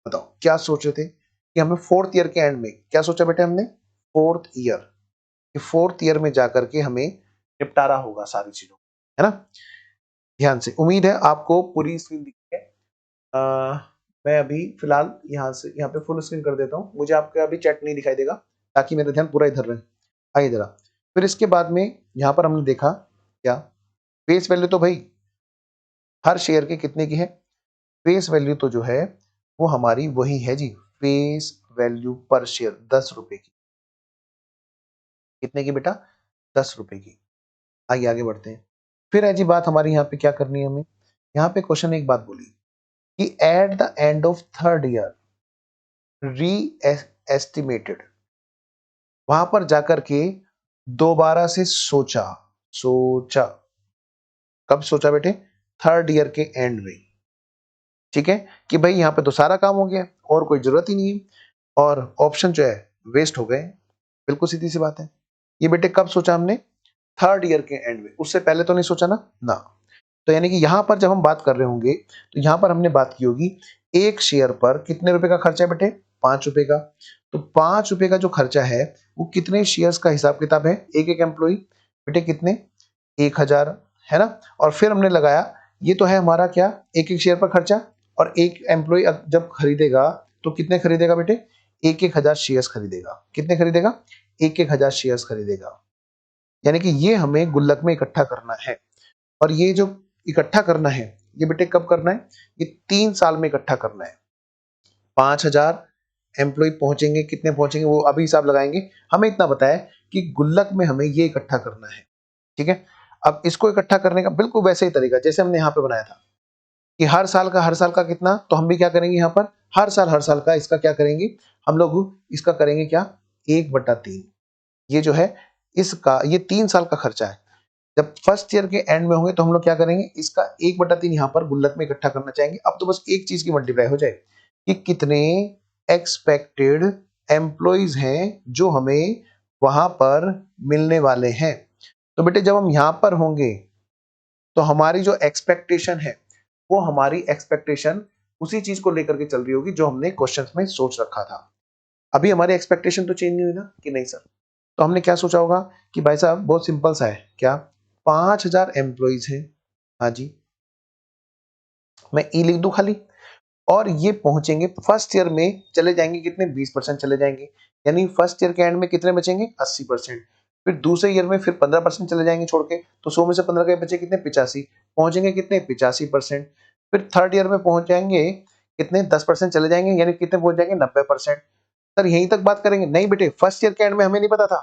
बताओ क्या सोच रहे थे, कि हमें फोर्थ ईयर के एंड में क्या सोचा बेटे हमने, फोर्थ ईयर, कि फोर्थ ईयर में जाकर के हमें निपटारा होगा सारी चीजों, है ना। ध्यान से, उम्मीद है आपको पूरी स्क्रीन दिखी है। मैं अभी फिलहाल यहाँ से यहाँ पे फुल स्क्रीन कर देता हूँ, मुझे आपका अभी चैट नहीं दिखाई देगा ताकि मेरा ध्यान पूरा इधर रहे। आइए जरा, फिर इसके बाद में यहाँ पर हमने देखा क्या, फेस वैल्यू तो भाई हर शेयर के कितने की है, फेस वैल्यू तो जो है वो हमारी वही है जी, फेस वैल्यू पर शेयर 10 रुपए की। कितने की बेटा, 10 रुपए की। आगे आगे बढ़ते हैं। फिर है जी बात हमारी यहाँ पे क्या करनी है हमें, यहाँ पे क्वेश्चन एक बात बोली कि eight the end of third year री एस्टिमेटेड, वहां पर जाकर के दोबारा से सोचा, सोचा, कब सोचा बेटे, थर्ड ईयर के एंड में। ठीक है, कि भाई यहाँ पे तो सारा काम हो गया और कोई जरूरत ही नहीं है, और ऑप्शन जो है वेस्ट हो गए। बिल्कुल सीधी सी बात है। ये बेटे कब सोचा हमने, थर्ड ईयर के एंड में, उससे पहले तो नहीं सोचा ना, ना। तो यानी कि यहां पर जब हम बात कर रहे होंगे तो यहां पर हमने बात की होगी एक शेयर पर कितने रुपए का खर्चा है बेटे, 5 रुपए का। तो 5 रुपए का जो खर्चा है वो कितने शेयर्स का हिसाब किताब है, एक एक एम्प्लॉय बेटे कितने, 1000, है ना। और फिर हमने लगाया, ये तो है हमारा क्या, एक एक शेयर पर खर्चा, और एक एम्प्लॉय जब खरीदेगा तो कितने खरीदेगा बेटे, एक एक हजार शेयर्स खरीदेगा। कितने खरीदेगा, एक एक हजार शेयर्स खरीदेगा। यानी कि ये हमें गुल्लक में इकट्ठा करना है, और ये जो इकट्ठा करना है ये बेटे कब करना है, ये 3 साल में इकट्ठा करना है। 5000 एम्प्लॉय पहुंचेंगे, कितने पहुंचेंगे वो अभी हिसाब लगाएंगे। हमें इतना बताया कि गुल्लक में हमें ये इकट्ठा करना है। ठीक है, अब इसको इकट्ठा करने का बिल्कुल वैसे ही तरीका जैसे हमने यहाँ पे बनाया था कि हर साल का कितना, तो हम भी क्या करेंगे यहाँ पर हर साल का इसका क्या करेंगे, हम लोग इसका करेंगे क्या, 1/3। ये जो है इसका, ये 3 साल का खर्चा है। जब फर्स्ट ईयर के एंड में होंगे तो हम लोग क्या करेंगे, इसका 1/3 यहाँ पर गुल्लक में इकट्ठा करना चाहेंगे। अब तो बस एक चीज की मल्टीप्लाई हो जाए कि कितने एक्सपेक्टेड एम्प्लॉइज हैं जो हमें वहां पर मिलने वाले हैं। तो बेटे जब हम यहां पर होंगे तो हमारी जो एक्सपेक्टेशन है वो हमारी एक्सपेक्टेशन उसी चीज को लेकर के चल रही होगी जो हमने क्वेश्चंस में सोच रखा था। अभी हमारी एक्सपेक्टेशन तो चेंज नहीं हुई ना, कि नहीं सर। तो हमने क्या सोचा होगा कि भाई साहब बहुत सिंपल सा है, क्या, 5000 एम्प्लॉइज हैं, हाँ जी, मैं ई लिख दूं खाली, और ये पहुंचेंगे फर्स्ट ईयर में, चले जाएंगे कितने, 20% चले जाएंगे। यानी फर्स्ट ईयर के एंड में कितने बचेंगे, 80%। फिर दूसरे ईयर में फिर 15% चले जाएंगे छोड़ के, तो 100 में से 15 के बचे कितने, 85, पहुंचेंगे कितने, 85%। फिर थर्ड ईयर में पहुंच जाएंगे कितने, 10% चले जाएंगे, यानी कितने पहुंच जाएंगे, 90%। सर यहीं तक बात करेंगे, नहीं बेटे फर्स्ट ईयर के एंड में हमें नहीं पता था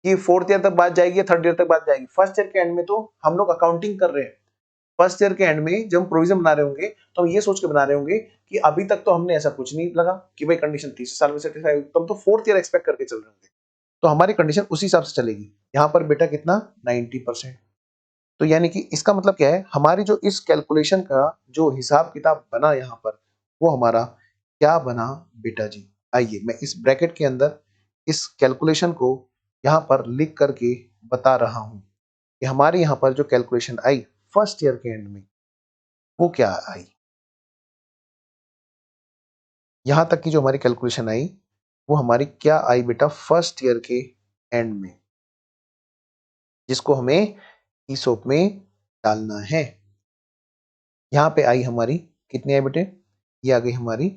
कि फोर्थ ईयर तक बात जाएगी या थर्ड ईयर तक बात जाएगी। फर्स्ट ईयर के एंड में तो हम लोग अकाउंटिंग कर रहे हैं। फर्स्ट ईयर के एंड में जब हम प्रोविजन बना रहे होंगे तो हम ये सोच के बना रहे होंगे कि अभी तक तो हमने ऐसा कुछ नहीं लगा कि भाई कंडीशन तीसरे साल में सेटिस्फाई, तो हम तो फोर्थ ईयर एक्सपेक्ट करके चल रहे होंगे, तो हमारी कंडीशन उसी हिसाब से चलेगी। यहाँ पर बेटा कितना, 90%। तो यानी कि इसका मतलब क्या है, हमारी जो इस कैलकुलेशन का जो हिसाब किताब बना यहाँ पर, वो हमारा क्या बना बेटा जी। आइए मैं इस ब्रैकेट के अंदर इस कैलकुलेशन को यहाँ पर लिख करके बता रहा हूं कि हमारे यहाँ पर जो कैलकुलेशन आई फर्स्ट ईयर के एंड में, वो क्या आई? यहां तक की जो हमारी कैलकुलेशन आई वो हमारी क्या आई बेटा? फर्स्ट ईयर के एंड में, जिसको हमें ईसोप में डालना है। यहां पे आई हमारी कितनी आई बेटे? ये आ गई हमारी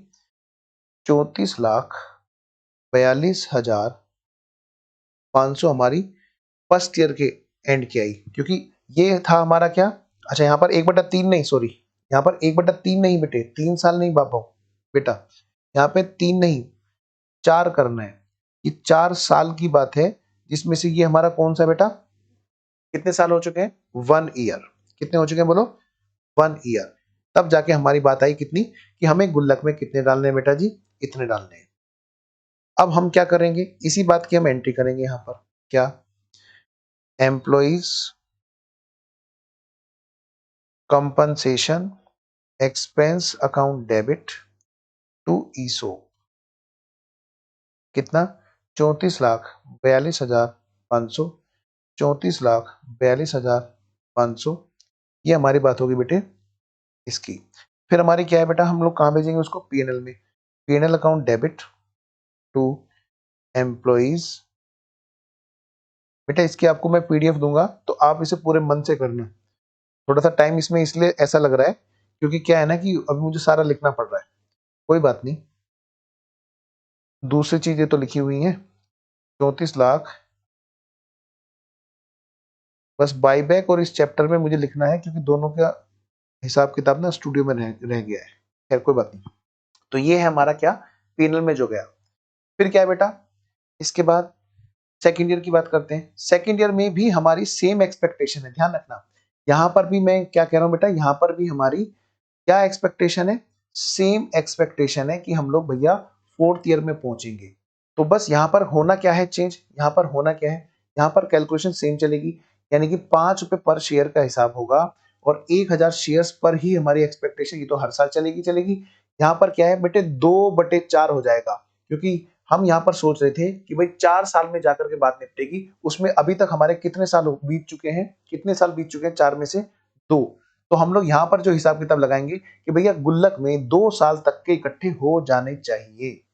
34,42,500 हमारी फर्स्ट ईयर के एंड की आई, क्योंकि ये था हमारा क्या? अच्छा, यहाँ पर 1/3 नहीं, सॉरी, यहाँ पर 1/3 नहीं बेटे, 3 साल नहीं बाबा बेटा, यहाँ पे 3 नहीं 4 करना है। ये 4 साल की बात है, जिसमें से ये हमारा कौन सा बेटा? कितने साल हो चुके हैं? 1 ईयर। कितने हो चुके हैं बोलो? 1 ईयर। तब जाके हमारी बात आई कितनी, कि हमें गुल्लक में कितने डालने हैं बेटा जी? इतने डालने हैं। अब हम क्या करेंगे? इसी बात की हम एंट्री करेंगे यहाँ पर। क्या? Employees compensation expense account debit to ESO. कितना? 34,42,500, 34,42,500। ये हमारी बात होगी बेटे इसकी। फिर हमारी क्या है बेटा? हम लोग कहाँ भेजेंगे उसको? पीएनएल में। PNL account debit to employees. बेटा इसकी आपको मैं पीडीएफ दूंगा, तो आप इसे पूरे मन से करना। थोड़ा सा टाइम इसमें इसलिए ऐसा लग रहा है क्योंकि क्या है ना कि अभी मुझे सारा लिखना पड़ रहा है। कोई बात नहीं, दूसरी चीजें तो लिखी हुई हैं। 34 लाख बस बाईबैक और इस चैप्टर में मुझे लिखना है, क्योंकि दोनों का हिसाब किताब ना स्टूडियो में रह गया है। खैर कोई बात नहीं। तो ये है हमारा क्या? पीएनएल में जो गया। फिर क्या है बेटा? इसके बाद सेकेंड ईयर की बात करते हैं। सेकेंड ईयर में भी हमारी सेम एक्सपेक्टेशन है, ध्यान रखना। यहां पर भी मैं क्या कह रहा हूं बेटा? यहां पर भी हमारी क्या एक्सपेक्टेशन है? सेम एक्सपेक्टेशन है कि हम लोग भैया फोर्थ ईयर में पहुंचेंगे। तो बस यहां पर होना क्या है चेंज? यहां पर होना क्या है? यहां पर कैलकुलेशन सेम चलेगी, यानी कि 5 रुपए पर शेयर का हिसाब होगा और 1,000 शेयर्स पर ही हमारी एक्सपेक्टेशन, ये तो हर साल चलेगी चलेगी। यहाँ पर क्या है बेटे? 2/4 हो जाएगा, क्योंकि हम यहाँ पर सोच रहे थे कि भाई 4 साल में जाकर के बात निपटेगी। उसमें अभी तक हमारे कितने साल बीत चुके हैं? कितने साल बीत चुके हैं? 4 में से 2। तो हम लोग यहाँ पर जो हिसाब किताब लगाएंगे कि भैया गुल्लक में 2 साल तक के इकट्ठे हो जाने चाहिए।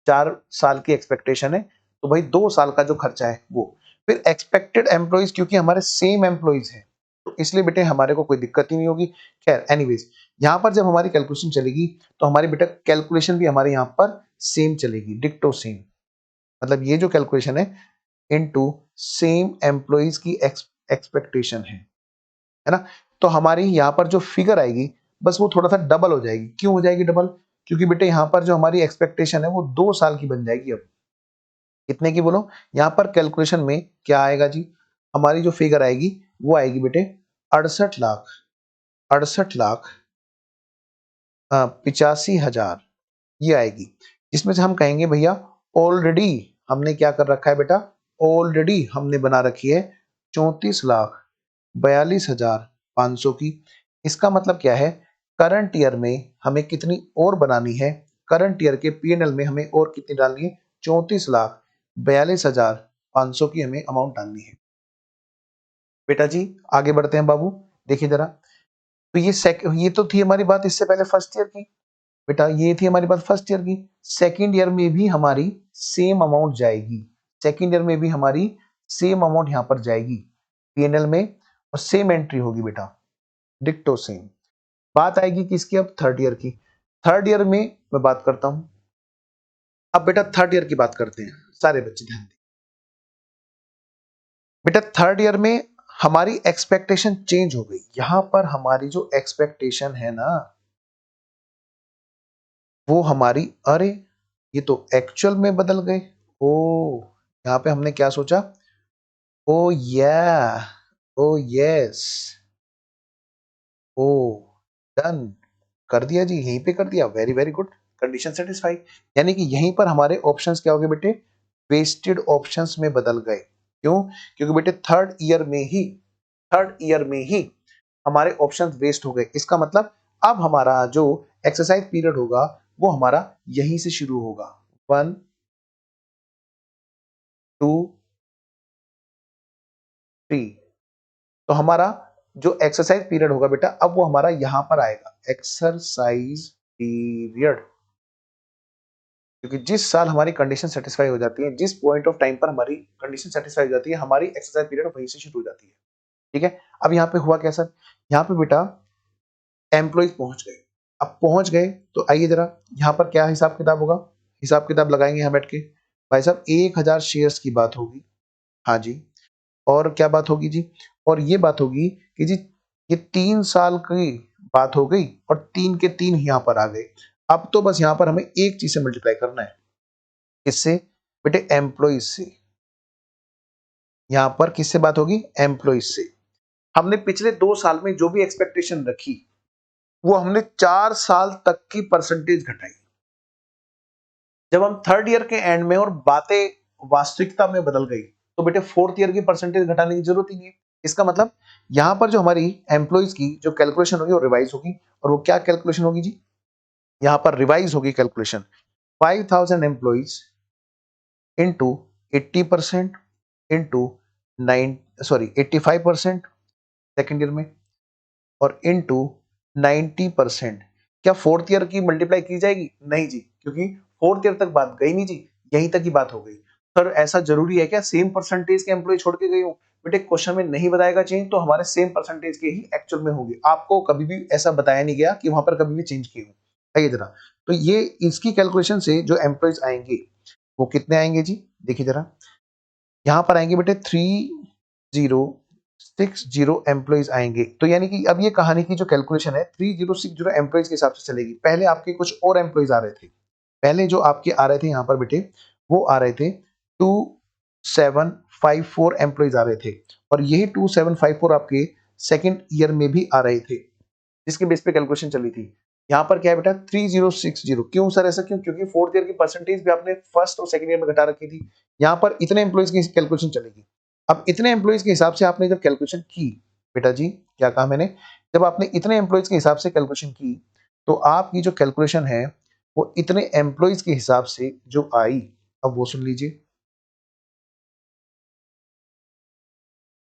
4 साल की एक्सपेक्टेशन है, तो भाई 2 साल का जो खर्चा है वो। फिर एक्सपेक्टेड एम्प्लॉइज, क्योंकि हमारे सेम एम्प्लॉइज हैं, तो इसलिए बेटे हमारे को कोई दिक्कत ही नहीं होगी। खैर एनीवेज, यहाँ पर जब हमारी कैलकुलेशन चलेगी तो हमारी बेटा कैलकुलेशन भी हमारे यहाँ पर सेम चलेगी, डिक्टो सेम। मतलब ये जो कैलकुलेशन है इनटू सेम एम्प्लॉइज की एक्सपेक्टेशन है ना। तो हमारी यहाँ पर जो फिगर आएगी बस वो थोड़ा सा डबल हो जाएगी। क्यों हो जाएगी डबल? क्योंकि बेटे यहाँ पर जो हमारी एक्सपेक्टेशन है वो 2 साल की बन जाएगी। अब कितने की बोलो? यहाँ पर कैलकुलेशन में क्या आएगा जी? हमारी जो फिगर आएगी वो आएगी बेटे 68 लाख, 68,85,000 ये आएगी। जिसमें से हम कहेंगे भैया ऑलरेडी हमने क्या कर रखा है बेटा? ऑलरेडी हमने बना रखी है 34,42,500 की। इसका मतलब क्या है? करंट ईयर में हमें कितनी और बनानी है? करंट ईयर के पीएनएल में हमें और कितनी डालनी है? 34,42,500 की हमें अमाउंट डालनी है। बेटा जी आगे बढ़ते हैं बाबू, देखिए जरा। तो ये तो थी हमारी बात इससे पहले फर्स्ट ईयर की। बेटा ये थी हमारी बात फर्स्ट ईयर की। सेकेंड ईयर में भी हमारी सेम अमाउंट जाएगी। सेकेंड ईयर में भी हमारी सेम अमाउंट यहां पर जाएगी पीएनएल में, और सेम एंट्री होगी बेटा, डिक्टो सेम। बात आएगी किसकी? अब थर्ड ईयर की। थर्ड ईयर में मैं बात करता हूं। अब बेटा थर्ड ईयर की बात करते हैं, सारे बच्चे ध्यान दें। बेटा थर्ड ईयर में हमारी एक्सपेक्टेशन चेंज हो गई। यहां पर हमारी जो एक्सपेक्टेशन है ना वो हमारी, अरे ये तो एक्चुअल में बदल गए। ओ, यहाँ पे हमने क्या सोचा? ओ या, ओ यस, ओ डन, कर दिया जी, यहीं पे कर दिया। Very very good, condition satisfy. यानी कि यहीं पर हमारे ऑप्शंस क्या हो गए बेटे? वेस्टेड ऑप्शंस में बदल गए। क्यों? क्योंकि बेटे थर्ड ईयर में ही हमारे ऑप्शंस वेस्ट हो गए। इसका मतलब अब हमारा जो एक्सरसाइज पीरियड होगा वो हमारा यहीं से शुरू होगा। 1 2 3। तो हमारा जो एक्सरसाइज पीरियड होगा बेटा अब वो हमारा यहां पर आएगा, एक्सरसाइज पीरियड। क्योंकि जिस साल हमारी कंडीशन सेटिस्फाई हो जाती है, जिस पॉइंट ऑफ टाइम पर हमारी कंडीशन सेटिस्फाई हो जाती है, हमारी एक्सरसाइज पीरियड वहीं से शुरू हो जाती है। ठीक है, अब यहाँ पे हुआ क्या सर, यहाँ पे बेटा एम्प्लॉइज पहुंच गए। अब पहुंच गए तो आइए जरा यहाँ पर क्या हिसाब किताब होगा, हिसाब किताब लगाएंगे यहाँ बैठ के। भाई साहब 1000 शेयर्स की बात होगी, हाँ जी। और क्या बात होगी जी, और ये बात होगी कि जी ये 3 साल की बात हो गई और 3 के 3 यहाँ पर आ गए। अब तो बस यहाँ पर हमें एक चीज से मल्टीप्लाई करना है, किससे बेटे, एम्प्लॉइज से। यहाँ पर किससे बात होगी, एम्प्लॉइज से। हमने पिछले 2 साल में जो भी एक्सपेक्टेशन रखी वो हमने 4 साल तक की परसेंटेज घटाई। जब हम थर्ड ईयर के एंड में और बातें वास्तविकता में बदल गई तो बेटे फोर्थ ईयर की परसेंटेज घटाने की जरूरत ही नहीं है। इसका मतलब यहां पर जो हमारी एम्प्लॉइज की जो कैलकुलेशन होगी वो रिवाइज होगी, और वो क्या कैलकुलेशन होगी जी, यहां पर रिवाइज होगी calculation 5000 employees into 80% into 85% second year में, और इंटू 90%। क्या फोर्थ ईयर की मल्टीप्लाई की जाएगी, नहीं जी, क्योंकि फोर्थ ईयर तक बात गई नहीं जी, यहीं तक ही बात हो गई। सर ऐसा जरूरी है क्या सेम परसेंटेज के एम्प्लॉय छोड़ के गई हूँ, बेटे क्वेश्चन में नहीं बताएगा चेंज तो हमारे सेम परसेंटेज के ही एक्चुअल में होंगे, आपको कभी भी ऐसा बताया नहीं गया कि वहां पर कभी भी चेंज किए हूँ। आइए जरा, तो ये इसकी कैलकुलेशन से जो एम्प्लॉयज आएंगे वो कितने आएंगे जी, देखिए जरा, यहाँ पर आएंगे बेटे 3060 एम्प्लॉइज आएंगे। तो यानी कि अब ये कहानी की जो कैलकुलेशन है 3060 एम्प्लॉइज के हिसाब से चलेगी। पहले आपके कुछ और एम्प्लॉइज आ रहे थे, पहले जो आपके आ रहे थे यहाँ पर बेटे वो आ रहे थे 2754 एम्प्लॉइज आ रहे थे, और यही 2754 आपके सेकेंड ईयर में भी आ रहे थे, जिसके बेस पे कैलकुलेशन चली थी। यहाँ पर क्या है बेटा 3060। क्यों सर ऐसा क्यों, क्योंकि फोर्थ ईयर की परसेंटेज भी आपने फर्स्ट और सेकंड ईयर में घटा रखी थी। यहाँ पर इतने एम्प्लॉइज की कैलकुलेशन चलेगी। अब इतने एम्प्लॉइज के हिसाब से आपने जब कैलकुलेशन की, बेटा जी क्या कहा मैंने, जब आपने इतने एम्प्लॉइज के हिसाब से कैलकुलेशन की तो आपकी जो कैलकुलेशन है वो इतने एम्प्लॉइज के हिसाब से जो आई, अब वो सुन लीजिए,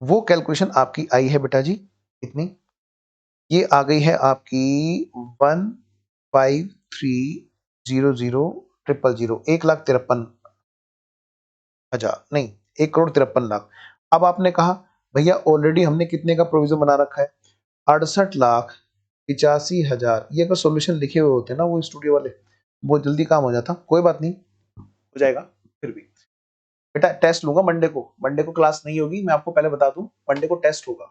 वो कैलकुलेशन आपकी आई है बेटा जी इतनी, ये आ गई है आपकी 1530000 1,53,000 नहीं, 1,53,00,000। अब आपने कहा भैया ऑलरेडी हमने कितने का प्रोविजन बना रखा है, 68,85,000। ये अगर सॉल्यूशन लिखे हुए होते ना वो स्टूडियो वाले, वो जल्दी काम हो जाता। कोई बात नहीं, हो जाएगा। फिर भी बेटा टेस्ट लूंगा मंडे को, मंडे को क्लास नहीं होगी, मैं आपको पहले बता दूं, मंडे को टेस्ट होगा,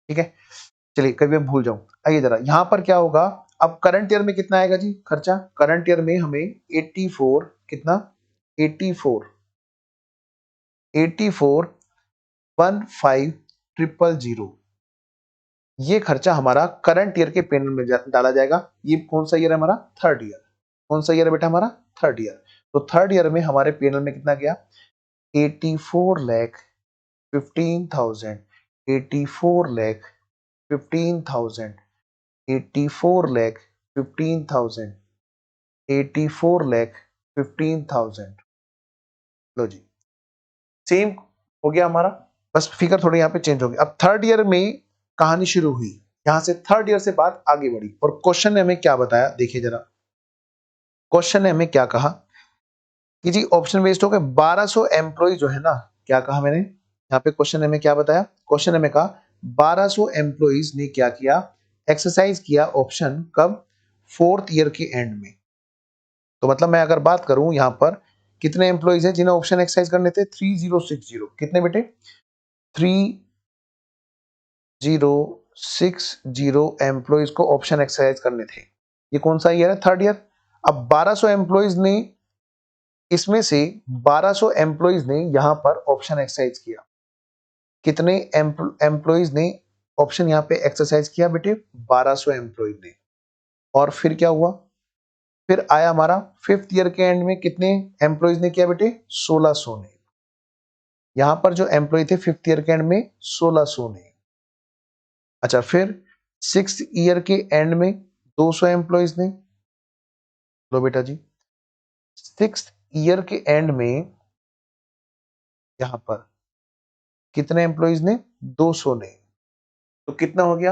ठीक है। चलिए कभी मैं भूल जाऊं, आइए जरा यहाँ पर क्या होगा, अब करंट ईयर में कितना आएगा जी खर्चा, करंट ईयर में हमें 84 कितना, 84 15,000, ये खर्चा हमारा करंट ईयर के पेनल में डाला जाएगा। ये कौन सा ईयर है हमारा, थर्ड ईयर। कौन सा ईयर है बेटा हमारा, थर्ड ईयर। तो थर्ड ईयर में हमारे पेनल में कितना गया, 84,15,000, 84,15,000, 84,15,000, 84,15,000। लो जी, सेम हो गया हमारा, बस फिगर थोड़ी यहाँ पे चेंज हो गई। अब थर्ड ईयर में कहानी शुरू हुई, यहां से थर्ड ईयर से बात आगे बढ़ी, और क्वेश्चन ने हमें क्या बताया देखिए जरा, क्वेश्चन ने हमें क्या कहा कि जी ऑप्शन वेस्ट हो गए 1200 एम्प्लॉय जो है ना, क्या कहा मैंने यहाँ पे, क्वेश्चन ने हमें क्या बताया, क्वेश्चन ने हमें कहा 1200 एम्प्लॉइज ने क्या किया, एक्सरसाइज किया ऑप्शन कब, फोर्थ ईयर के एंड में। तो मतलब मैं अगर बात करूं यहाँ पर कितने एम्प्लॉइज हैं जिन्हें ऑप्शन एक्सरसाइज करने थे, 3060। कितने बेटे, 3060 एम्प्लॉइज को ऑप्शन एक्सरसाइज करने थे। ये कौन सा ईयर है, थर्ड ईयर। अब 1200 एम्प्लॉइज ने, इसमें से 1200 एम्प्लॉइज ने यहां पर ऑप्शन एक्सरसाइज किया। कितने एम्प्लॉइज ने ऑप्शन यहाँ पे एक्सरसाइज किया बेटे, 1200 एम्प्लॉइज ने। और फिर क्या हुआ, फिर आया हमारा फिफ्थ ईयर के एंड में कितने एम्प्लॉइज ने किया बेटे, 1600 ने। यहां पर जो एम्प्लॉय थे फिफ्थ ईयर के एंड में 1600 ने। अच्छा फिर सिक्स ईयर के एंड में 200 एम्प्लॉइज ने। लो बेटा जी, सिक्स ईयर के एंड में यहां पर कितने एम्प्लॉइज ने, 200 ने। तो कितना हो गया?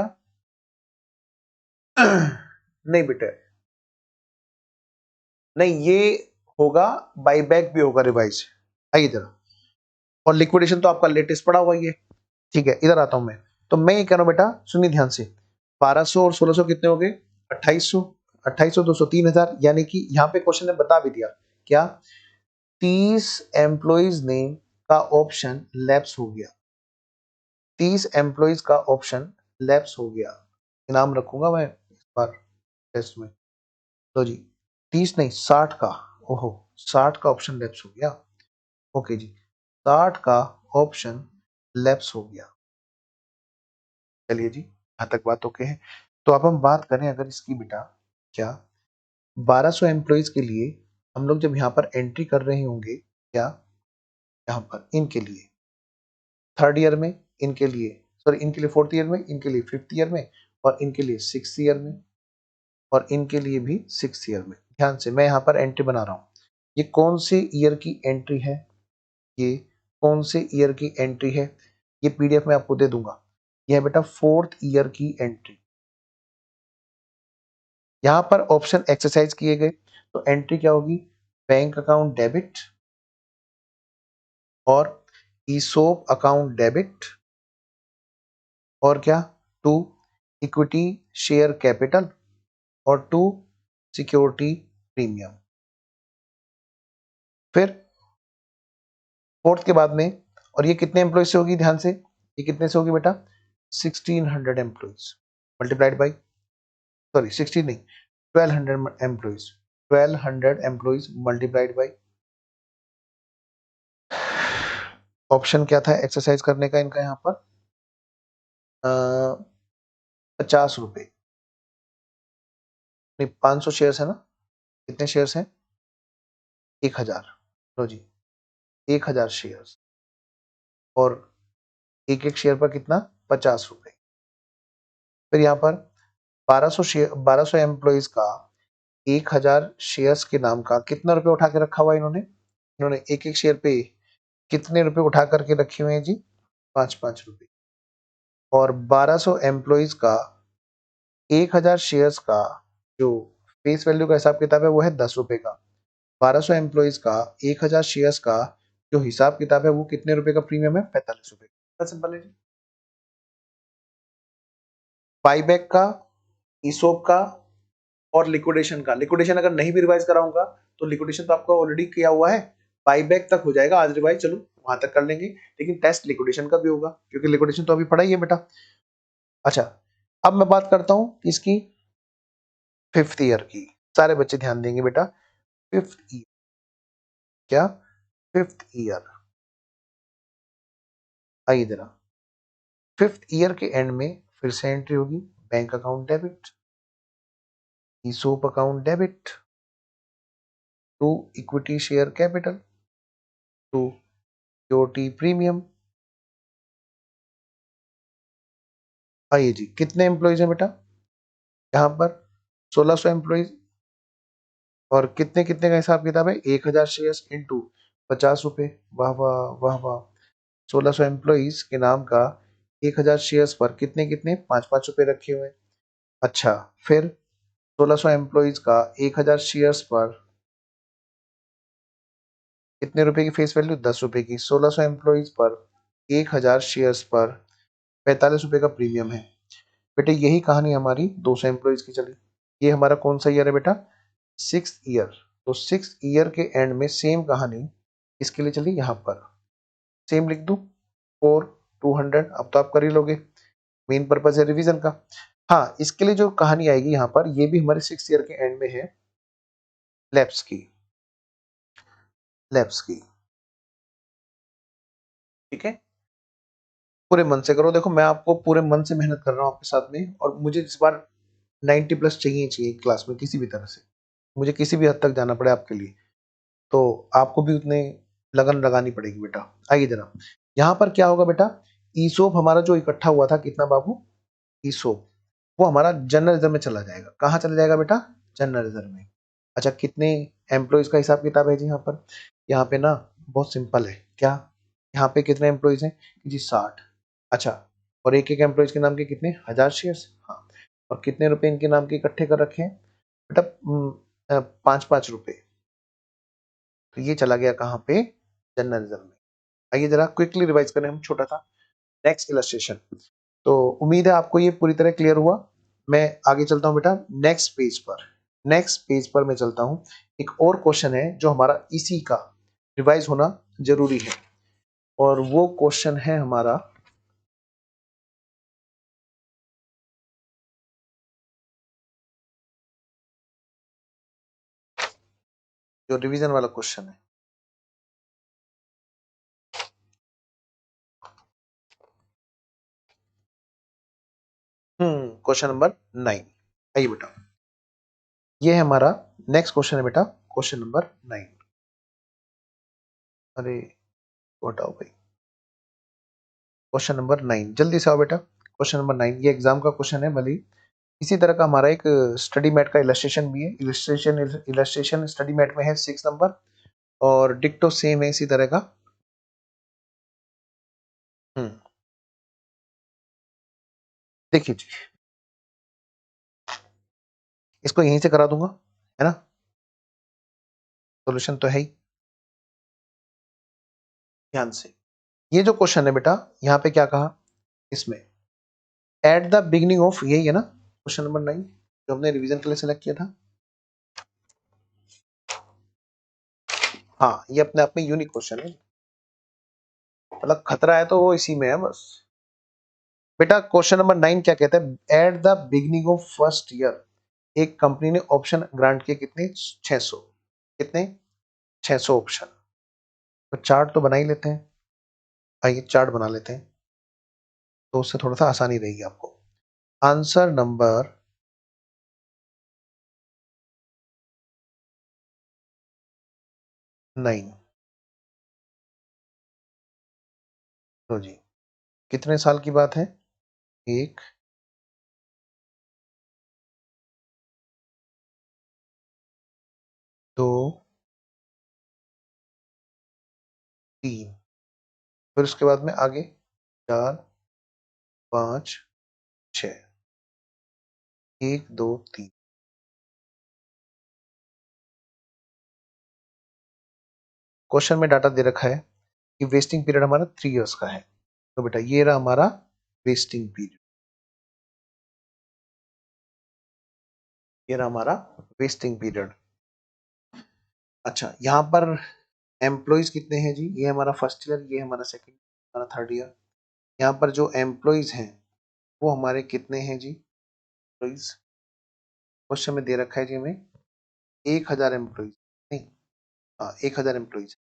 नहीं बेटे, नहीं, ये होगा बाईबैक भी होगा रिवाइज। आइए जरा, और लिक्विडेशन तो आपका लेटेस्ट पड़ा हुआ ही है। ठीक है, इधर आता हूं मैं। तो मैं ये कह रहा हूं बेटा, सुनिए ध्यान से, 1200 और 1600 कितने हो गए? 2800। 2800 200 3000, यानी कि यहाँ पे क्वेश्चन ने बता भी दिया क्या, 30 एम्प्लॉइज नेम का ऑप्शन लैप्स हो गया। 30 एम्प्लॉइज का ऑप्शन लैप्स हो गया। इनाम रखूंगा मैं इस बार टेस्ट में। तो जी 30 नहीं, 60 का, ओहो 60 का ऑप्शन लैप्स हो गया। ओके जी, 60 का ऑप्शन लैप्स हो गया। चलिए जी, यहाँ तक बात ओके है। तो अब हम बात करें अगर इसकी बेटा, क्या 1200 एम्प्लॉइज के लिए हम लोग जब यहाँ पर एंट्री कर रहे होंगे, क्या यहाँ पर इनके लिए थर्ड ईयर में, इनके लिए सॉरी इनके लिए फोर्थ ईयर में, इनके लिए फिफ्थ ईयर में, और इनके लिए सिक्स ईयर में, और इनके लिए भी सिक्स ईयर में। ध्यान से मैं यहाँ पर एंट्री बना रहा हूँ। ये कौन से ईयर की एंट्री है? ये कौन से ईयर की एंट्री है? ये पीडीएफ में आपको दे दूंगा। यह है बेटा फोर्थ ईयर की एंट्री। यहाँ पर ऑप्शन एक्सरसाइज किए गए, तो एंट्री क्या होगी? बैंक अकाउंट डेबिट, और ईसोप अकाउंट डेबिट, और क्या, टू इक्विटी शेयर कैपिटल, और टू सिक्योरिटी प्रीमियम। फिर फोर्थ के बाद में, और ये कितने एम्प्लॉय से होगी? ध्यान से, ये कितने से होगी बेटा? 1600 एम्प्लॉयज मल्टीप्लाइड बाई, सॉरी 16 नहीं, 1200 employees, 1200 employees multiplied by, option क्या था एक्सरसाइज करने का इनका यहाँ पर? 50 रुपए, नहीं 500 शेयर्स है ना? कितने शेयर्स हैं? 1000। लो जी, 1000 शेयर्स, और एक एक शेयर पर कितना? 50 रुपए। फिर यहाँ पर 1200 शेयर, 1200 एम्प्लॉयज का 1000 शेयर्स के नाम का कितना रुपए उठा के रखा हुआ इन्होंने? इन्होंने एक एक शेयर पे कितने रुपए उठा करके रखे हुए हैं जी? 5-5 रुपए। और 1200 एम्प्लॉयज का 1000 शेयर्स का जो फेस वैल्यू का हिसाब किताब है वो है 10 रुपए का। 1200 एम्प्लॉयज का 1000 शेयर्स का जो हिसाब किताब है वो कितने रुपए का प्रीमियम है? 45 रुपए का। सिंपल है जी। बाईबैक का, ईसोप का, और लिक्विडेशन का। लिक्विडेशन अगर नहीं भी रिवाइज कराऊंगा तो लिक्विडेशन तो आपका ऑलरेडी किया हुआ है, बाईबैक तक हो जाएगा आज रिवाइज, चलो वहां तक कर लेंगे, लेकिन टेस्ट लिक्विडेशन का भी होगा क्योंकि लिक्विडेशन तो अभी पढ़ा ही है बेटा। अच्छा, अब मैं बात करता हूं इसकी फिफ्थ ईयर की। सारे बच्चे ध्यान देंगे बेटा, फिफ्थ ईयर, क्या फिफ्थ ईयर, आइए जरा, फिफ्थ ईयर के एंड में फिर से एंट्री होगी, bank account debit, ESOP account debit, to equity share capital, to security premium. आइए जी, कितने एम्प्लॉयज हैं बेटा यहाँ पर? 1600 एम्प्लॉयज, और कितने कितने का हिसाब किताब है? 1000 शेयर्स इंटू 50 रुपए। वाह वाह वाह वाह, 1600 एम्प्लॉयज के नाम का 1000 शेयर्स पर कितने कितने? 5-5 रुपए रखे हुए हैं। अच्छा, फिर 1600 एम्प्लॉयज का 1000 शेयर्स पर कितने रुपए की फेस वैल्यू? 10 रुपए की। 1600 एम्प्लॉयज पर 1000 शेयर्स पर 45 रुपए का प्रीमियम है। बेटे यही कहानी हमारी 200 एम्प्लॉयज की चली। ये हमारा कौन सा ईयर है बेटा? Six year. तो सिक्स ईयर के एंड में सेम कहानी इसके लिए चली, यहाँ पर सेम लिख दूं, 4-200। अब तो आप कर ही लोगे, मेन पर्पज है रिवीजन का। हाँ, इसके लिए जो कहानी आएगी यहाँ पर, ये भी हमारे सिक्स ईयर के एंड में है, लैप्स की, लैप्स की। ठीक है, पूरे मन से करो। देखो मैं आपको पूरे मन से मेहनत कर रहा हूँ आपके साथ में, और मुझे इस बार 90 प्लस चाहिए चाहिए क्लास में, किसी भी तरह से मुझे किसी भी हद तक जाना पड़े आपके लिए, तो आपको भी उतने लगन लगानी पड़ेगी बेटा। आइए जरा, यहाँ पर क्या होगा बेटा? ईसोप हमारा जो इकट्ठा हुआ था कितना बाबू? ईसोप, वो हमारा जनरल रिजर्व में चला जाएगा। कहाँ चला जाएगा बेटा? जनरल रिजर्व में। अच्छा, कितने एम्प्लॉयज का हिसाब किताब है जी यहाँ पर? यहाँ पे ना बहुत सिंपल है, क्या यहाँ पे कितने एम्प्लॉयज हैं जी? 60। अच्छा, और एक एक एम्प्लॉयज के नाम के कितने 1000 शेयर्स। हाँ, और कितने रुपए इनके नाम के इकट्ठे कर रखे हैं बेटा 5-5 रुपए। तो ये चला गया कहाँ पे जनरल रिजर्व में। आइए जरा क्विकली रिवाइज करें हम छोटा सा नेक्स्ट इलस्ट्रेशन। तो उम्मीद है आपको ये पूरी तरह क्लियर हुआ। मैं आगे चलता हूँ बेटा नेक्स्ट पेज पर। नेक्स्ट पेज पर मैं चलता हूँ। एक और क्वेश्चन है जो हमारा इसी का रिवाइज होना जरूरी है, और वो क्वेश्चन है हमारा जो रिवीजन वाला क्वेश्चन है। Question number 9। आइए बेटा, ये है हमारा नेक्स्ट क्वेश्चन है बेटा, क्वेश्चन नंबर 9। अरे बताओ भाई, क्वेश्चन नंबर 9 जल्दी से आओ बेटा। क्वेश्चन नंबर 9 ये एग्जाम का क्वेश्चन है, भले ही इसी तरह का हमारा एक स्टडी मैट का इलस्ट्रेशन भी है। इलस्ट्रेशन स्टडी मैट में है 6 नंबर, और डिक्टो सेम है इसी तरह का। देखिए जी, इसको यहीं से करा दूंगा, है ना, सॉल्यूशन तो है ही। ध्यान से, ये जो क्वेश्चन है बेटा, यहाँ पे क्या कहा इसमें, एट द बिगिनिंग ऑफ, यही है ना क्वेश्चन नंबर 9 जो हमने रिवीजन के लिए सिलेक्ट किया था। हाँ, ये अपने आप में यूनिक क्वेश्चन है, मतलब खतरा है तो वो इसी में है बस। बेटा क्वेश्चन नंबर 9 क्या कहता है, at the beginning of first year एक कंपनी ने ऑप्शन ग्रांट किए कितने 600, कितने 600 ऑप्शन। तो चार्ट तो बना ही लेते हैं, आइए चार्ट बना लेते हैं, तो उससे थोड़ा सा आसानी रहेगी आपको। आंसर नंबर 9, तो जी कितने साल की बात है, 1 2 3, फिर उसके बाद में आगे 4 5 6, 1 2 3। क्वेश्चन में डाटा दे रखा है कि वेस्टिंग पीरियड हमारा 3 इयर्स का है। तो बेटा ये रहा हमारा वेस्टिंग पीरियड, ये रहा हमारा वेस्टिंग पीरियड। अच्छा, यहाँ पर एम्प्लॉयज कितने हैं जी, ये हमारा फर्स्ट ईयर, ये हमारा सेकंड, हमारा थर्ड ईयर। यहाँ पर जो एम्प्लॉयज हैं वो हमारे कितने हैं जी एम्प्लॉयज, क्वेश्चन में दे रखा है जी हमें 1000 एम्प्लॉयज, नहीं, हाँ 1000 एम्प्लॉयज।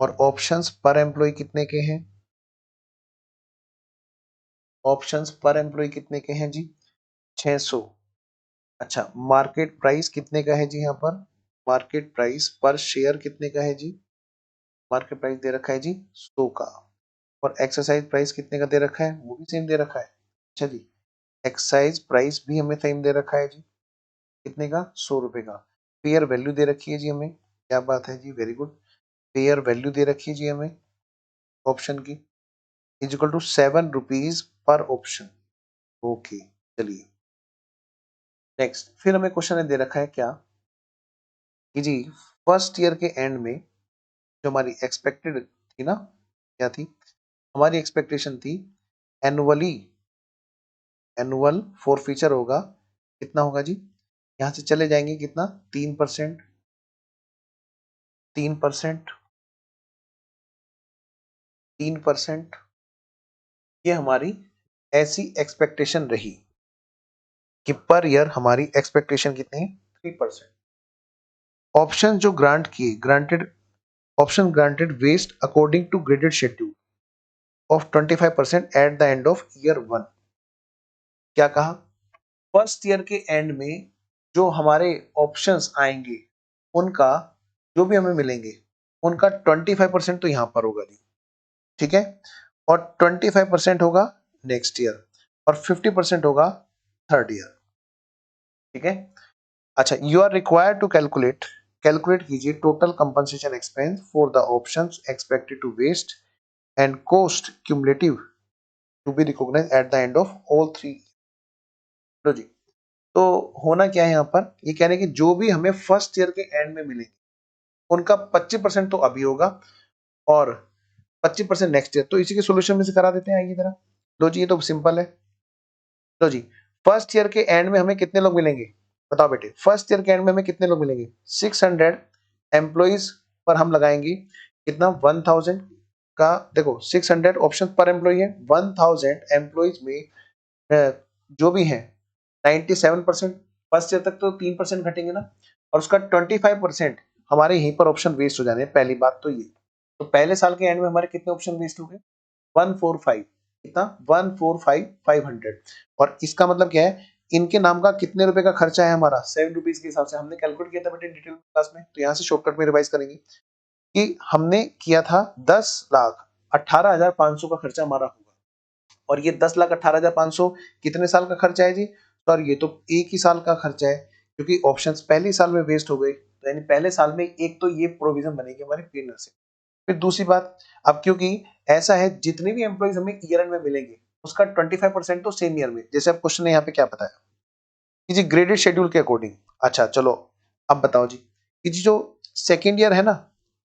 और ऑप्शंस पर एम्प्लॉय कितने के हैं, ऑप्शंस पर एम्प्लॉय कितने के हैं जी 600। अच्छा, मार्केट प्राइस कितने का है जी, यहाँ पर मार्केट प्राइस पर शेयर कितने का है जी, मार्केट प्राइस दे रखा है जी 100 का। और एक्सरसाइज प्राइस कितने का दे रखा है, वो भी सेम दे रखा है। अच्छा जी, एक्सरसाइज प्राइस भी हमें सेम दे रखा है जी, कितने का 100 रुपए का। फेयर वैल्यू दे रखी है जी हमें, क्या बात है जी, वेरी गुड। फेयर वैल्यू दे रखी है जी हमें ऑप्शन की, इज इक्वल टू 7 रुपीज पर ऑप्शन। ओके, चलिए नेक्स्ट, फिर हमें क्वेश्चन दे रखा है क्या कि जी फर्स्ट ईयर के एंड में जो हमारी एक्सपेक्टेड थी ना, क्या थी हमारी एक्सपेक्टेशन थी, एनुअली एनुअल फॉर फ्यूचर होगा, कितना होगा जी, यहाँ से चले जाएंगे कितना 3%, 3%, 3%। ये हमारी ऐसी एक्सपेक्टेशन रही कि पर ईयर हमारी एक्सपेक्टेशन कितनी है 3%। ऑप्शन जो ग्रांट किए, granted option granted vest according to graded schedule of 25% at the end of year 1। क्या कहा, फर्स्ट ईयर के एंड में जो हमारे ऑप्शंस आएंगे उनका, जो भी हमें मिलेंगे उनका 25% तो यहां पर होगा जी, ठीक है, और 25% होगा नेक्स्ट ईयर, और 50% होगा थर्ड ईयर, ठीक है। अच्छा, you are required to calculate, calculate कीजिए total compensation expense for the options expected to vest and cost cumulative to be recognise at the end of all 3। लो जी, तो होना क्या है यहाँ पर, ये कह रहे हैं कि जो भी हमें फर्स्ट ईयर के एंड में मिलेंगे उनका 25% तो अभी होगा और 25% नेक्स्ट ईयर। तो इसी के सोल्यूशन में से करा देते हैं, आइए जरा। लो जी, ये तो सिंपल है। लो जी, फर्स्ट ईयर के एंड में हमें कितने लोग मिलेंगे, बताओ बेटे। फर्स्ट ईयर के एंड में हमें कितने लोग मिलेंगे, 600 एम्प्लॉइज पर हम लगाएंगे कितना, 1000 का। देखो 600 ऑप्शन पर एम्प्लॉय है, 1000 एम्प्लॉइज में जो भी है 97%। फर्स्ट ईयर तक तो 3% घटेंगे ना, और उसका 25% हमारे यहीं पर ऑप्शन वेस्ट हो जाने हैं। पहली बात तो ये, तो पहले साल के एंड में हमारे कितने ऑप्शन वेस्ट हो गए, 145। कितना, 145,500। और इसका मतलब क्या है, इनके नाम का कितने रुपए का खर्चा है हमारा, 7 रुपीज के हिसाब से हमने कैलकुलेट किया था बेटे डिटेल क्लास में। तो यहाँ से शॉर्टकट में रिवाइज करेंगे कि हमने किया था 10,18,500 का खर्चा हमारा होगा। और ये 10,18,500 कितने साल का खर्चा है जी, सर ये तो एक ही साल का खर्चा है, क्योंकि ऑप्शंस पहले साल में वेस्ट हो गए। तो यानी पहले साल में एक तो ये प्रोविजन बनेगी हमारी पेनर से। फिर दूसरी बात, अब क्योंकि ऐसा है जितने भी एम्प्लॉइज हमें ईयर एंड में मिलेंगे उसका 25% तो सेम ईयर में, जैसे अब क्वेश्चन ने यहाँ पे क्या बताया कि जी ग्रेडेड शेड्यूल के अकॉर्डिंग। अच्छा चलो, अब बताओ जी कि जी जो सेकेंड ईयर है ना,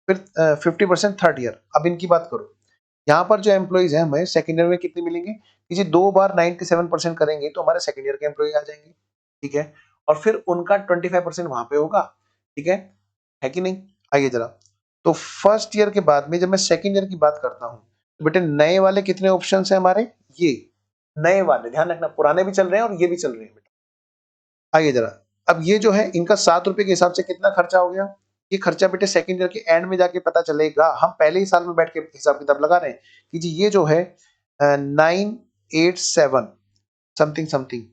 फिर 50% थर्ड ईयर। अब इनकी बात करो, यहाँ पर जो एम्प्लॉइज है हमें सेकेंड ईयर में कितने मिलेंगे कि जी 2 बार 97% करेंगे तो हमारे सेकेंड ईयर के एम्प्लॉय आ जाएंगे, ठीक है। और फिर उनका 25% वहां पे होगा, ठीक है कि नहीं। आइए जरा, तो फर्स्ट ईयर के बाद में जब मैं सेकेंड ईयर की बात करता हूँ तो बेटे नए वाले कितने ऑप्शन है हमारे, ये नए वाले, ध्यान रखना पुराने भी चल रहे हैं और ये भी चल रहे हैं बेटा। आइए जरा, अब ये जो है इनका 7 रुपए के हिसाब से कितना खर्चा हो गया, ये खर्चा बेटे सेकेंड ईयर के एंड में जाके पता चलेगा। हम पहले ही साल में बैठ के हिसाब किताब लगा रहे हैं कि जी ये जो है 987 समथिंग समथिंग,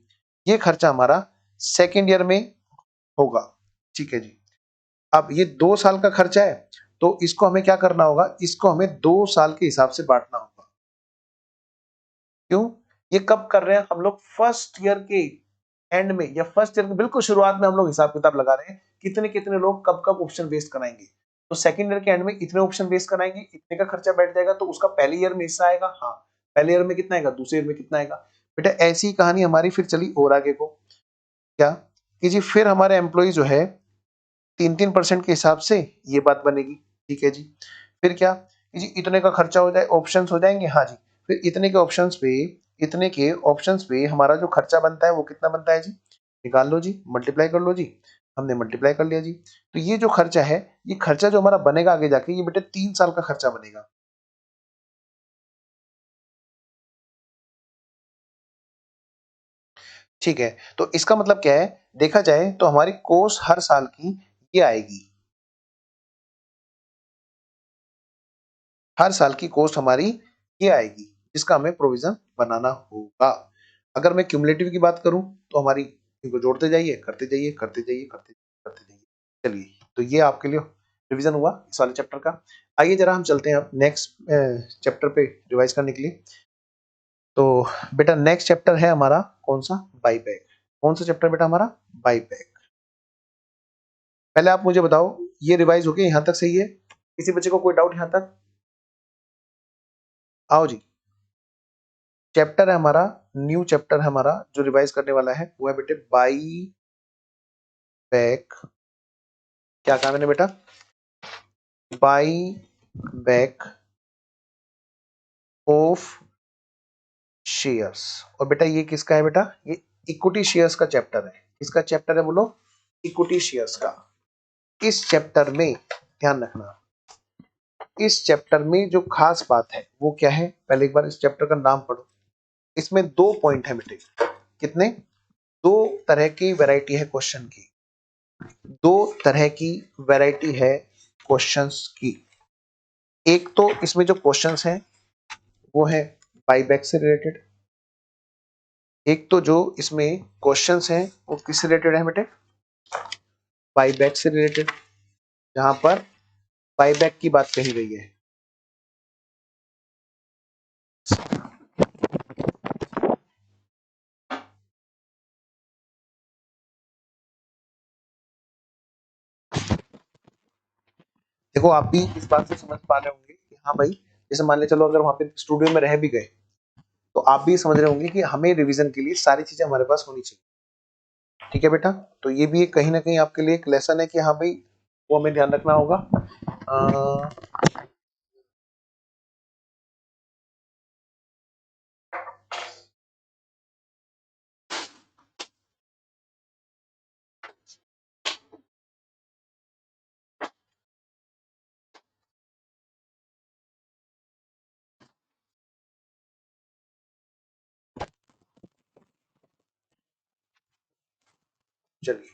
ये खर्चा हमारा सेकेंड ईयर में होगा, ठीक है जी। अब ये 2 साल का खर्चा है, तो इसको हमें क्या करना होगा, इसको हमें 2 साल के हिसाब से बांटना होगा। क्यों, ये कब कर रहे हैं हम लोग, फर्स्ट ईयर के एंड में या फर्स्ट ईयर के बिल्कुल शुरुआत में हम लोग हिसाब किताब लगा रहे हैं कितने कितने लोग कब कब ऑप्शन वेस्ट कराएंगे। तो सेकंड ईयर के एंड में इतने ऑप्शन वेस्ट कराएंगे, इतने का खर्चा बैठ जाएगा, तो उसका पहले ईयर में हिस्सा आएगा। हाँ, पहले ईयर में कितना आएगा, दूसरे ईयर में कितना आएगा। बेटा ऐसी कहानी हमारी फिर चली और आगे को, क्या कि जी फिर हमारे एम्प्लॉय जो है 3-3% के हिसाब से ये बात बनेगी, ठीक है जी। फिर क्या कि जी इतने का खर्चा हो जाए, ऑप्शंस हो जाएंगे, हाँ जी। फिर इतने के ऑप्शंस पे हमारा जो खर्चा बनता है वो कितना बनता है जी, निकाल लो जी, मल्टीप्लाई कर लो जी। हमने मल्टीप्लाई कर लिया जी। तो ये जो खर्चा है, ये खर्चा जो हमारा बनेगा आगे जाके, ये बेटे 3 साल का खर्चा बनेगा। ठीक है, तो इसका मतलब क्या है, देखा जाए तो हमारी कोर्स हर साल की ये आएगी, हर साल की कॉस्ट हमारी ये आएगी, जिसका हमें प्रोविजन बनाना होगा। अगर मैं क्यूमुलेटिव की बात करूं तो हमारी इनको जोड़ते जाइए, करते जाइए, करते जाइए, करते जाइए। चलिए, तो ये आपके लिए रिवीजन हुआ इस वाले चैप्टर का। आइए जरा हम चलते हैं अब नेक्स्ट चैप्टर पे रिवाइज करने के लिए। तो बेटा नेक्स्ट चैप्टर है हमारा कौन सा, बाईबैक। कौन सा चैप्टर बेटा हमारा, बाईबैक। पहले आप मुझे बताओ, ये रिवाइज हो गया, यहाँ तक सही है, किसी बच्चे को कोई डाउट यहाँ तक, आओ जी। चैप्टर है हमारा, न्यू चैप्टर है हमारा जो रिवाइज करने वाला है, वो है बेटे बाई बैक। क्या कहा मैंने बेटा, बाई बैक ऑफ शेयर्स। और बेटा ये किसका है बेटा, ये इक्विटी शेयर्स का चैप्टर है। किसका चैप्टर है बोलो, इक्विटी शेयर्स का। इस चैप्टर में ध्यान रखना, इस चैप्टर में जो खास बात है वो क्या है, पहले एक बार इस चैप्टर का नाम पढ़ो। इसमें 2 पॉइंट है बेटे, कितने, 2 तरह की वैरायटी है क्वेश्चन की, 2 तरह की वैरायटी है क्वेश्चंस की। एक तो इसमें जो क्वेश्चंस हैं वो है बाईबैक से रिलेटेड, एक तो जो इसमें क्वेश्चंस हैं वो किससे रिलेटेड है बेटे, बाईबैक से रिलेटेड, जहां पर बाईबैक की बात कही गई है। देखो आप भी इस बात से समझ पा रहे होंगे कि हाँ भाई, जैसे मान ले चलो अगर वहां पे स्टूडियो में रह भी गए तो आप भी समझ रहे होंगे कि हमें रिवीजन के लिए सारी चीजें हमारे पास होनी चाहिए। ठीक है बेटा, तो ये भी कहीं ना कहीं आपके लिए एक लेसन है कि हाँ भाई वो हमें ध्यान रखना होगा। चलिए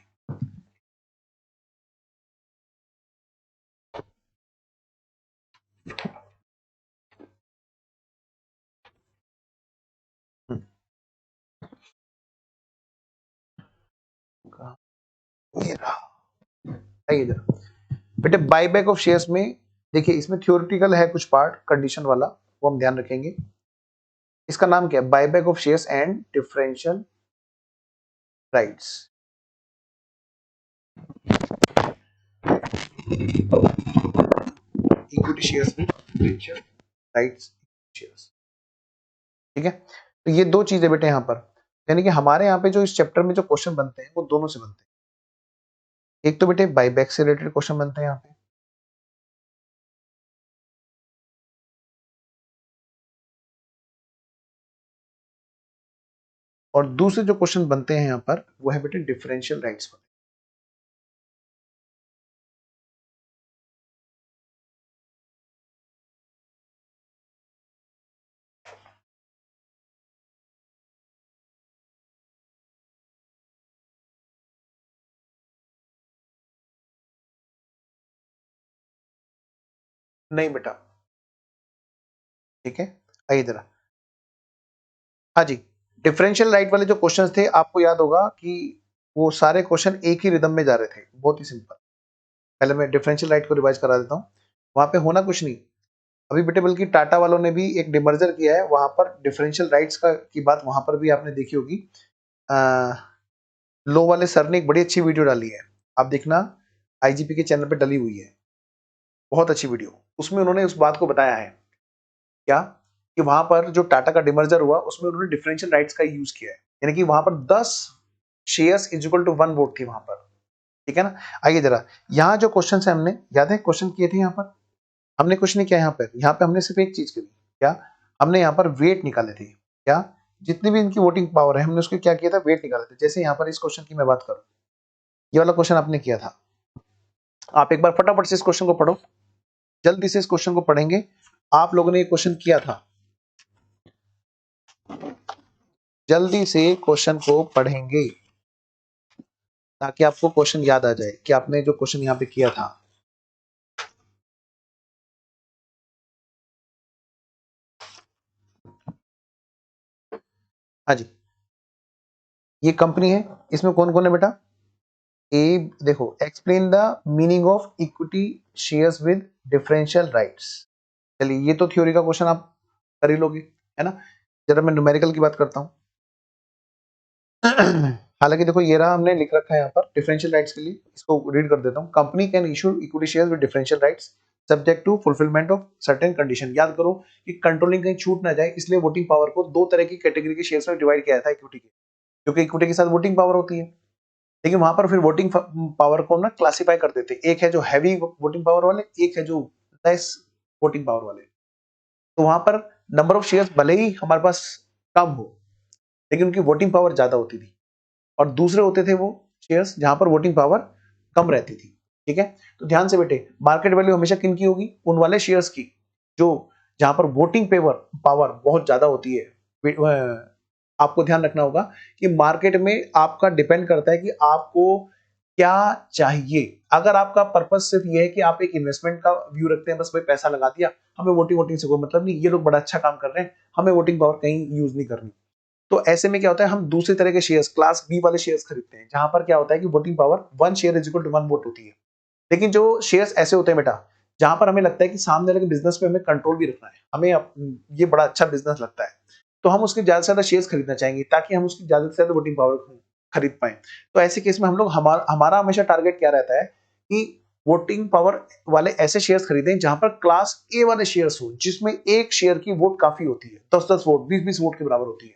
ये रहा, आइए इधर। बेटे बायबैक ऑफ शेयर्स में देखिए इसमें थ्योरेटिकल है कुछ पार्ट कंडीशन वाला, वो हम ध्यान रखेंगे। इसका नाम क्या है? Buyback of shares and differential rights. Equity shares में डिफरेंशियल राइट्स शेयर्स। ठीक है, तो ये दो चीजें बेटे यहाँ पर, यानी कि हमारे यहाँ पे जो इस चैप्टर में जो क्वेश्चन बनते हैं वो दोनों से बनते हैं। एक तो बेटे बायबैक से रिलेटेड क्वेश्चन बनते हैं यहाँ पे, और दूसरे जो क्वेश्चन बनते हैं यहाँ पर वो है बेटे डिफरेंशियल राइट्स पर। नहीं बेटा, ठीक है, आइए इधर। हाँ जी, डिफरेंशियल राइट वाले जो क्वेश्चंस थे आपको याद होगा कि वो सारे क्वेश्चन एक ही रिदम में जा रहे थे, बहुत ही सिंपल। पहले मैं डिफरेंशियल राइट को रिवाइज करा देता हूँ। वहां पे होना कुछ नहीं, अभी बेटे बल्कि टाटा वालों ने भी एक डिमर्जर किया है, वहां पर डिफरेंशियल राइट्स का की बात वहां पर भी आपने देखी होगी। लो वाले सर ने एक बड़ी अच्छी वीडियो डाली है, आप देखना, आईजीपी के चैनल पे डली हुई है, बहुत अच्छी वीडियो। उसमें उन्होंने उस बात को बताया है क्या कि वहां पर जो टाटा का डिमर्जर हुआ उसमें उन्होंने डिफरेंशियल राइट्स का यूज किया है, यानी कि वहां पर 10 shares is equal to 1 vote थी वहां पर। ठीक है ना, आइए जरा, यहाँ जो क्वेश्चन है हमने याद है क्वेश्चन किए थे यहाँ पर, हमने कुछ नहीं किया यहाँ पे हमने सिर्फ एक चीज करी, क्या हमने यहाँ पर वेट निकाले थे, क्या जितनी भी इनकी वोटिंग पावर है हमने उसके क्या किया था, वेट निकाले थे। जैसे यहाँ पर इस क्वेश्चन की मैं बात करूं, ये वाला क्वेश्चन आपने किया था, आप एक बार फटाफट से इस क्वेश्चन को पढ़ो, जल्दी से इस क्वेश्चन को पढ़ेंगे। आप लोगों ने ये क्वेश्चन किया था, जल्दी से क्वेश्चन को पढ़ेंगे ताकि आपको क्वेश्चन याद आ जाए कि आपने जो क्वेश्चन यहाँ पे किया था। हाँ जी, ये कंपनी है, इसमें कौन कौन है बेटा? ए, देखो, explain the meaning of equity shares with differential rights. चलिए ये तो थ्योरी का क्वेश्चन आप कर ही लोगे, है ना। जरा मैं न्यूमेरिकल की बात करता हूँ। हालांकि देखो ये रहा, हमने लिख रखा है यहाँ पर डिफरेंशियल राइट्स के लिए, इसको रीड कर देता हूँ। Company can issue equity shares with differential rights subject to fulfilment of certain condition. याद करो कि कंट्रोलिंग कहीं छूट ना जाए, इसलिए वोटिंग पावर को दो तरह की कैटेगरी के शेयर्स में डिवाइड किया था इक्विटी के, क्योंकि इक्विटी के साथ वोटिंग पावर होती है, लेकिन वहां पर फिर वोटिंग पावर को ना क्लासिफाई कर देते, एक है जो हैवी वोटिंग पावर वाले, एक है जो लेस वोटिंग पावर वाले। तो वहां पर नंबर ऑफ शेयर्स भले ही हमारे पास कम हो, लेकिन उनकी वोटिंग पावर ज्यादा होती थी, और दूसरे होते थे वो शेयर्स जहां पर वोटिंग पावर कम रहती थी। ठीक है, तो ध्यान से बेटे, मार्केट वैल्यू हमेशा किन की होगी? उन वाले शेयर्स की जो जहां पर वोटिंग पावर पावर बहुत ज्यादा होती है। आपको ध्यान रखना होगा कि मार्केट में आपका डिपेंड करता है कि आपको क्या चाहिए। अगर आपका पर्पस सिर्फ ये है कि आप एक इन्वेस्टमेंट का व्यू रखते हैं, बस भाई पैसा लगा दिया, हमें वोटिंग वोटिंग से कोई मतलब नहीं, ये लोग बड़ा अच्छा काम कर रहे हैं, हमें वोटिंग पावर कहीं यूज नहीं करनी, तो ऐसे में क्या होता है, हम दूसरे तरह के शेयर्स, क्लास बी वाले शेयर्स खरीदते हैं, जहां पर क्या होता है कि voting power 1 share is equal to 1 vote होती है। लेकिन जो शेयर्स ऐसे होते हैं बेटा, जहां पर हमें लगता है कि सामने वाले बिजनेस पे हमें कंट्रोल भी रखना है, हमें ये बड़ा अच्छा बिजनेस लगता है, तो हम उसके ज्यादा से ज्यादा शेयर्स खरीदना चाहेंगे ताकि हम उसकी ज्यादा से ज्यादा वोटिंग पावर खरीद पाए। तो ऐसे केस में हम लोग हमारा हमेशा टारगेट क्या रहता है कि वोटिंग पावर वाले ऐसे शेयर्स खरीदें जहां पर क्लास ए वाले शेयर्स हो, जिसमें एक शेयर की वोट काफी होती है, 10-10 वोट, 20-20 वोट के बराबर होती है।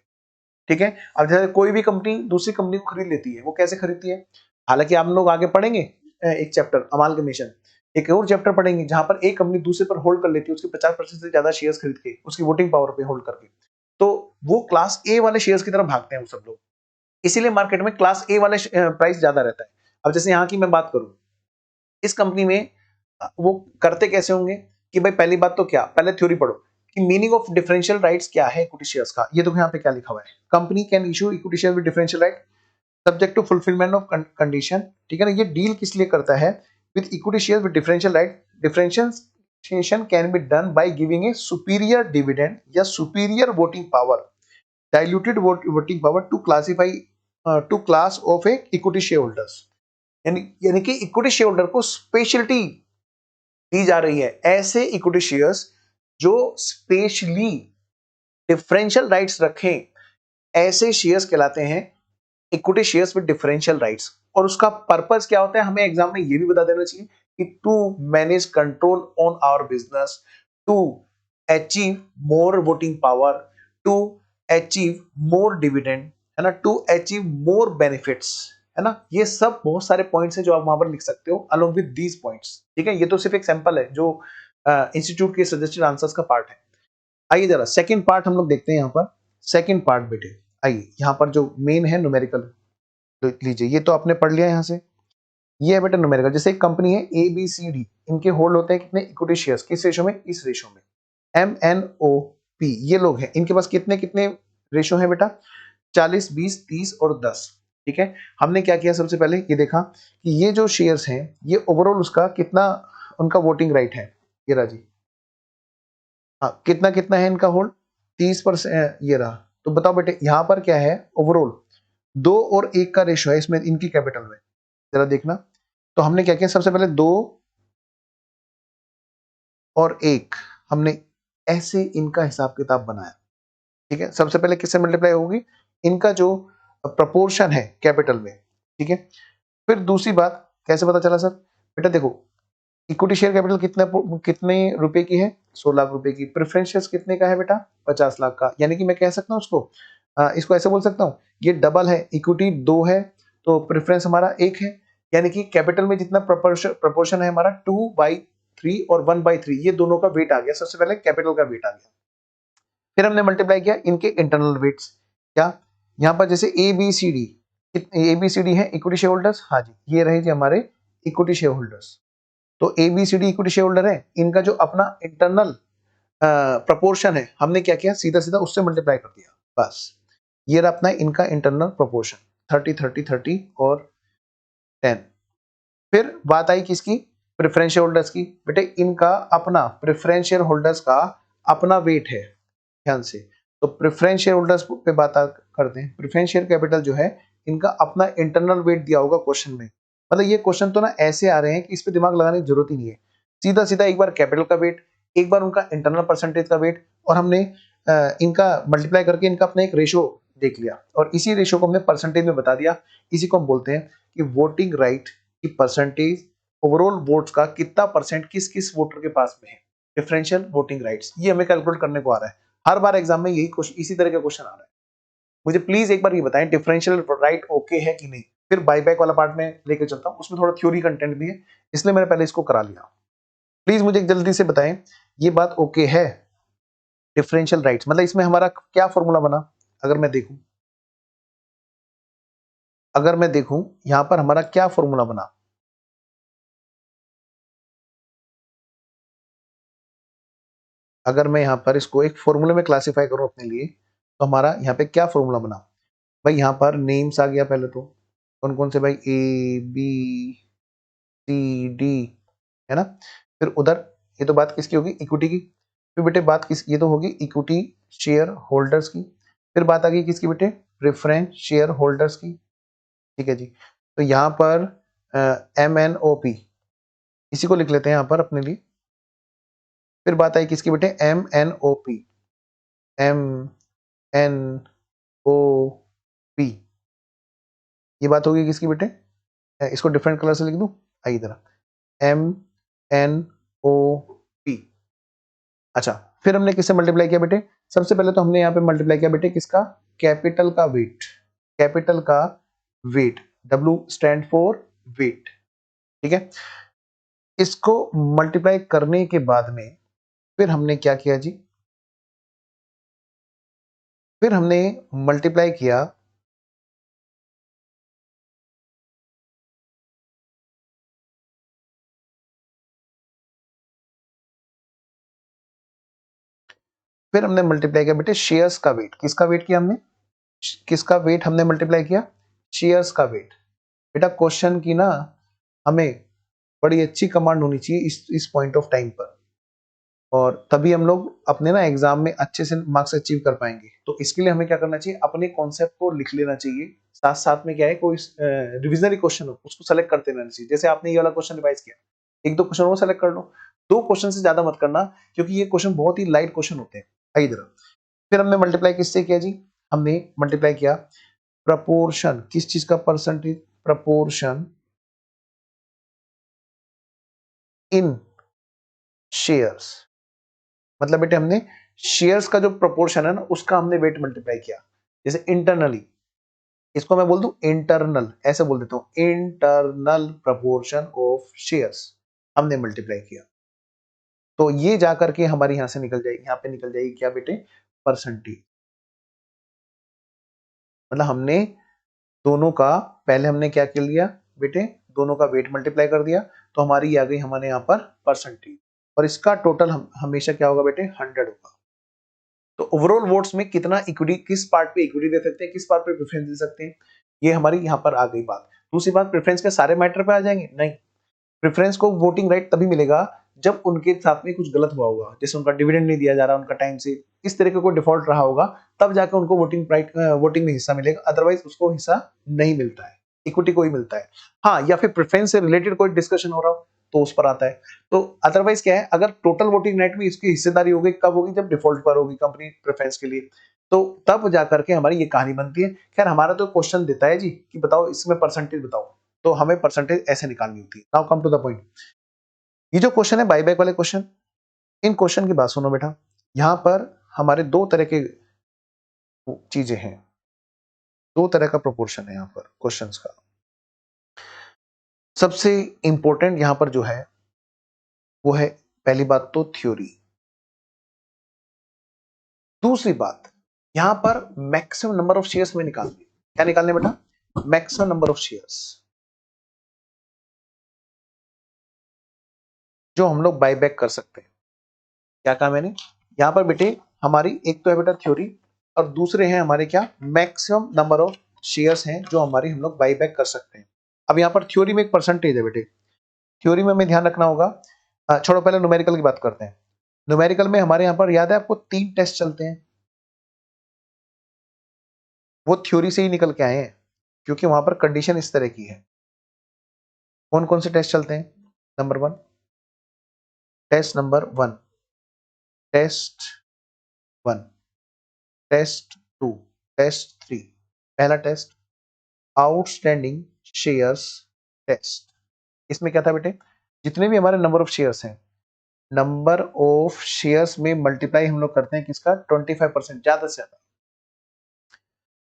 ठीक है, अब जैसे कोई भी कंपनी दूसरी कंपनी को खरीद लेती है, वो कैसे खरीदती है? हालांकि आप लोग आगे पढ़ेंगे एक चैप्टर अमालगमेशन, एक और चैप्टर पढ़ेंगे जहां पर एक कंपनी दूसरे पर होल्ड कर लेती है, उसके 50% से ज्यादा शेयर्स खरीद के, उसकी वोटिंग पावर पे होल्ड करके, तो वो क्लास ए वाले शेयर्स की तरफ भागते हैं वो सब लोग। इसीलिए मार्केट में क्लास ए वाले प्राइस ज्यादा रहता है। अब जैसे यहाँ की मैं बात करूं, इस कंपनी में वो करते कैसे होंगे कि भाई पहली बात तो क्या, पहले थ्योरी पढ़ो कि मीनिंग ऑफ डिफरेंशियल राइट्स क्या है इक्विटी शेयर्स का। ये देखो यहाँ पे क्या लिखा हुआ है, company can issue equity share with differential right subject to fulfilment of condition. ठीक है ना, ये डील किस लिए करता है with equity share with differential right? Differentiation can be done by giving a superior dividend या superior voting power, diluted voting power to classify to class of a equity share holders. यानी कि इक्विटी शेयर होल्डर को स्पेशलिटी दी जा रही है, ऐसे इक्विटी शेयर्स जो स्पेशली डिफरेंशियल राइट्स रखें, ऐसे शेयर्स कहलाते हैं equity shares with differential rights. और उसका पर्पस क्या होता है, हमें एग्जाम में ये भी बता देना चाहिए कि to manage control on our business, to achieve more voting power, to achieve more dividend, है ना, टू अचीव मोर बेनिफिट्स, है ना। ये सब बहुत सारे पॉइंट्स हैं जो आप वहां पर लिख सकते हो अलोंग विद दीज पॉइंट्स। ठीक है, ये तो सिर्फ एक सैंपल है जो इंस्टीट्यूट के सजेस्टेड आंसर्स का पार्ट है। आइए जरा सेकंड पार्ट हम लोग देखते हैं यहाँ पर। सेकंड पार्ट बेटे, आइए यहाँ पर जो मेन है न्यूमेरिकल लीजिए, ये तो आपने पढ़ लिया यहाँ से। ये है बेटा न्यूमेरिकल, जैसे एक कंपनी है ए बी सी डी, इनके होल्ड होते हैं कितने इक्विटी शेयर्स, किस रेशो में? इस रेशो में। एम एन ओ पी ये लोग हैं, इनके पास कितने कितने रेशो है बेटा? 40, 20, 30 और 10। ठीक है, हमने क्या किया, सबसे पहले ये देखा कि ये जो शेयर्स हैं ये ओवरऑल उसका कितना उनका वोटिंग राइट है। ये रहा जी, हाँ कितना कितना है इनका होल्ड? 30%। ये रहा, तो बताओ बेटे यहाँ पर क्या है ओवरऑल? 2 और 1 का रेशो है इसमें इनकी कैपिटल में, जरा देखना। तो हमने क्या किया, सबसे पहले 2 और 1 हमने ऐसे इनका हिसाब किताब बनाया। ठीक है, सबसे पहले किससे मल्टीप्लाई होगी? इनका जो प्रपोर्शन है कैपिटल में। ठीक है, फिर दूसरी बात कैसे पता चला सर? बेटा देखो, इक्विटी शेयर कैपिटल कितने रुपए की है? 100 लाख रुपए की। प्रेफरेंस शेयर कितने का है बेटा? 50 लाख का। यानी कि मैं कह सकता हूँ उसको, इसको ऐसे बोल सकता हूँ, ये डबल है, इक्विटी 2 है तो प्रेफरेंस हमारा 1 है। यानी कि कैपिटल में जितना प्रपोर्शन है हमारा 2/3 और 1/3, ये दोनों का वेट आ गया। सबसे पहले कैपिटल का वेट आ गया, फिर हमने मल्टीप्लाई किया इनके इंटरनल वेट्स। क्या यहाँ पर जैसे ए बी सी डी है इक्विटी शेयर होल्डर्स, हाँ जी ये रहे जी हमारे इक्विटी शेयर होल्डर्स। तो A B C D equity share holder है, इनका जो अपना इंटरनल प्रपोर्शन है हमने क्या किया, सीधा सीधा उससे मल्टीप्लाई कर दिया, बस ये रहा अपना इनका इंटरनल प्रपोर्शन 30 30 30 और 10। फिर बात आई किसकी? प्रेफरेंस शेयर होल्डर्स की। बेटे इनका अपना प्रेफरेंस शेयर होल्डर्स का अपना वेट है, ध्यान से। तो प्रेफरेंस शेयर होल्डर्स पे बात करते हैं। प्रेफरेंस शेयर कैपिटल जो है इनका अपना इंटरनल वेट दिया होगा क्वेश्चन में। मतलब ये क्वेश्चन तो ना ऐसे आ रहे हैं कि इस पे दिमाग लगाने की जरूरत ही नहीं है, सीधा सीधा एक बार कैपिटल का वेट, एक बार उनका इंटरनल परसेंटेज का वेट, और हमने इनका मल्टीप्लाई करके इनका अपना एक रेशो देख लिया, और इसी रेशो को हमने परसेंटेज में बता दिया। इसी को हम बोलते हैं कि वोटिंग राइट की परसेंटेज, ओवरऑल वोट्स का कितना परसेंट किस किस वोटर के पास में है, डिफरेंशियल वोटिंग राइट्स, ये हमें कैलकुलेट करने को आ रहा है। हर बार एग्जाम में यही क्वेश्चन, इसी तरह का क्वेश्चन आ रहा है। मुझे प्लीज एक बार ये बताएं डिफरेंशियल राइट ओके है कि नहीं। फिर बाईबैक वाला पार्ट में लेके चलता हूं, उसमें थोड़ा थ्योरी कंटेंट भी है, इसलिए मैंने पहले इसको करा लिया। प्लीज मुझे जल्दी से बताएं ये बात ओके है? डिफरेंशियल राइट्स मतलब इसमें हमारा क्या फॉर्मूला बना? अगर मैं देखूं, यहां पर हमारा क्या फॉर्मूला बना? अगर मैं यहां पर इसको एक फॉर्मूले में क्लासिफाई करूं अपने लिए, तो हमारा यहाँ पे क्या फॉर्मूला बना? भाई यहाँ पर नेम्स आ गया पहले तो, कौन कौन से भाई? ए बी सी डी, है ना। फिर उधर ये तो बात किसकी होगी? इक्विटी की। फिर बेटे बात किस, ये तो होगी इक्विटी शेयर होल्डर्स की। फिर बात आ गई किसकी बेटे? प्रेफरेंस शेयर होल्डर्स की। ठीक है जी, तो यहाँ पर MNOP इसी को लिख लेते हैं यहाँ पर अपने लिए। फिर बात आई किसकी बेटे? MNOP, MNOP, ये बात होगी किसकी बेटे? इसको डिफरेंट कलर से लिख दूं, आइए इधर। MNOP। अच्छा, फिर हमने किससे मल्टीप्लाई किया बेटे? सबसे पहले तो हमने यहाँ पे मल्टीप्लाई किया बेटे किसका? कैपिटल का वेट, कैपिटल का weight, W stand for weight, ठीक है। इसको मल्टीप्लाई करने के बाद में फिर हमने क्या किया जी? फिर हमने मल्टीप्लाई किया बेटे शेयर्स का वेट। किसका वेट किया हमने? किसका वेट हमने मल्टीप्लाई किया? शेयर्स का वेट। बेटा क्वेश्चन की ना हमें बड़ी अच्छी कमांड होनी चाहिए इस पॉइंट ऑफ टाइम पर, और तभी हम लोग अपने ना एग्जाम में अच्छे से मार्क्स अचीव कर पाएंगे। तो इसके लिए हमें क्या करना चाहिए? अपने कॉन्सेप्ट को लिख लेना चाहिए, साथ साथ में क्या है, कोई रिविजनरी क्वेश्चन हो उसको सेलेक्ट करते रहना चाहिए। जैसे आपने ये वाला क्वेश्चन रिवाइज किया, एक दो क्वेश्चन वो सेलेक्ट कर लो, दो क्वेश्चन से ज्यादा मत करना, क्योंकि ये क्वेश्चन बहुत ही लाइट क्वेश्चन होते हैं। आइए जरा, फिर हमने मल्टीप्लाई किससे किया जी? हमने मल्टीप्लाई किया प्रपोर्शन, किस चीज का? Percentage, proportion in shares. मतलब बेटे हमने शेयर्स का जो प्रोपोर्शन है ना उसका हमने वेट मल्टीप्लाई किया। जैसे इंटरनली, इसको मैं बोल दूं इंटरनल, ऐसे बोल देता हूं, इंटरनल प्रोपोर्शन ऑफ शेयर्स हमने मल्टीप्लाई किया। तो ये जाकर के हमारी यहां से निकल जाएगी, यहां पे निकल जाएगी क्या बेटे? परसेंटेज। मतलब हमने दोनों का, पहले हमने क्या कर लिया बेटे? दोनों का वेट मल्टीप्लाई कर दिया, तो हमारी ये आ गई हमारे यहाँ पर परसेंटेज। और इसका टोटल हमेशा क्या होगा बेटे? 100 होगा। तो ओवरऑल वोट्स में कितना इक्विटी, किस पार्ट पे इक्विटी दे सकते हैं, किस पार्ट पे प्रेफरेंस दे सकते हैं, ये हमारी यहाँ पर आ गई बात। दूसरी बात, प्रेफरेंस के सारे मैटर पे आ जाएंगे? नहीं, प्रेफरेंस को वोटिंग राइट तभी मिलेगा जब उनके साथ में कुछ गलत हुआ होगा, जैसे उनका डिविडेंड नहीं दिया जा रहा उनका टाइम से, इस तरह का कोई डिफॉल्ट रहा होगा, तब जाकर उनको वोटिंग राइट, वोटिंग में हिस्सा मिलेगा, अदरवाइज उसको हिस्सा नहीं मिलता है, इक्विटी को ही मिलता है। हाँ, या फिर प्रेफरेंस से रिलेटेड कोई डिस्कशन हो रहा हो तो उस पर आता है। तो अदरवाइज क्या है, अगर टोटल वोटिंग राइट में इसकी हिस्सेदारी होगी, कब होगी? जब डिफॉल्ट पर होगी कंपनी प्रेफरेंस के लिए, तो तब जाकर के हमारी ये कहानी बनती है। खैर, हमारा तो क्वेश्चन देता है जी कि बताओ इसमें परसेंटेज बताओ, तो हमें परसेंटेज ऐसे निकालनी होती है। Now come to the point. ये जो क्वेश्चन है बाईबैक वाले क्वेश्चन, इन क्वेश्चन की बात सुनो बेटा। यहां पर हमारे दो तरह के चीजें हैं, दो तरह का प्रोपोर्शन है यहां पर क्वेश्चंस का। सबसे इंपॉर्टेंट यहां पर जो है वो है, पहली बात तो थ्योरी, दूसरी बात यहां पर मैक्सिमम नंबर ऑफ शेयर्स में निकालने। क्या निकालने बेटा? मैक्सिमम नंबर ऑफ शेयर्स जो हम लोग बाईबैक कर सकते हैं। क्या कहा मैंने? यहां पर बेटे हमारी एक तो है बेटा थ्योरी, और दूसरे हैं हमारे क्या? मैक्सिमम नंबर ऑफ शेयर्स हैं जो हमारी हम लोग बाईबैक कर सकते हैं। अब यहां पर थ्योरी में एक परसेंटेज है बेटे, थ्योरी में हमें ध्यान रखना होगा। छोड़ो, पहले न्यूमेरिकल की बात करते हैं। न्यूमेरिकल में हमारे यहाँ पर याद है आपको 3 टेस्ट चलते हैं, वो थ्योरी से ही निकल के आए हैं, क्योंकि वहां पर कंडीशन इस तरह की है। कौन कौन से टेस्ट चलते हैं? Number 1, test number 1, test 1, test 2, test 3। पहला टेस्ट आउटस्टैंडिंग शेयर्स टेस्ट। इसमें क्या था बेटे? जितने भी हमारे नंबर ऑफ शेयर्स हैं, नंबर ऑफ शेयर्स में मल्टीप्लाई हम लोग करते हैं किसका? 25%, ज्यादा से ज्यादा।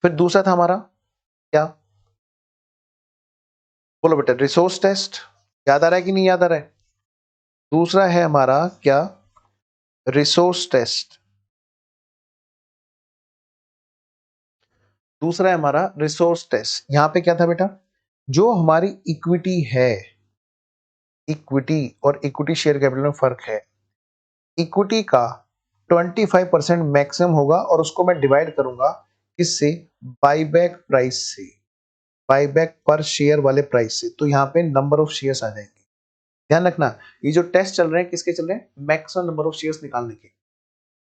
फिर दूसरा था हमारा क्या? बोलो बेटा, रिसोर्स टेस्ट। याद आ रहा है कि नहीं याद आ रहा है? दूसरा है हमारा क्या? Resource test. दूसरा है हमारा रिसोर्स टेस्ट। यहां पे क्या था बेटा? जो हमारी इक्विटी है, इक्विटी और इक्विटी शेयर कैपिटल में फर्क है। इक्विटी का 25% मैक्सिमम होगा, और उसको मैं डिवाइड करूंगा किससे? बाईबैक प्राइस से, बाईबैक पर शेयर वाले प्राइस से। तो यहाँ पे नंबर ऑफ शेयर्स आ जाएंगे। ध्यान रखना, ये जो टेस्ट चल रहे हैं किसके चल रहे हैं? मैक्सिमम नंबर ऑफ शेयर्स निकालने के।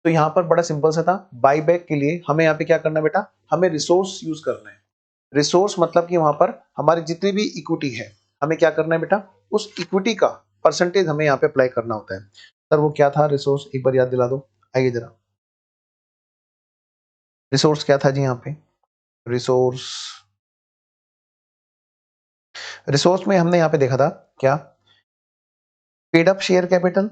तो यहाँ पर बड़ा सिंपल सा था, बाईबैक के लिए हमें यहाँ पे क्या करना है बेटा? हमें रिसोर्स यूज करना है। रिसोर्स मतलब कि वहां पर हमारी जितनी भी इक्विटी है, हमें क्या करना है बेटा? उस इक्विटी का परसेंटेज हमें यहाँ पे अप्लाई करना होता है। सर वो क्या था रिसोर्स, एक बार याद दिला दो। आइए जरा, रिसोर्स क्या था जी यहाँ पे? रिसोर्स, रिसोर्स में हमने यहाँ पे देखा था क्या? पेड अप शेयर कैपिटल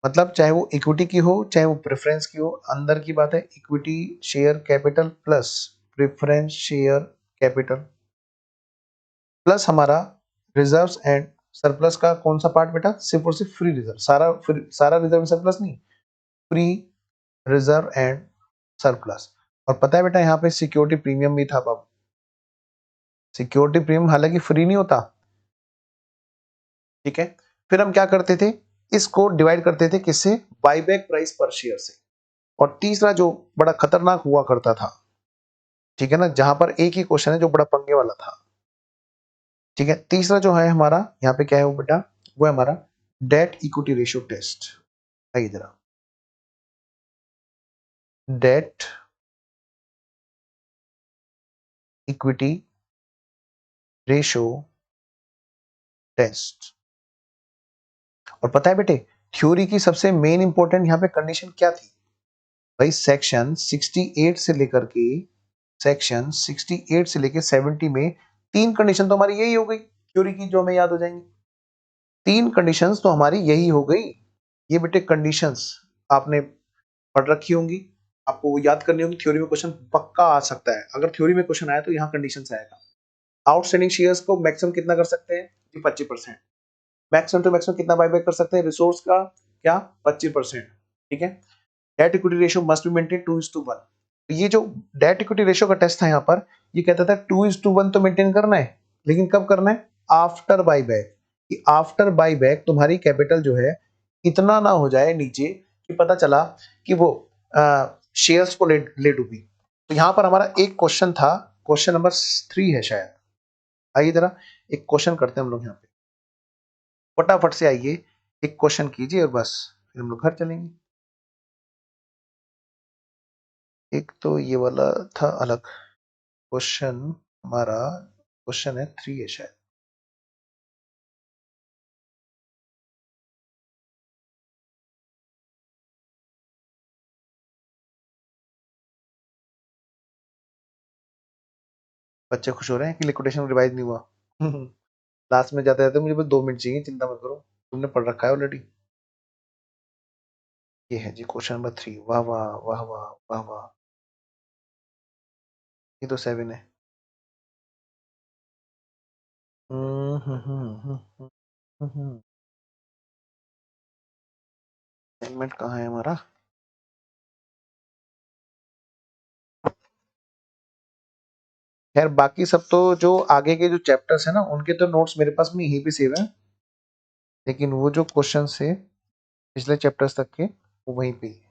मतलब चाहे वो इक्विटी की हो चाहे वो प्रेफरेंस की हो, अंदर की बात है equity share capital plus preference share capital plus हमारा रिजर्व्स एंड सरप्लस का कौन सा पार्ट बेटा? सिर्फ और सिर्फ फ्री रिजर्व, सारा रिजर्व सरप्लस नहीं, फ्री रिजर्व एंड सरप्लस। और पता है बेटा यहाँ पे सिक्योरिटी प्रीमियम भी था बाबू। सिक्योरिटी प्रीमियम हालांकि फ्री नहीं होता, ठीक है। फिर हम क्या करते थे, इसको डिवाइड करते थे किससे? बाईबैक प्राइस पर शेयर से। और तीसरा जो बड़ा खतरनाक हुआ करता था, ठीक है ना, जहां पर एक ही क्वेश्चन है जो बड़ा पंगे वाला था, ठीक है। तीसरा जो है हमारा यहाँ पे क्या है वो बेटा? वो है हमारा डेट इक्विटी रेशियो टेस्ट। आइए जरा, डेट इक्विटी रेशियो टेस्ट। और पता है बेटे, थ्योरी की सबसे मेन इंपॉर्टेंट यहाँ पे कंडीशन क्या थी भाई? सेक्शन 68 से लेकर के सेक्शन 68 से लेकर 70 में तीन कंडीशन तो हमारी यही हो गई थ्योरी की, जो हमें याद हो जाएंगी। तीन कंडीशंस तो हमारी यही हो गई। ये बेटे कंडीशंस आपने पढ़ रखी होंगी, आपको वो याद करनी होगी। थ्योरी में क्वेश्चन पक्का आ सकता है, अगर थ्योरी में क्वेश्चन आया तो यहाँ कंडीशंस आएगा। आउटस्टैंडिंग शेयर्स को मैक्सिमम कितना कर सकते हैं जी? 25%। मैक्सिमम टू मैक्सिमम कितना बायबैक कर सकते हैं? रिसोर्स का क्या? 25%, ठीक है। Debt equity ratio must be maintain 2:1। ये जो डेट इक्विटी रेशियो का टेस्ट था यहाँ पर, ये कहता था 2:1 तो मेंटेन करना है, लेकिन कब करना है? After buyback. कि आफ्टर बाईबैक तुम्हारी कैपिटल जो है इतना ना हो जाए नीचे कि पता चला कि वो शेयर्स को ले डूबी। तो यहाँ पर हमारा एक क्वेश्चन था, क्वेश्चन नंबर 3 है शायद। आइए जरा एक क्वेश्चन करते हैं हम लोग यहाँ पे, फटाफट से आइए एक क्वेश्चन कीजिए और बस फिर हम लोग घर चलेंगे। एक तो ये वाला था अलग क्वेश्चन, हमारा क्वेश्चन है 3 है शायद। बच्चे खुश हो रहे हैं कि लिक्विडेशन रिवाइज नहीं हुआ। लास्ट में जाते जाते मुझे बस 2 मिनट चाहिए, चिंता मत करो, तुमने पढ़ रखा है ऑलरेडी। ये है जी क्वेश्चन नंबर 3। वाह वाह वाह वाह वाह वाह, ये तो 7 है। असाइनमेंट कहाँ है हमारा? खैर बाकी सब तो जो आगे के जो चैप्टर्स है ना, उनके तो नोट्स मेरे पास में यहीं पे सेव है, लेकिन वो जो क्वेश्चन है पिछले चैप्टर्स तक के वो वहीं पे ही है।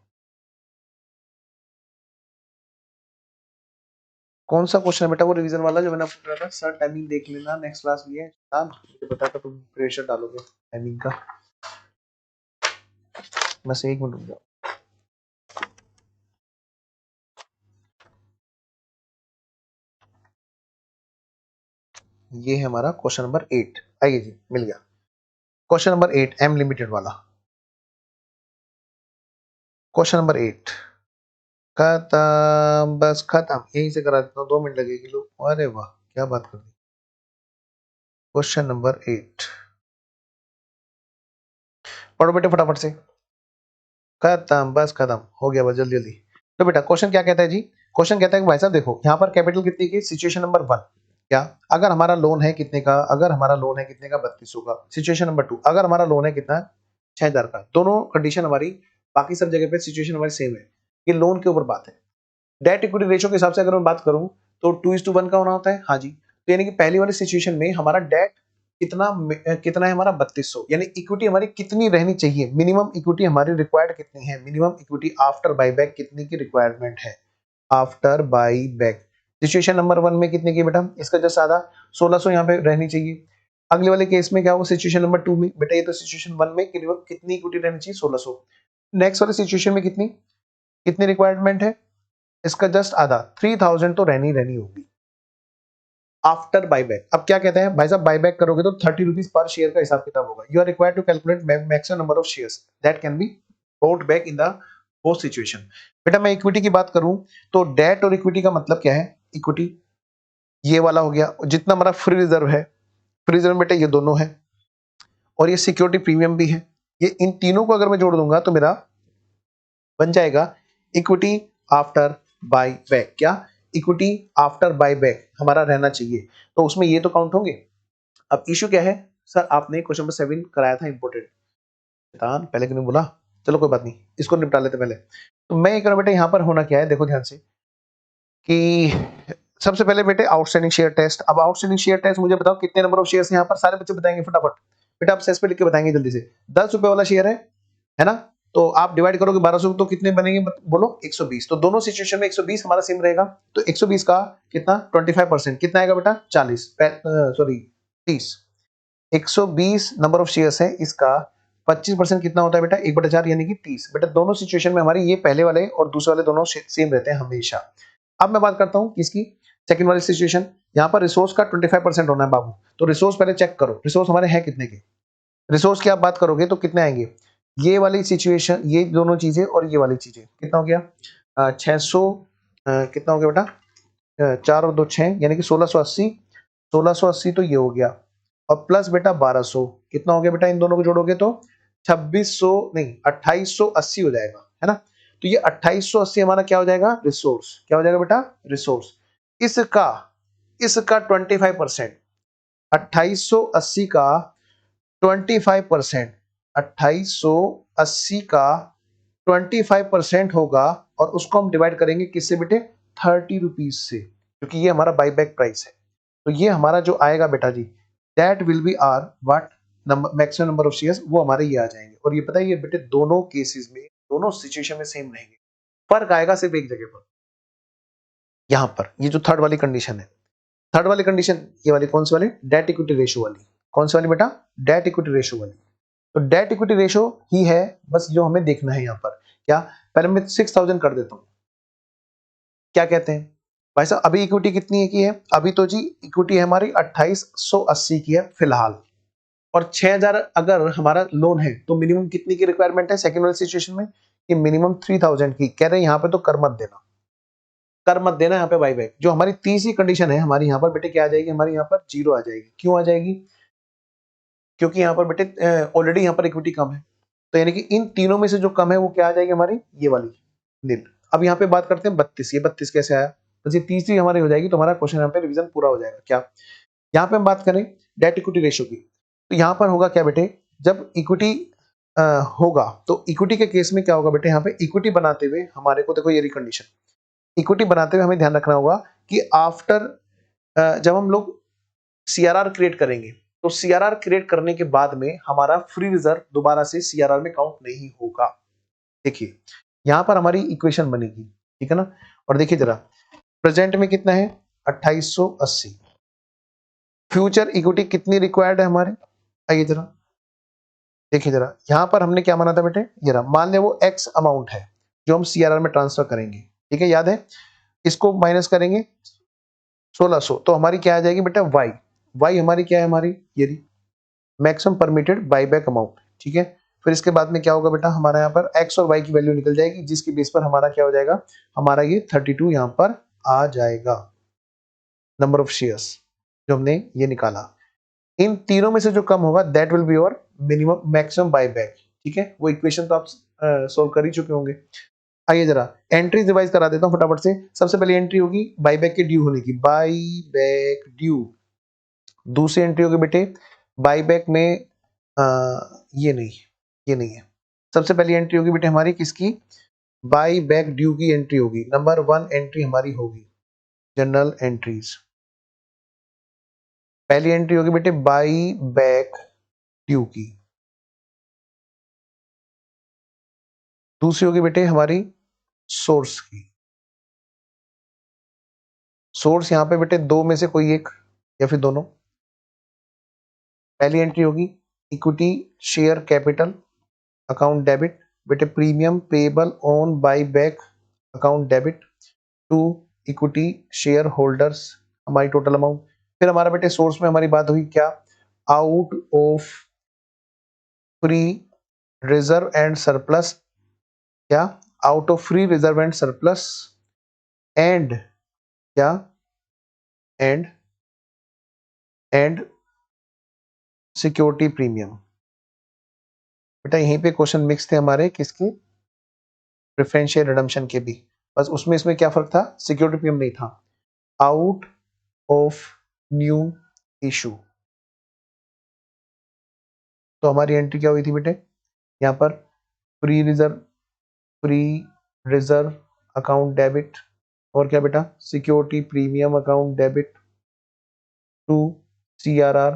कौन सा क्वेश्चन है बेटा वो रिवीजन वाला जो मैंने आपको कहा था? सर टाइमिंग देख लेना, नेक्स्ट क्लास भी है। हाँ मुझे पता था तुम प्रेशर डालोगे टाइमिंग का। बस एक मिनट रुक जाओ। ये है हमारा क्वेश्चन नंबर 8। आइए जी, मिल गया क्वेश्चन नंबर 8, एम लिमिटेड वाला क्वेश्चन नंबर 8। खत्म, बस खत्म, यहीं से करा देता हूँ, 2 मिनट लगेगी लोग। अरे वाह क्या बात कर दी। क्वेश्चन नंबर 8 पढ़ो बेटे फटाफट से। खत्म, बस खत्म हो गया, बस जल्दी जल्दी। तो बेटा क्वेश्चन क्या कहता है जी? क्वेश्चन कहता है कि भाई साहब देखो यहाँ पर कैपिटल कितनी की? सिचुएशन नंबर 1 क्या? अगर हमारा लोन है कितने का? अगर हमारा लोन है कितने का? 3200 का। सिचुएशन नंबर 2, अगर हमारा लोन है कितना? 6000 का। दोनों कंडीशन हमारी बाकी सब जगह पे सिचुएशन हमारी सेम है, ये लोन के ऊपर बात है। डेट इक्विटी रेशियो के हिसाब से अगर मैं बात करूं तो 2:1 का होना होता है। हाँ जी, तो यानी कि पहली वाली सिचुएशन में हमारा डेट कितना है हमारा? 3200। यानी इक्विटी हमारी कितनी रहनी चाहिए? मिनिमम इक्विटी हमारी रिक्वायर्ड कितनी है? मिनिमम इक्विटी आफ्टर बाईबैक कितनी की रिक्वायरमेंट है? आफ्टर बाईबैक सिचुएशन नंबर 1 में कितने की बेटा? इसका जस्ट आधा 1600 यहाँ पे रहनी चाहिए। अगले वाले केस में क्या होगा? सिचुएशन नंबर 2 में बेटा, ये तो सिचुएशन 1 में कितनी इक्विटी रहनी चाहिए? 1600। नेक्स्ट वाले सिचुएशन में कितनी कितनी रिक्वायरमेंट है? इसका जस्ट आधा 3000 तो रहनी रहनी होगी आफ्टर बाईबैक। अब क्या कहते हैं भाई साहब, बाईबैक करोगे तो 30 रुपीज पर शेयर का हिसाब किताब होगा। You are required to calculate maximum number of shares that can be bought back in the both situation. बेटा मैं इक्विटी की बात करूं तो डेट और इक्विटी का मतलब क्या है? इक्विटी ये वाला हो गया, जितना हमारा फ्री रिजर्व है, फ्री रिजर्व बेटा ये दोनों है, और ये सिक्योरिटी प्रीमियम भी है। ये इन तीनों को अगर मैं जोड़ दूंगा तो मेरा बन जाएगा इक्विटी आफ्टर बाय बैक। क्या? इक्विटी आफ्टर बाय बैक हमारा रहना चाहिए, तो उसमें ये तो काउंट होंगे। अब इश्यू क्या है सर, आपने क्वेश्चन नंबर 7 कराया था इंपोर्टेंट, पहले क्यों नहीं बोला? चलो कोई बात नहीं, इसको निपटा लेते पहले। तो मैं ये करूं बेटे, यहाँ पर होना क्या है देखो ध्यान से कि सबसे पहले बेटे आउटस्टैंडिंग शेयर टेस्ट। अब आउटस्टैंडिंग शेयर टेस्ट मुझे बताओ कितने नंबर ऑफ शेयर्स यहाँ पर, सारे बच्चे बताएंगे फटाफट। बेटा आप सेस पे लिख के बताएंगे जल्दी से। 10 रुपए वाला शेयर है ना? तो आप डिवाइड करोगे 1200 तो कितने बनेंगे बोलो? 120। तो दोनों सिचुएशन में 120 हमारा सेम रहेगा। तो 120 का कितना 25% कितना आएगा बेटा? 40 सॉरी 30। 120 नंबर ऑफ शेयर्स है, इसका 25% कितना होता है बेटा? 1/4 यानी कि 30। बेटा दोनों सिचुएशन में हमारी ये पहले वाले और दूसरे वाले दोनों सेम रहते हैं हमेशा। अब मैं बात करता हूँ किसकी? सेकंड वाली सिचुएशन। यहाँ पर रिसोर्स का 25% होना है बाबू। तो रिसोर्स पहले चेक करो, रिसोर्स हमारे हैं कितने के? रिसोर्स की आप बात करोगे तो कितने आएंगे? ये वाली सिचुएशन, ये दोनों चीजें और ये वाली चीजें कितना हो गया? 600 कितना हो गया बेटा? 4 और 2 6 यानी कि 1680। 1680 तो ये हो गया, और प्लस बेटा 1200 कितना हो गया बेटा? इन दोनों को जोड़ोगे तो 2600 नहीं 2880 हो जाएगा, है ना? तो ये 2880 हमारा क्या हो जाएगा? रिसोर्स। क्या हो जाएगा बेटा? रिसोर्स। इसका इसका 25%, 2880 का 25%, 2880 का 25% होगा, और उसको हम डिवाइड करेंगे किससे बेटे? 30 रुपीज से, क्योंकि ये हमारा बाई बैक प्राइस है। तो ये हमारा जो आएगा बेटा जी, that will be our what number, maximum number of shares, वो हमारे ये आ जाएंगे। और ये पता है ये बेटे दोनों केसेस में, दोनों सिचुएशन में सेम रहेंगे। फर्क आएगा सिर्फ एक जगह पर, यहाँ पर ये जो थर्ड वाली कंडीशन है। थर्ड वाली कंडीशन ये वाली कौन सी वाली? डेट इक्विटी रेशियो वाली। कौन सी वाली बेटा? डेट इक्विटी रेशियो वाली। तो डेट इक्विटी रेशियो ही है बस जो हमें देखना है यहाँ पर। क्या? पहले मैं 6000 कर देता हूँ। क्या कहते हैं भाई साहब? अभी इक्विटी कितनी है की है? अभी तो जी इक्विटी है हमारी 2880 की है फिलहाल। और 6000 अगर हमारा लोन है तो मिनिमम कितनी की रिक्वायरमेंट है सेकंड वाली सिचुएशन में? कि मिनिमम 3000 की। कह रहे हैं यहाँ पे तो कर मत देना, कर मत देना यहाँ पे बाई बैक। जो हमारी तीसरी कंडीशन है हमारी यहाँ पर बेटे क्या आ जाएगी? हमारी यहाँ पर जीरो आ जाएगी। क्यों आ जाएगी? क्योंकि यहाँ पर बेटे ऑलरेडी यहाँ पर इक्विटी कम है। तो यानी कि इन तीनों में से जो कम है वो क्या आ जाएगी? हमारी ये वाली नील। अब यहाँ पे बात करते हैं 32। ये 32 कैसे आया? बस ये तीसरी हमारी हो जाएगी तो हमारा क्वेश्चन यहाँ पे रिवीजन पूरा हो जाएगा। क्या? यहाँ पे हम बात करें डेट इक्विटी रेशियो की, तो यहाँ पर होगा क्या बेटे? जब इक्विटी होगा तो इक्विटी के केस में क्या होगा बेटे? यहाँ पे इक्विटी बनाते हुए हमारे को देखो ये कंडीशन, इक्विटी बनाते हुए हमें ध्यान रखना होगा कि आफ्टर जब हम लोग सीआरआर क्रिएट करेंगे तो सीआरआर क्रिएट करने के बाद में हमारा फ्री रिजर्व दोबारा से सीआरआर में काउंट नहीं होगा। देखिए यहां पर हमारी इक्वेशन बनेगी, ठीक है ना? और देखिए जरा प्रेजेंट में कितना है? 2880। फ्यूचर इक्विटी कितनी रिक्वायर्ड है हमारे? आइए जरा देखिए जरा, यहां पर हमने क्या माना था बेटे? ये रहा, मान ले वो एक्स अमाउंट है जो हम सीआरआर में ट्रांसफर करेंगे, ठीक है? याद है? इसको माइनस करेंगे 1600 तो हमारी क्या आ जाएगी बेटा? वाई। वाई हमारी क्या है? हमारी ये रही मैक्सिमम परमिटेड बाईबैक अमाउंट, ठीक है? फिर इसके बाद में क्या होगा बेटा? हमारा यहाँ पर एक्स और वाई की वैल्यू निकल जाएगी, जिसकी बेस पर हमारा क्या हो जाएगा? हमारा ये 32 यहाँ पर आ जाएगा नंबर ऑफ शेयर्स जो हमने ये निकाला। इन तीनों में से जो कम होगा that will be your minimum maximum buyback, ठीक है? वो इक्वेशन तो आप सोल्व कर ही चुके होंगे। आइए जरा एंट्री रिवाइज करा देता हूँ फटाफट से। सबसे पहले एंट्री होगी बाईबैक के ड्यू होने की, बाईबैक ड्यू। दूसरी एंट्री होगी बेटे बाईबैक में ये नहीं, ये नहीं है। सबसे पहली एंट्री होगी बेटे हमारी किसकी? बाई बैक ड्यू की एंट्री होगी। नंबर 1 एंट्री हमारी होगी जनरल एंट्रीज। पहली एंट्री होगी बेटे बाई बैक ड्यू की। दूसरी होगी बेटे हमारी सोर्स की। सोर्स यहाँ पे बेटे दो में से कोई एक या फिर दोनों। पहली एंट्री होगी equity share capital account debit, बेटे premium payable on buy back account debit to equity share holders, हमारी टोटल अमाउंट। फिर हमारा बेटे सोर्स में हमारी बात हुई क्या? Out of free reserve and surplus. क्या? Out of free reserve and surplus and क्या? And security premium. बेटा यहीं पे क्वेश्चन मिक्स थे हमारे किसके, प्रेफरेंशियल रिडम्पशन के भी, बस उसमें इसमें क्या फर्क था, सिक्योरिटी प्रीमियम नहीं था। आउट ऑफ न्यू इशू, तो हमारी एंट्री क्या हुई थी बेटे, यहाँ पर फ्री रिजर्व अकाउंट डेबिट, और क्या बेटा, security premium account debit to CRR,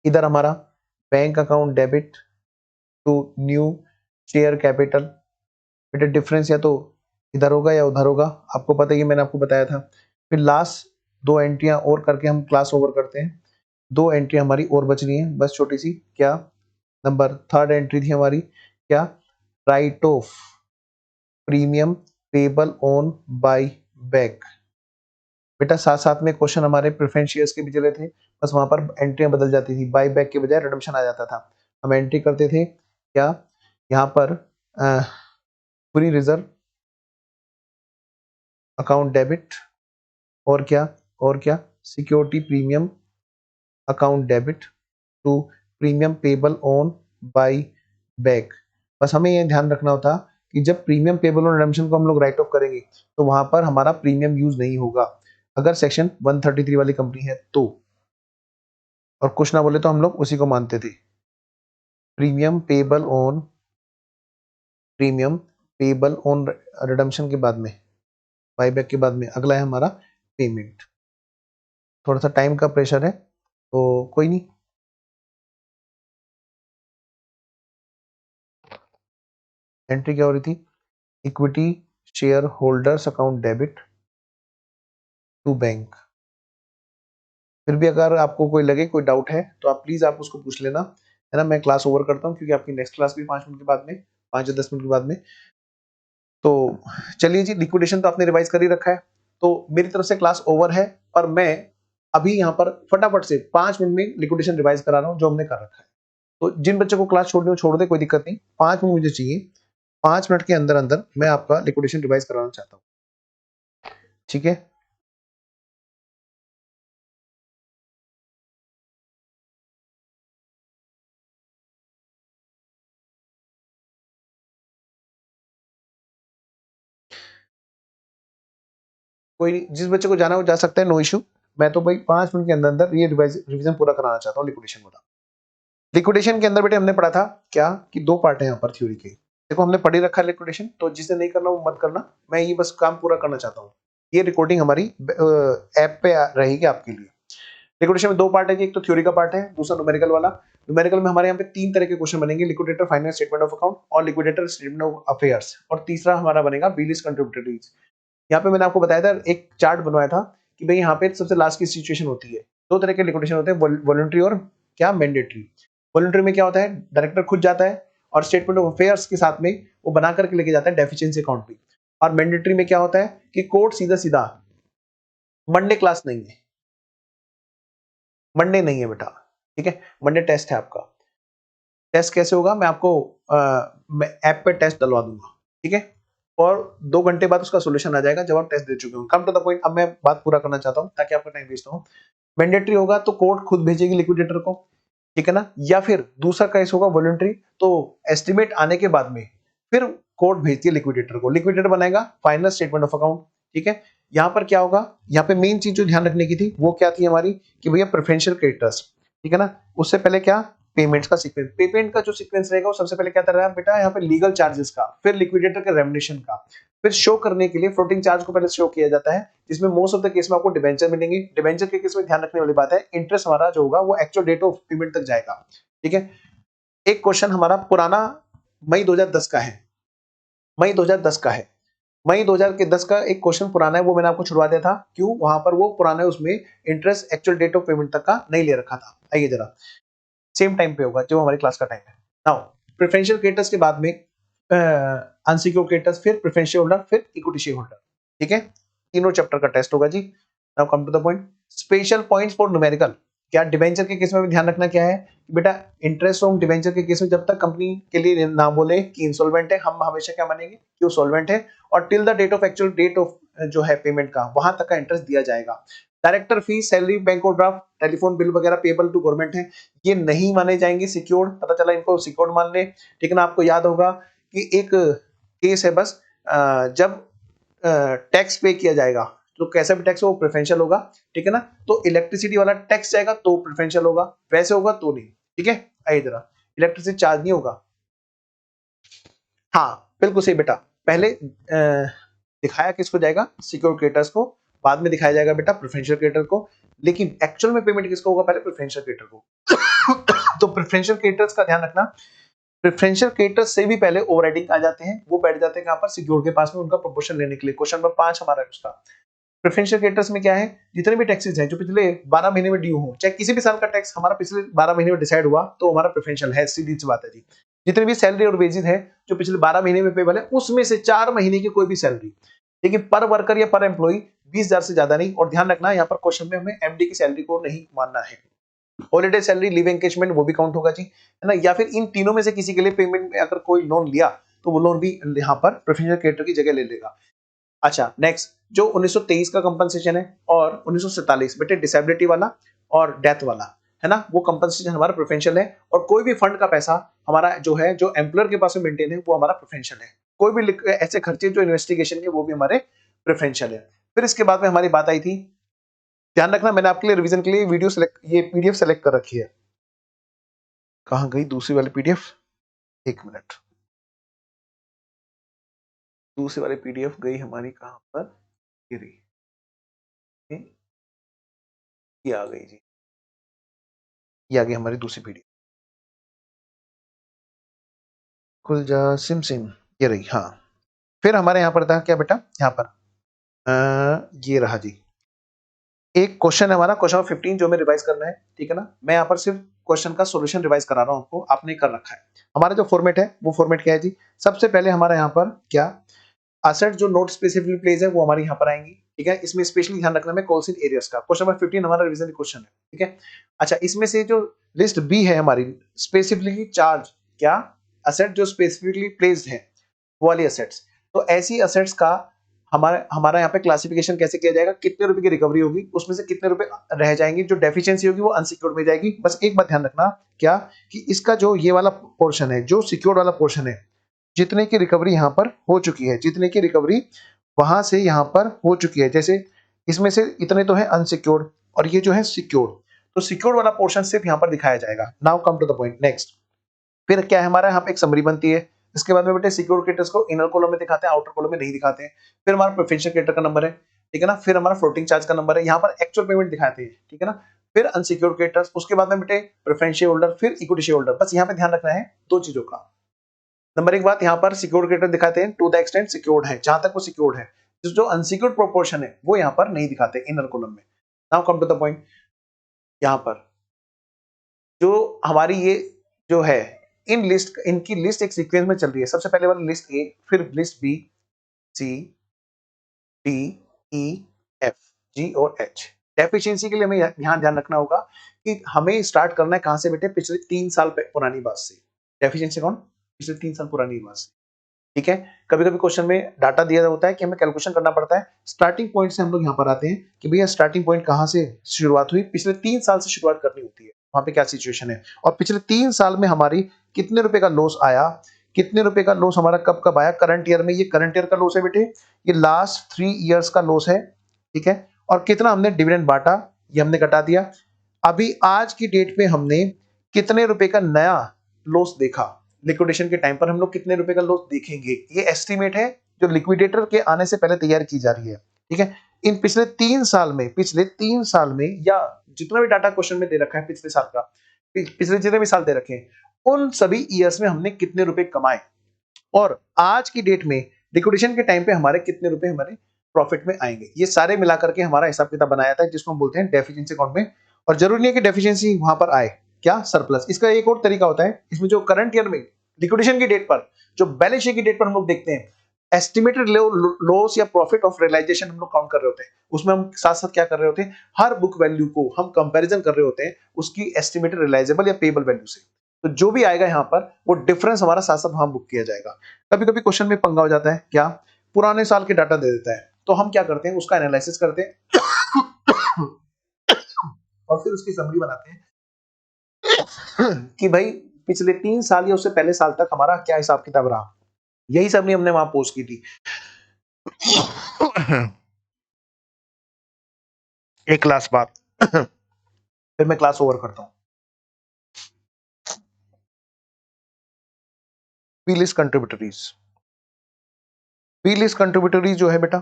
इधर हमारा bank account debit to new share capital. बेटा डिफरेंस या तो इधर होगा या उधर होगा, आपको पता है, मैंने आपको बताया था। फिर लास्ट 2 एंट्रियां और करके हम क्लास ओवर करते हैं। 2 एंट्री हमारी और बच रही हैं बस छोटी सी, क्या, नंबर 3rd एंट्री थी हमारी, क्या, right of premium payable on buy back. बेटा साथ साथ में क्वेश्चन हमारे प्रेफरेंस शेयर्स के भी चले थे, बस वहां पर एंट्रियां बदल जाती थी, बाय बैक के बजाय रिडम्पशन आ जाता था। हम एंट्री करते थे क्या, यहाँ पर फ्री रिजर्व अकाउंट डेबिट, और क्या security premium account debit to premium payable on buy back. बस हमें ये ध्यान रखना होता कि जब प्रीमियम पेबल ऑन रिडम्पशन को हम लोग राइट ऑफ करेंगे तो वहां पर हमारा प्रीमियम यूज नहीं होगा, अगर सेक्शन 133 वाली कंपनी है तो, और कुछ ना बोले तो हम लोग उसी को मानते थे। प्रीमियम पेबल ऑन रिडम्पशन के बाद में, बायबैक के बाद में अगला है हमारा पेमेंट। थोड़ा सा टाइम का प्रेशर है तो कोई नहीं, एंट्री क्या हो रही थी, equity share holders account debit to bank. फिर भी अगर आपको कोई लगे, कोई डाउट है तो आप प्लीज आप उसको पूछ लेना, है ना। मैं क्लास ओवर करता हूँ क्योंकि आपकी नेक्स्ट क्लास भी 5 मिनट के बाद में, 5 या 10 मिनट के बाद में। तो चलिए जी, लिक्विडेशन तो आपने रिवाइज कर ही रखा है, तो मेरी तरफ से क्लास ओवर है, पर मैं अभी यहाँ पर फटाफट से 5 मिनट में लिक्विडेशन रिवाइज करा रहा हूँ जो हमने कर रखा है। तो जिन बच्चों को क्लास छोड़नी हो छोड़ दे, कोई दिक्कत नहीं, 5 मिनट मुझे चाहिए, 5 मिनट के अंदर अंदर मैं आपका लिक्विडेशन रिवाइज कराना चाहता हूँ, ठीक है। कोई नहीं, जिस बच्चे को जाना हो जा सकता है, नो इशू। मैं तो भाई 5 मिनट के अंदर अंदर ये रिवीजन पूरा कराना चाहता हूँ लिक्विडेशन वाला। लिक्विडेशन के अंदर बेटे हमने पढ़ा था क्या, कि 2 पार्ट है यहाँ पर थ्योरी के। देखो हमने पढ़ी रखा है लिक्विडेशन, तो जिसे नहीं करना वो मत करना, मैं ये बस काम पूरा करना चाहता हूँ। ये रिकॉर्डिंग हमारी ऐप पे रहेगी आपके लिए। लिक्विडेशन में 2 पार्ट है, एक तो थ्योरी का पार्ट है, दूसरा न्यूमेरिकल वाला। न्यूमेरिकल में हमारे यहाँ पे 3 तरह के क्वेश्चन बनेंगे, liquidator finance statement of account और लिक्विडेटर स्टेटमेंट ऑफ अफेयर्स, और तीसरा हमारा बनेगा बिलिस कंट्रीब्यूटरीज। यहाँ पे मैंने आपको बताया था, एक चार्ट बनवाया था कि भाई यहाँ पे सबसे लास्ट की सिचुएशन होती है, 2 तरह के लिक्विडेशन होते हैं, वॉलंटरी और क्या, मैंडेटरी। वॉलंटरी में क्या होता है, डायरेक्टर खुद जाता है और स्टेटमेंट ऑफ अफेयर्स के साथ में वो बना करके लेके जाता है डेफिशिएंसी अकाउंट भी। और मैंडेटरी में क्या होता है कि कोर्ट सीधा सीधा, मंडे क्लास नहीं है, मंडे नहीं है बेटा, ठीक है, मंडे टेस्ट है आपका। टेस्ट कैसे होगा, मैं आपको ऐप पे टेस्ट डलवा दूंगा, ठीक है, और 2 घंटे बाद उसका सोल्यूशन आ जाएगा जब आप टेस्ट दे चुके हो। कम टू द पॉइंट, अब मैं बात पूरा करना चाहता हूं ताकि आपका टाइम वेस्ट हो। मैंडेटरी होगा तो कोर्ट खुद भेजेगी लिक्विडेटर को, ठीक है ना, या फिर दूसरा केस होगा वॉलंटरी, तो एस्टिमेट आने के बाद में फिर कोर्ट भेजती है लिक्विडेटर को, लिक्विडेटर बनाएगा फाइनल स्टेटमेंट ऑफ अकाउंट, ठीक है। यहाँ पर क्या होगा, यहाँ पे मेन चीज जो ध्यान रखने की थी वो क्या थी हमारी, कि भैया प्रेफरेंशियल क्रेडिटर्स, ठीक है ना, उससे पहले क्या, पेमेंट्स का सीक्वेंस। पेमेंट का जो सीक्वेंस रहेगा वो सबसे पहले क्या रहेगा बेटा, यहाँ पे लीगल चार्जेस का, फिर लिक्विडेटर के रेमुनेशन का, फिर शो करने के लिए फ्लोटिंग चार्ज को पहले शो किया जाता है, जिसमें मोस्ट ऑफ द केस में आपको डिबेंचर मिलेंगे। डिबेंचर के केस में ध्यान रखने वाली बात है, इंटरेस्ट हमारा जो होगा वो एक्चुअल डेट ऑफ पेमेंट तक जाएगा, ठीक है। एक क्वेश्चन हमारा पुराना मई 2010 का है, मई 2010 का है, मई 2010 का एक क्वेश्चन पुराना है, वो मैंने आपको छुड़वा दिया था, क्यों, वहां पर वो पुराना है, उसमें interest actual date of payment तक का नहीं ले रखा था। आइए जरा सेम टाइम पे होगा जो हमारी क्लास का टाइम है। नाउ प्रेफरेंशियल क्रेडिटर्स के बाद में अनसिक्योर्ड क्रेडिटर्स, फिर प्रेफरेंशियल होल्डर, फिर इक्विटी शेयर होल्डर, ठीक है, तीनों चैप्टर का टेस्ट होगा जी। Now come to the point, special points for numerical. क्या डिबेंचर के केस में भी ध्यान रखना क्या है कि बेटा, इंटरेस्ट ऑन डिबेंचर के केस में जब तक कंपनी के लिए ना बोले कि इंसॉल्वेंट है, हम हमेशा क्या मानेंगे कि वो सॉल्वेंट है, और till the date of actual date of जो है पेमेंट का, वहां तक का इंटरेस्ट दिया जाएगा। Director fee, salary, bank overdraft, telephone bill वगैरह पेबल टू गवर्नमेंट है, ये नहीं माने जाएंगे सिक्योर्ड। पता चला इनको सिक्योर्ड मान ले। ठीक है ना, आपको याद होगा कि एक केस है बस, जब टैक्स पे किया जाएगा तो कैसा भी टैक्स हो वो प्रेफरेंशियल होगा। ठीक है ना, तो इलेक्ट्रिसिटी वाला टैक्स जाएगा तो प्रेफरेंशियल होगा, वैसे होगा तो नहीं। ठीक है, आई जरा, इलेक्ट्रिसिटी चार्ज नहीं होगा। हाँ बिल्कुल सही बेटा, पहले दिखाया किसको जाएगा, सिक्योर क्रेडिटर्स को, बाद में दिखाया जाएगा बेटा प्रेफरेंशियल क्रेडिटर को, लेकिन एक्चुअल में पेमेंट किसको होगा, पहले प्रेफरेंशियल क्रेडिटर को। तो प्रेफरेंशियल क्रेडिटर्स का ध्यान रखना, प्रेफरेंशियल क्रेडिटर्स से भी पहले ओवरराइडिंग आ जाते हैं, वो बैठ जाते हैं कहां पर, सिक्योर के पास में, उनका प्रोपोर्शन लेने के लिए। क्वेश्चन नंबर 5 हमारा है उसका। प्रेफरेंशियल क्रेडिटर्स में क्या है, जितने भी टैक्सेस हैं जो पिछले 12 महीने में ड्यू हो, चाहे किसी भी साल का टैक्स हमारा पिछले 12 महीने में डिसाइड हुआ तो हमारा प्रेफरेंशियल है, सीधी सी बात है जी। जितनी भी सैलरी और वेजेस है जो पिछले 12 महीने में पेबल है, उसमें से 4 महीने की कोई भी सैलरी, लेकिन पर वर्कर या पर एम्प्लॉई 20,000 से ज्यादा नहीं। और ध्यान रखना, यहाँ पर क्वेश्चन में हमें एमडी की सैलरी को नहीं मानना है। हॉलिडे सैलरी, लीव एंगेजमेंट, वो भी काउंट होगा जी, है ना, या फिर इन तीनों में से किसी के लिए पेमेंट में अगर कोई लोन लिया तो वो लोन भी यहाँ पर प्रेफरेंशियल क्रेडिटर की जगह ले लेगा। अच्छा नेक्स्ट, जो 1923 का कंपनसेशन है और 1947 बेटे डिसेबिलिटी वाला और डेथ वाला, है ना, वो कंपनसेशन हमारा प्रेफरेंशियल है। और कोई भी फंड का पैसा हमारा जो है, जो एम्प्लॉयर के पास में मेंटेन है, वो हमारा प्रेफरेंशियल है। कोई भी ऐसे खर्चे जो इन्वेस्टिगेशन के, वो भी हमारे प्रेफरेंशियल है। फिर इसके बाद में हमारी बात आई थी, ध्यान रखना मैंने आपके लिए रिवीजन के लिए वीडियो सेलेक्ट, ये पीडीएफ सेलेक्ट कर रखी है। कहां गई दूसरी वाली पीडीएफ, एक मिनट, दूसरी वाली पीडीएफ गई हमारी कहां पर, ये रही, ये आ गई जी, ये आ गई हमारी दूसरी पीडीएफ। खुल जा सिम सिम, ये रही, हाँ। फिर हमारे यहाँ पर था क्या बेटा, यहाँ पर ये रहा जी, एक क्वेश्चन है हमारा, क्वेश्चन नंबर 15 जो हमें रिवाइज करना है। ठीक है ना, मैं यहाँ पर सिर्फ क्वेश्चन का सॉल्यूशन रिवाइज करा रहा हूँ आपको, आपने कर रखा है। हमारा जो फॉर्मेट है वो फॉर्मेट क्या है जी, सबसे पहले हमारा यहाँ पर क्या, असेट जो नोट स्पेसिफिकली प्लेस है वो हमारे यहाँ पर आएंगी। ठीक है, इसमें स्पेशली ध्यान रखना है कोल्स इन एरियाज का। क्वेश्चन नंबर 15 हमारा रिवीजन क्वेश्चन है। ठीक है, अच्छा इसमें से जो लिस्ट बी है हमारी, स्पेसिफिकली चार्ज, क्या, असेट जो स्पेसिफिकली प्लेस्ड है, वो वाली असेट्स। तो ऐसी असेट्स का हमारा यहाँ पे क्लासिफिकेशन कैसे किया जाएगा, कितने रुपए की रिकवरी होगी, उसमें से कितने रुपए रह जाएंगे, जो डेफिशिएंसी होगी वो अनसिक्योर्ड में जाएगी। बस एक बात ध्यान रखना, क्या, कि इसका जो ये वाला पोर्शन है, जो सिक्योर्ड वाला पोर्शन है, जितने की रिकवरी यहाँ पर हो चुकी है, जितने की रिकवरी वहां से यहाँ पर हो चुकी है, जैसे इसमें से इतने तो है अनसिक्योर्ड और ये जो है सिक्योर्ड, तो सिक्योर्ड वाला पोर्शन सिर्फ यहाँ पर दिखाया जाएगा। Now come to the point, next. फिर क्या है हमारा यहाँ पे एक समरी बनती है, इसके बाद में बेटे सिक्योर क्रेडिटर्स को इनर कॉलम में दिखाते हैं, आउटर कॉलम में नहीं दिखाते हैं। फिर हमारा प्रेफरेंशियल क्रेडिटर का नंबर है, ठीक है ना, फिर हमारा फ्लोटिंग चार्ज का नंबर है, यहाँ पर एक्चुअल पेमेंट दिखाते हैं। ठीक है ना, फिर अनसिक्योर्ड क्रेडिटर्स, उसके बाद में बेटे प्रेफरेंशियल होल्डर, फिर इक्विटी शेयर होल्डर। बस यहाँ पे ध्यान रखना है दो चीजों का। नंबर एक बात, यहाँ पर सिक्योर्ड क्रेडिटर दिखाते हैं टू द एक्सटेंट सिक्योर्ड है, जहां तक वो सिक्योर्ड है। जो अनसिक्योर्ड प्रोपोर्शन है वो यहाँ पर नहीं दिखाते इनर कॉलम में। Now come to the point, यहाँ पर जो हमारी ये जो है, इन लिस्ट, इनकी लिस्ट एक सीक्वेंस में चल रही है। सबसे पहले वाली लिस्ट ए, फिर लिस्ट बी, सी, डी, ई, एफ, जी और एच। डेफिशिएंसी के लिए हमें यहाँ ध्यान रखना होगा कि हमें स्टार्ट करना है कहां से बेटे, पिछले 3 साल पुरानी बात से। डेफिशिएंसी कौन, पिछले 3 साल पुरानी बात से। ठीक है, कभी कभी क्वेश्चन में डाटा दिया होता है कि हमें कैलकुलेशन करना पड़ता है, स्टार्टिंग पॉइंट से हम लोग यहाँ पर आते हैं कि भैया स्टार्टिंग पॉइंट कहाँ से शुरुआत हुई, पिछले 3 साल से शुरुआत करनी होती है, वहां पे क्या सिचुएशन है, और पिछले 3 साल में हमारी कितने रुपए का लॉस आया, कितने रुपए का लॉस हमारा कब कब आया, करंट ईयर में, ये करंट ईयर का लॉस है बेटे, ये लास्ट 3 ईयर्स का लॉस है। ठीक है, और कितना हमने डिविडेंड बांटा, ये हमने घटा दिया। अभी आज की डेट में हमने कितने रुपए का नया लॉस देखा, लिक्विडेशन के टाइम पर हम लोग कितने रुपए का लॉस देखेंगे, ये एस्टिमेट है जो लिक्विडेटर के आने से पहले तैयार की जा रही है। ठीक है, इन पिछले 3 साल में, पिछले 3 साल में, या जितना भी डाटा क्वेश्चन में दे रखा है पिछले साल का, पिछले जितने भी साल दे रखे हैं, उन सभी ईयर्स में हमने कितने रुपए कमाए, और आज की डेट में लिक्विडेशन के टाइम पे हमारे कितने रुपए हमारे प्रॉफिट में आएंगे, ये सारे मिलाकर के हमारा हिसाब किताब बनाया था, जिसको हम बोलते हैं डेफिशिएंसी अकाउंट में। और जरूरी नहीं है कि डेफिशिएंसी वहां पर आए, क्या, सरप्लस। इसका एक और तरीका होता है, इसमें जो करंट ईयर में लिक्विडेशन की डेट पर, जो बैलेंस शीट की डेट पर हम लोग देखते हैं, एस्टिमेटेड लॉस या प्रॉफिट ऑफ रियलाइजेशन हम लोग काउंट कर रहे होते हैं, उसमें हम साथ साथ क्या कर रहे होते हैं, हर बुक वैल्यू को हम कंपैरिजन कर रहे होते हैं उसकी एस्टिमेटेड रियलाइजेबल या पेबल वैल्यू से। तो जो भी आएगा यहाँ पर वो डिफरेंस हमारा साथ साथ वहां बुक किया जाएगा। कभी कभी क्वेश्चन में पंगा हो जाता है, क्या, पुराने साल के डाटा दे देता है, तो हम क्या करते हैं, उसका एनालिसिस करते हैं और फिर उसकी समरी बनाते हैं कि भाई पिछले 3 साल या उससे पहले साल तक हमारा क्या हिसाब किताब रहा। यही समरी हमने वहां पोस्ट की थी। एक क्लास बाद फिर मैं क्लास ओवर करता हूँ। पी लिस्ट कंट्रीब्यूटरीज, पी लिस्ट कंट्रीब्यूटरीज जो है बेटा,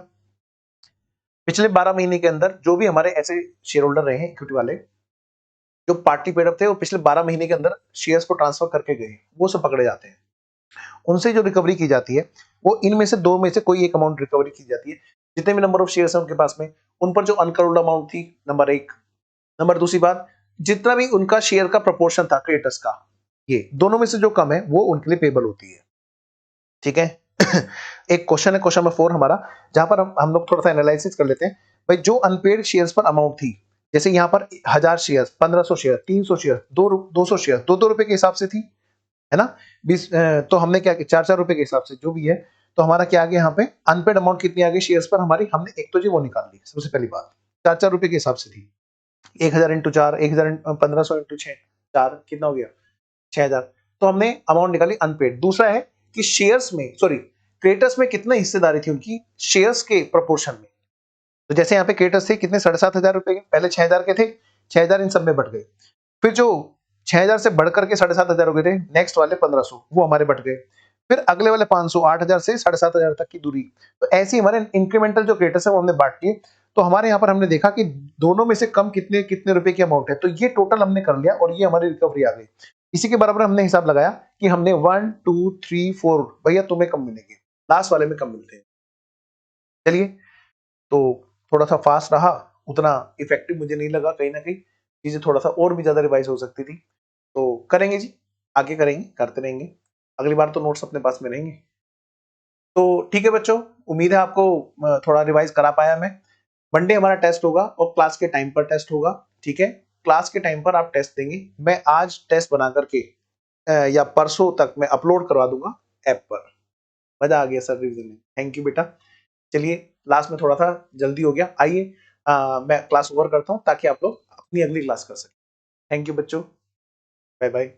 पिछले 12 महीने के अंदर जो भी हमारे ऐसे शेयर होल्डर रहे हैं इक्विटी वाले, जो पार्टी पेड अप थे, वो पिछले 12 महीने के अंदर शेयर्स को ट्रांसफर करके गए, वो सब पकड़े जाते हैं। उनसे जो रिकवरी की जाती है वो इनमें से दो में से कोई एक अमाउंट रिकवरी की जाती है। जितने भी नंबर ऑफ शेयर्स हैं उनके पास में, उन पर जो अनकरोल्ड अमाउंट थी, नंबर एक। नंबर दूसरी बात, जितना भी उनका शेयर का प्रोपोर्शन था क्रेडिटर्स का, ये दोनों में से जो कम है वो उनके लिए पेबल होती है। ठीक है। एक क्वेश्चन है, क्वेश्चन नंबर 4 हमारा, जहां पर हम लोग थोड़ा सा एनालिसिस कर लेते हैं। भाई जो अनपेड शेयर्स पर अमाउंट थी, जैसे यहाँ पर 1000 शेयर, 1500 शेयर, 300 शेयर, 200 शेयर, 2-2 रुपए के हिसाब से थी, है ना। 20 तो हमने क्या किया, 4-4 रुपए के हिसाब से जो भी है, तो हमारा क्या आ गया यहाँ पे अनपेड अमाउंट कितनी आ गई शेयर्स पर हमारी, हमने एक तो जी वो निकाल ली। सबसे पहली बात 4-4 रुपए के हिसाब से थी, 1000 इंटू 4, 1000 1500 इंटू 6, 4 कितना हो गया 6000। तो हमने अमाउंट निकाली अनपेड। दूसरा है कि शेयर्स में, सॉरी क्रेडिटर्स में कितनी हिस्सेदारी थी उनकी शेयर्स के प्रोपोर्शन में। तो जैसे यहाँ पे क्रेडिटर्स थे कितने, 7500 रुपए के, पहले 6000 के थे, 6000 इन सब में बढ़ गए। फिर जो 6000 से बढ़ करके 7500 हो गए थे, नेक्स्ट वाले 1500 वो हमारे बढ़ गए। फिर अगले वाले 500, 8000 से 7500 तक की दूरी। तो ऐसे ही हमारे इंक्रीमेंटल जो क्रेडिटर्स है वो हमने बांट दिए। तो हमारे यहाँ पर हमने देखा कि दोनों में से कम कितने कितने रुपए की अमाउंट है, तो ये टोटल हमने कर लिया और ये हमारी रिकवरी आ गई। इसी के बराबर हमने हिसाब लगाया कि हमने 1 2 3 4 भैया तुम्हें कम मिलेंगे, लास्ट वाले में कम मिलते हैं। चलिए, तो थोड़ा सा फास्ट रहा, उतना इफेक्टिव मुझे नहीं लगा, कहीं ना कहीं चीजें थोड़ा सा और भी ज्यादा रिवाइज हो सकती थी। तो करेंगे जी, आगे करेंगे, करते रहेंगे। अगली बार तो नोट्स अपने पास में रहेंगे। तो ठीक है बच्चों, उम्मीद है आपको थोड़ा रिवाइज करा पाया मैं। मंडे हमारा टेस्ट होगा और क्लास के टाइम पर टेस्ट होगा। ठीक है, क्लास के टाइम पर आप टेस्ट देंगे, मैं आज टेस्ट बना करके या परसों तक मैं अपलोड करवा दूंगा ऐप पर। मजा आ गया सर रिवीजन में, थैंक यू बेटा। चलिए, लास्ट में थोड़ा सा जल्दी हो गया, आइए मैं क्लास ओवर करता हूँ ताकि आप लोग अपनी अगली क्लास कर सकें। थैंक यू बच्चों, बाय बाय।